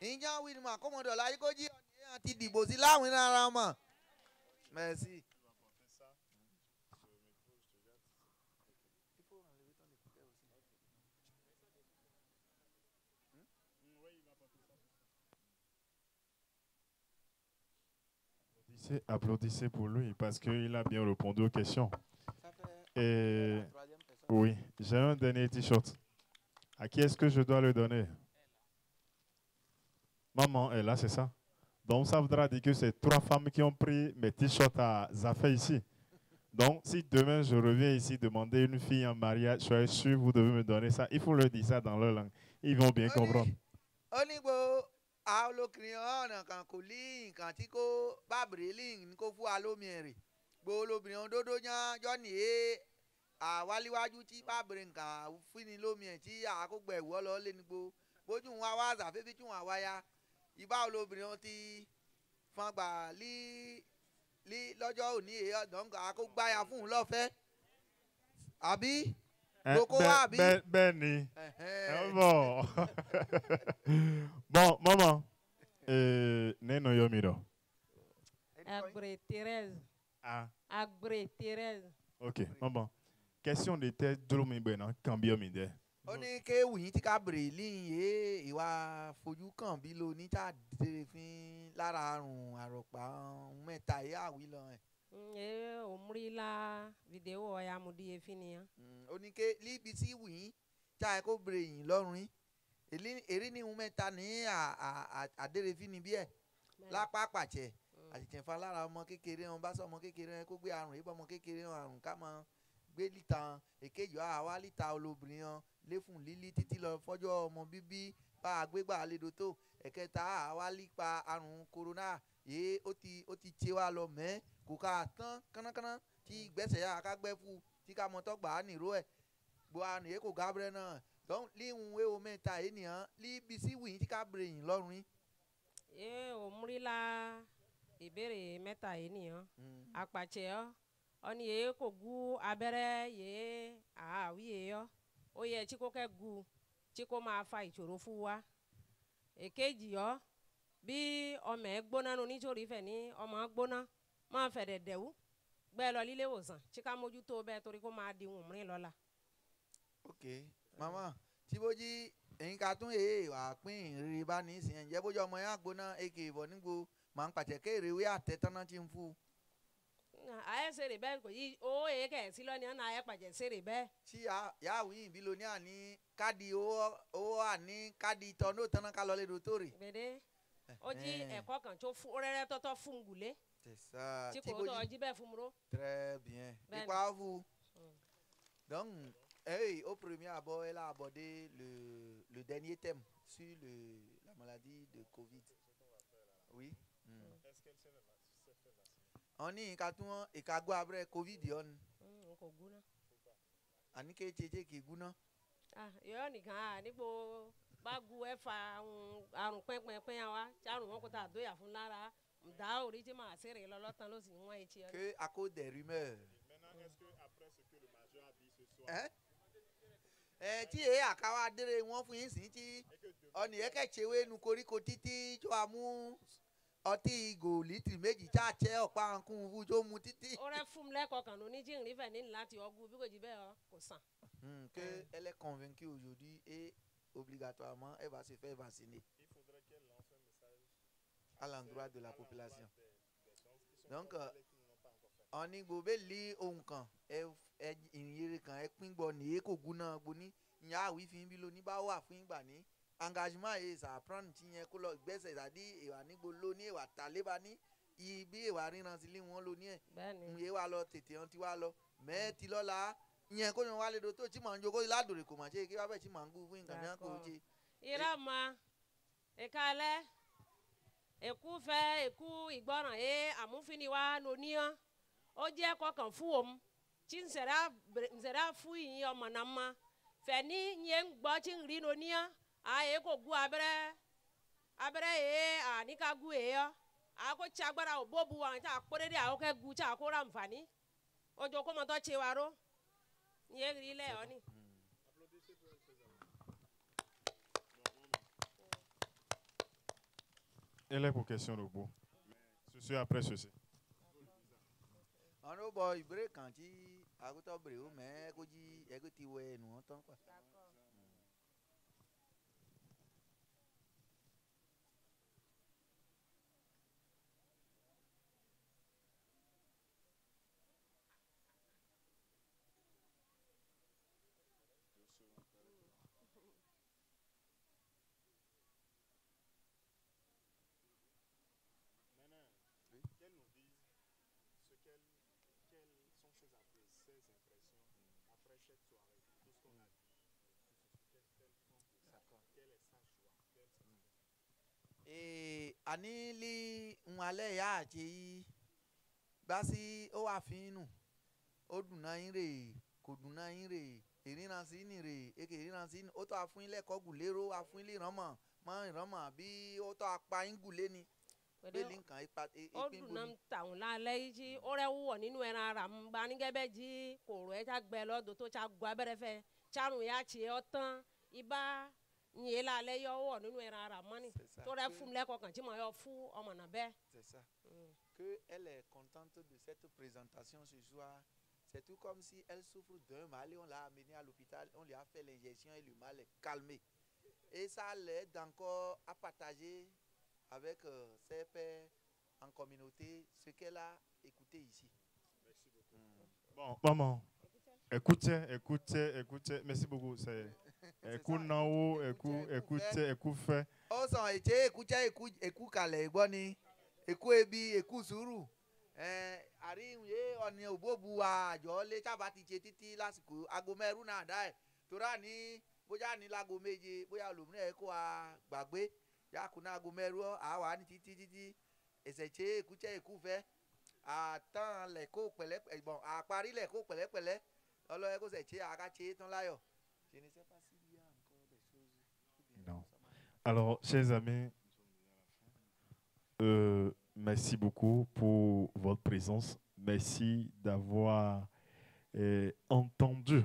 ìyẹn wí ni mà kó mọ̀ dọ̀la yìí kó jí ọ̀nìyàn àti dìbò sí láwìn ara mọ̀. Merci. Applaudissez pour lui parce qu'il a bien répondu aux questions. Et oui, j'ai un dernier t-shirt. À qui est-ce que je dois le donner? Maman est là, c'est ça? Donc ça voudra dire que c'est 3 femmes qui ont pris mes t-shirts à Zafé ici. Donc si demain je reviens ici demander une fille en mariage, je suis sûr que vous devez me donner ça. Il faut leur dire ça dans leur langue. Ils vont bien comprendre. Olókìnrin kan kò lí nǹkan tí kò bá bèrèlì ní kò fún wa lómìnrin gbogbo olóbìnrin òdodo yán jọ́ni àwáléwájú tí bá bèrè nǹkan fún ni lómìnrin tí àkógbò ẹ̀wọ́ lọ lé ní gbogbo bójú wọn wá zàfẹ́fẹ́ tí wọn wá ya ìbá olóbìnrin ti fọn gbà lí lọ́jọ́ òní ọ̀dọ́ àkógbáya fún un lọ́fẹ̀ẹ́ àbí. Ben ni. Bon. Bon, maman. Neno Yomiro. Agré Thérèse. Ah. Agré Thérèse. Ok, maman. Question de tête, Dromi Bena, Cambiomide. Ó ní ké wùyín tí ká bèrè líyìn ìwà fojú kàn bí lo ní tá a dèrè fín lára àrùn àròpá mẹ́ta yé àwílọ ẹ̀. Omrila video ya mudi efinia. Onike libi tí wùyín tá ẹ kó bèrè yín lọ́rùn yín èrí ní mẹ́ta ní àdérefín ni bí ẹ̀ lápá pàṣẹ àtìtẹ̀fà lára ọmọ kékeré wọn bá sọ ọmọ kékeré wọn kó gbé àrùn yìí bọ́ ọmọ kékeré wọn àrùn ká mọ gbé lítà èkejì àwa lítà olóbìnrin wọn léfùn lílí títí lọ fọ́jọ́ ọmọ bíbí bá a gbégbá àlédò tó ẹ̀kẹta àwa lípa àrùn kòrónà yìí ó ti ṣe wá lọ mẹ́ kò ká tán kánákáná tí gbẹ́sẹ̀ yà ká gbẹ́ fún tí ká mọ́tọ́ gbà á nìró ẹ̀ gbọ́ àrùn yìí kò gábẹ́rẹ́ náà donc líhun wéwo mẹ́ta ènìyàn líbi sí wìyín tí ká bèrè yín lọ́rùn yín. Omrila ìbéèrè mẹ́ta ènìyàn àpàṣẹ ọ ní yìí kò gú abẹ́rẹ́ yìí àáwí yìí ó yẹ tí kò kẹ́ gu tí kò máa fa ìṣòro fún wa. Èkejì bí ọmọ ẹ gbóná nu nítorí fẹ́ ní ọmọ gbóná máa fẹ́ dẹ̀dẹ̀wú gbẹ́ lọ lílé ìwòsàn tí ká mójútó bẹ́ẹ̀ torí kó máa di wùmírín lọ́la. Ok mama tí bójú èyí ká tún wà pín ìrírí bá ní ìsìn ẹ̀jẹ̀ bójú ọmọ yẹn àgbóná èkè ìbọn nígbò máa ń pàṣẹ kéèrè wí àtẹ̀tánná tí ń fún. Ayé ṣeré bẹ́ẹ̀ kò yí owó èyí kẹ̀ sí lọ́ni ọ̀nà ayé pàṣẹ ṣeré bẹ́ẹ̀. Tí yàwó yìí bí lo ní àní káàdì owó àní káàdì tọ́nú tánná ká lọ lé do tó rè. Gbèdé ó jí ẹ̀kọ́ kan tó rẹ́rẹ́ tọ́tọ́ fún gùlé. C'est ça. Tí kò tó ọjí bẹ́ẹ̀ fún muro. Très bien. Et quoi vous? Donc, au premier abord, elle a abordé le dernier thème sur la maladie de Covid. Oui. Est-ce qu'elle s'est fait vacciner? On y a un après Covid. On y a un qui est guna. yọ nìkan nígbò bá gu ẹ fa àrùn pẹ́pẹ́pẹ́ wa tí àrùn wọn kò tà dóyà fún lára ǹdá orí tí màá sèrè lọ́lọ́tàn ló sì ń wọ́n etí ọ. que à cause des rumeurs. Maintenant, est-ce que après ce que le major a dit ce soir. Tí èé àkáwá dére wọn fún yín sí tí ọ̀nì ẹ̀kẹ́tsẹ̀wé nu koríko títí tó a mú ọtí ìgò lítìrì méjì tí a tẹ ọ̀pá nkún fún tó mu títí. ó rẹ fún mi lẹ́kọ̀ọ́ kan lóní tí ìrìn fẹ̀ ní láti ọgùn bí kò jí bẹ́ẹ̀ ọ kò sàn. Que elle est convaincue aujourd'hui et obligatoirement elle va se faire vacciner. Il faudrait qu'elle lance un message à l'endroit de la population. Donc ọ̀nì gbòbé li ohun kan ìyìnrere kan ẹ pín gbọ́ nìyé kò gún náà gbóní ìyá àwí fi ń bí lóní bá wà fún ìgbà ní engagement yìí sàpran tí yẹn kó lọ gbẹ́sẹ̀ ìdádí ìwà nígbò lóní ìwà tàlébà ní ibi ìwà ríran sí lé wọn lóní ẹ̀ ìyẹn wà lọ tètè hàn tí wà lọ mẹ́ẹ̀tì lọ́la ìyẹn kó yan wà lè do tó tí màá ń jogó ládòrè kò mà ṣe kí wàá bẹ̀ tí màá ń gún fún nǹkan náà kò ṣe. ìrọ̀mà ìkàlẹ̀ èkú fẹ́ èkú ìgbọràn yé àmúfiniwá lóníyàn ó jẹ́ kọkàn fún òun tí ń sẹ̀rá fún ìyìn ọmọ náà ma fẹ̀ ní yẹn ń gbọ́ tí ń rí lóníyàn àyè kò gún abẹ́rẹ́ yé àníkàgún yé yọ àkó tí agbára ò bó bu àwọn tí a kó dédé àwọn kẹ́ gu tí a kó ra nfààní ojú kó mọ́tò ṣe wa ró yẹn rí lẹ́ ọ ni. Elle est pour question de beau. Ceci après ceci. ọ̀nà ó bọ ìbéèrè kan tí àgùntàn bèrè ó mẹ́ kó jí ẹgbẹ́ ti wẹ ẹnu wọn tán pa. Qu'elle nous dise quelles sont ses impressions après cette soirée, tout ce qu'on a dit, quel est sa joie, àní lí ń alẹ́ ìyá àti yìí bá sí ó wà fínú ó dùn náà yín rè kò dùn náà yín rè ìríran sí ní rè èkè ìríran sí ní ó tó àfún ilé ẹ̀kọ́ gùn lérò àfún ilé ìrànmọ́ mọ́ ìrànmọ́ bí ó tó apá yín gùn lé ni. ó dùn náà tàwọn lálẹ́ yìí tí ó rẹ̀ wọ̀ nínú ẹran ara ń bá nígẹ́bẹ́ jí kòrò ẹ̀ tá gbẹ lọ́dọ̀ tó tá gbọ́ abẹ́rẹ́ fẹ́ tsarun yá tiẹ̀ ọ́ tán ibà yìí lálẹ́ yọ wọ̀ nínú ẹran ara mọ́ni tó rẹ̀ fún mi lẹ́kọ̀ọ́ kan tí mo yọ fún ọmọ náà bẹ́ẹ̀. C'est ça. Que elle est contente de cette présentation ce soir. C'est tout comme si elle souffre d'un mal et on l'a amenée à l'hôpital, on lui a fait l'injection et le mal est calmé. Et ça l'aide encore à partager avec ses pairs en communauté ce qu'elle a écouté ici. Merci beaucoup. Bon, maman, écoutez. Merci beaucoup. C'est écoute nao, écoute fait. Ó sàn ètè écoute kalẹ̀ gbọ́ ni écoute ebi écoute sùúrù. Àríyìn yé ọ̀nì òbóbu àjọ lé tábà ti ṣe títí lásìkò aago mẹ́rù náà dá ẹ̀ torá ní bóyá ní láago méje bóyá olùmíràn ẹ̀ kó a gbàgbé yakuna aago mẹ́rù àwa ní títí ẹsẹ̀ ṣe èkúṣẹ́ èkú fẹ́ àtàn lẹ́kọ́ pẹ̀lẹ́ bon àparí lẹ́kọ́ pẹ̀lẹ́pẹ̀lẹ́ ọlọ́yẹ kó sẹ̀ ṣe àkàṣe tán láyọ̀. Je ne sais pas s'il y a encore des choses. Non. Alors, chers amis, merci beaucoup pour votre présence. Merci d'avoir entendu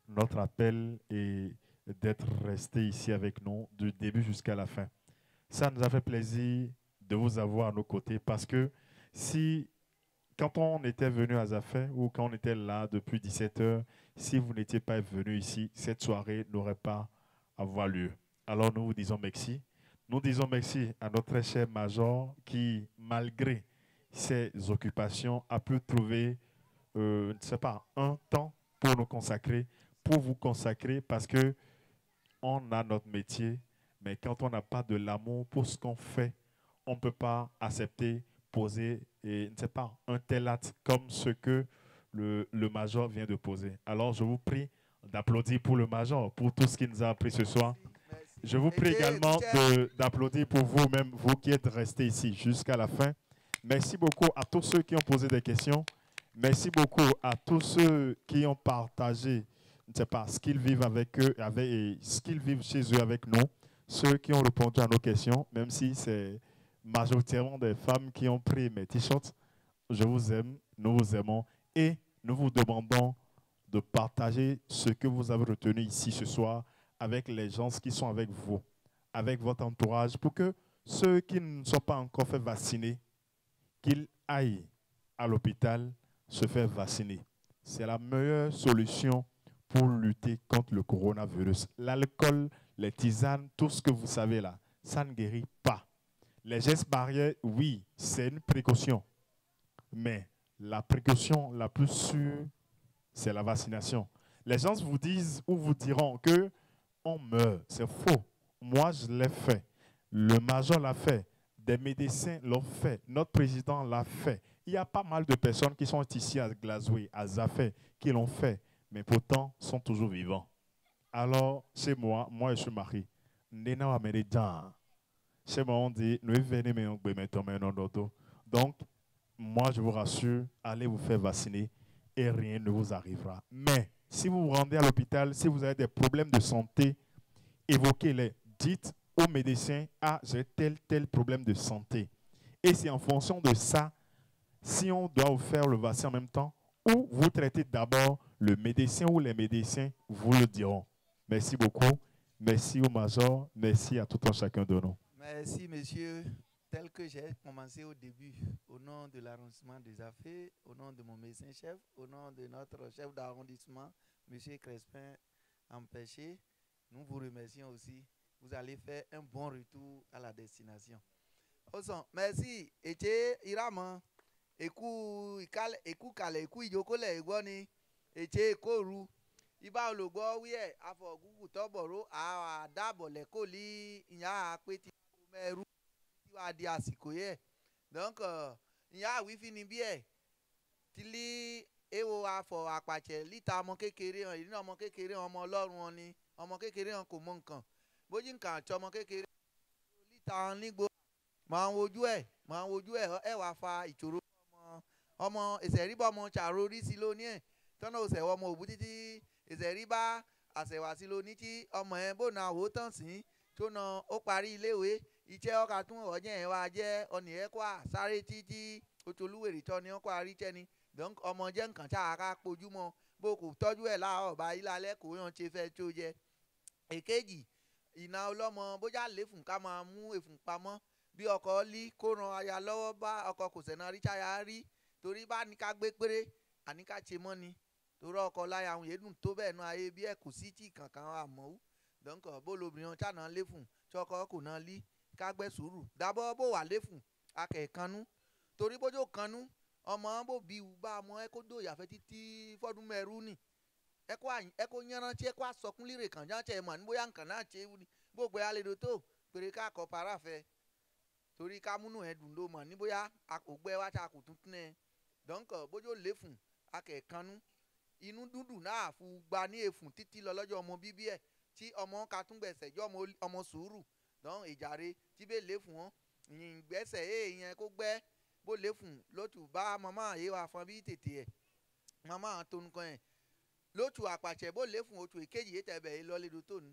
notre appel et d'être resté ici avec nous du début jusqu'à la fin. Ça nous a fait plaisir de vous avoir à nos côtés parce que quand on était venu à Zafé ou quand on était là depuis 17h, si vous n'étiez pas venu ici, cette soirée n'aurait pas avoir lieu. Alors nous vous disons merci. Nous disons merci à notre très cher major qui, malgré ses occupations, a pu trouver, je ne sais pas, un temps pour nous consacrer, pour vous consacrer, parce que on a notre métier, mais quand on n'a pas de l'amour pour ce qu'on fait, on ne peut pas accepter, poser, et, je ne sais pas, un tel acte comme ce que le major vient de poser. Alors je vous prie d'applaudir pour le major, pour tout ce qu'il nous a appris ce soir. Je vous prie également d'applaudir pour vous-même, vous qui êtes restés ici jusqu'à la fin. Merci beaucoup à tous ceux qui ont posé des questions. Merci beaucoup à tous ceux qui ont partagé ne sais pas, ce qu'ils vivent avec eux, et ce qu'ils vivent chez eux avec nous, ceux qui ont répondu à nos questions, même si c'est majoritairement des femmes qui ont pris mes t-shirts. Je vous aime, nous vous aimons et nous vous demandons de partager ce que vous avez retenu ici ce soir avec les gens qui sont avec vous, avec votre entourage, pour que ceux qui ne sont pas encore fait vacciner, qu'ils aillent à l'hôpital se faire vacciner. C'est la meilleure solution pour lutter contre le coronavirus. L'alcool, les tisanes, tout ce que vous savez là, ça ne guérit pas. Les gestes barrières, oui, c'est une précaution. Mais la précaution la plus sûre, c'est la vaccination. Les gens vous disent ou vous diront que on meurt. C'est faux. Moi, je l'ai fait. Le major l'a fait. Des médecins l'ont fait. Notre président l'a fait. Il y a pas mal de personnes qui sont ici à Glasgow, à Zafé, qui l'ont fait, mais pourtant sont toujours vivants. Alors, chez moi je suis marié. Chez moi, on dit, donc, moi, je vous rassure, allez vous faire vacciner et rien ne vous arrivera. Mais, si vous vous rendez à l'hôpital, si vous avez des problèmes de santé, évoquez-les. Dites aux médecins, ah, j'ai tel problème de santé. Et c'est en fonction de ça, si on doit vous faire le vaccin en même temps, ou vous traitez d'abord le médecin ou les médecins vous le diront. Merci beaucoup. Merci au major. Merci à tout un chacun de nous. Merci, monsieur. Tel que j'ai commencé au début, au nom de l'arrondissement des affaires, au nom de mon médecin-chef, au nom de notre chef d'arrondissement, monsieur Crespin Empêché, nous vous remercions aussi. Vous allez faire un bon retour à la destination. Merci. Et Iraman. Eku kale eku ijokole egwoni eche ekoru iba ologbo wiye afọ gugu toboro a dabo le ko li nya pe ti meru ti wa di àsìkò ye donc nya wi fi ni bi e ti li ewo afọ àpàchẹ lita ọmọ kékeré han ina ọmọ kékeré ọmọ Ọlọ́run wọn ni ọmọ kékeré han kò mọ nǹkan boji nǹkan àti ọmọ kékeré lita nigbo ma wojú ẹ ẹ wá fa ìṣòro ọmọ ìṣẹ̀ríbá ọmọ ṣàrò orí sí lónìí ẹ̀ tọ́nà òṣèwọ́ ọmọ òbú títí ìṣẹ̀ríbá àṣẹwà sí lónìí tí ọmọ ẹ̀ bò náà wò tán sí tó na ó parí iléèwé iṣẹ́ ọkà tún ọ̀jẹ̀ ẹ̀ wá jẹ́ ọ̀nì ẹ̀ kó à sáré títí otolúwèrè tọ́ ni ọkọ̀ àríṣẹ́ ni donc ọmọ jẹ́ nǹkan tá a ká pojúmọ́ bó kò tọ́jú ẹ̀ láàárọ̀ bá ilé kò yàn ṣe fẹ́ tó jẹ. èkejì ìná ọlọ́mọ bójá lẹ́fùn ká máa mú èfùn pamọ́ bí ọkọ lí kó ran aya lọ́wọ́ bá ọkọ kò sẹ̀nà ríṣàyà rí torí bá ní ká gbé péré àní ká ṣe mọ́ ni torí ọkọ láya àwọn yédùn tó bẹ́ẹ̀ náà ayé bí ẹ̀ kò sí tí kankan àmọ́ donc bó lobìnrin ọ̀chá náà léfùn tí ọkọ kò náà lí ká gbẹ́ sùúrù dábọ́ bó wà léfùn akẹ́kànnú torí bójú kanú ọmọ bó bí wù bá ọmọ ẹ kó dòyà fẹ́ títí fọ́dún mẹ́rú ni ẹ kó yánrántí ẹ kó àsọkún líre kàn jáǹtẹ̀ mọ̀ ní bóyá nǹkan náà ṣe é ní gbogbo àlejò tó pèrè ká kọ paráfẹ́ torí ká múnú ẹ dùn ló mọ̀ ní bóyá àkògbẹ́ wá tá a kò tuntun ẹ donc bójú léfùn akẹ́kànnú inú dúdú náà fún gba ní èfùn títí lọ lọ́jọ́ ọmọ bíbí ẹ̀ tí ọmọ ká tún gbẹ̀sẹ̀ jọ́ ọmọ sùúrù donc ìjàre tí bẹ́ẹ̀ léfùn wọn ìyìn gbẹ́sẹ̀ èèyàn kó gbẹ́ bó léfùn lótú bá màmá yé wa fún bí tètè ẹ̀ màmá tó nǹkan ẹ̀ lótú àpàṣẹ bó léfùn oṣù èkejì yé tẹ̀bẹ̀ yìí lọ lédo tó ní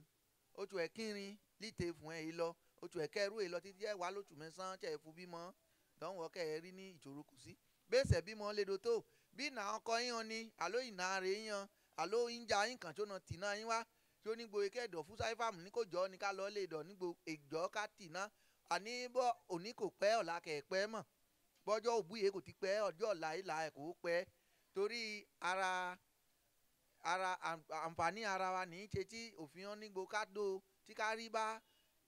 oṣù ẹ̀kínrin líte fún ẹ̀ yìí lọ oṣù ẹ̀kẹrù yìí lọ títí ẹ̀ wá lótú mẹ́sàn-án tẹ̀ fún bímọ donc wọ́n kẹ́ ẹ̀ rí ní ìṣòro kù sí bẹ́sẹ̀ bímọ lédo tó bí ìnà ọkọ yín han ni àló ìnà rẹ̀ yín han àló ìjà yín kàn tó na tì náà yín wá tí ó ní gbo ike ẹ̀dọ̀ fún sáífàmù ní kò jọ ní ká lọ lè dọ̀ nígbò èjọ́ ká tì náà àní bọ́ òní kò pẹ́ ọ̀la kẹ̀ pẹ́ mọ̀ bọ́jọ́ òbúyè kò ti pẹ́ ọjọ́ ọ̀la ìlà ẹ̀ kò pẹ́ torí ara àǹfààní ara wa ní í ṣe tí òfin hàn nígbò ká dó tí ká rí bá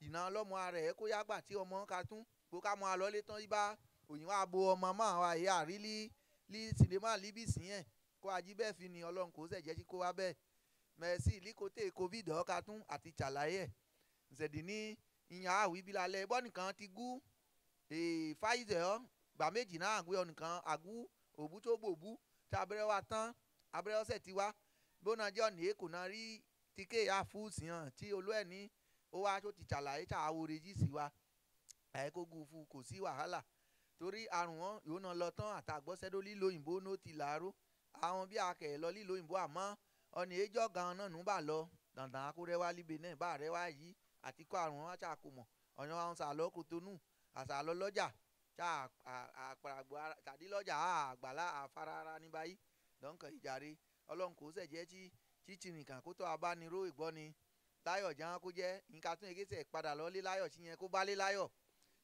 ìná ọlọ́mọ ara ẹ̀ kó yágbà tí ọmọ ká tún gbó ká mọ alọ́lé tán ibà òyìnbó abo ọmọ máa wà yé àrílí sinimá líbìsì yẹn kó ají bẹ́ẹ̀ fi ni ọlọ́run kò sẹ̀jẹ́ sí kó wá bẹ́ẹ̀ mẹ̀sì líkòtè covid ọ̀ka tún àti ṣàlàyé ẹ̀ ǹsẹ̀dì ní ìyàn àwí bí lálẹ́ bọ́ nìkan ti gú Pfizer ọ́ gbà méjì náà àgbé ọ nìkan àgú òbú tó gbòbú tí abẹ́rẹ́ wa tán abẹ́rẹ́ ọ̀sẹ̀ ti wá bóná jẹ́ ọ̀nì èkó náà rí tíkẹ́ àfúùsì hàn tí olú ẹ̀ ní ó wá tó ti ṣàlàyé ṣàwò rẹ́jísì wa àìkógun fún kò sí wàhálà torí àrùn wọn yóò náà lọ tán àtàgbọ́sẹ́dó lílo òyìnbó ló ti làárọ̀ àwọn bí akẹ́ lọ lílo òyìnbó àmọ́ ọ̀nì ẹjọ́ gan náà nù bá lọ dandan akórẹ́wá líbe náà bá rẹ́wá yìí àti kó àrùn wọn ṣáà kó mọ̀ ọ̀yàn àwọn sàlọ́ Kòtónù àsàlọ́ lọ́jà ṣáà àpàràgbò tàdí lọ́jà àgbàlá àfarara ní báyìí dọ́nkàn ìjàre ọlọ́run kò sẹ̀jẹ́ tí tìrìnkàn kó tó abániró ìgbọ́ni láyọ̀ jẹ́ kó jẹ́ nǹkan tún egésẹ̀ padà lọ lé láyọ̀ tí yẹn kó bá lé láyọ̀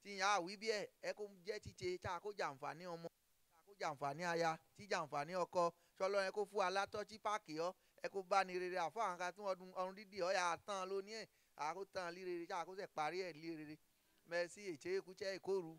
tí yẹn àwí bí ẹ kó jẹ́ tíṣe tá a kó jàǹfààní ọmọ tá a kó jàǹfààní aya tí jàǹfààní ọkọ ṣọlọ́ yẹn kó fún alátọ́ tí páàkì ọ ẹ kó bá ní rere àfọ àwọn kan tí wọ́n ọrùn dídì ọ yà á tán lóní ẹ̀ àkó tán lí rere tá a kó sẹ̀ parí ẹ̀ lí rere mẹ́sì ètè èkúchẹ́ ìkóru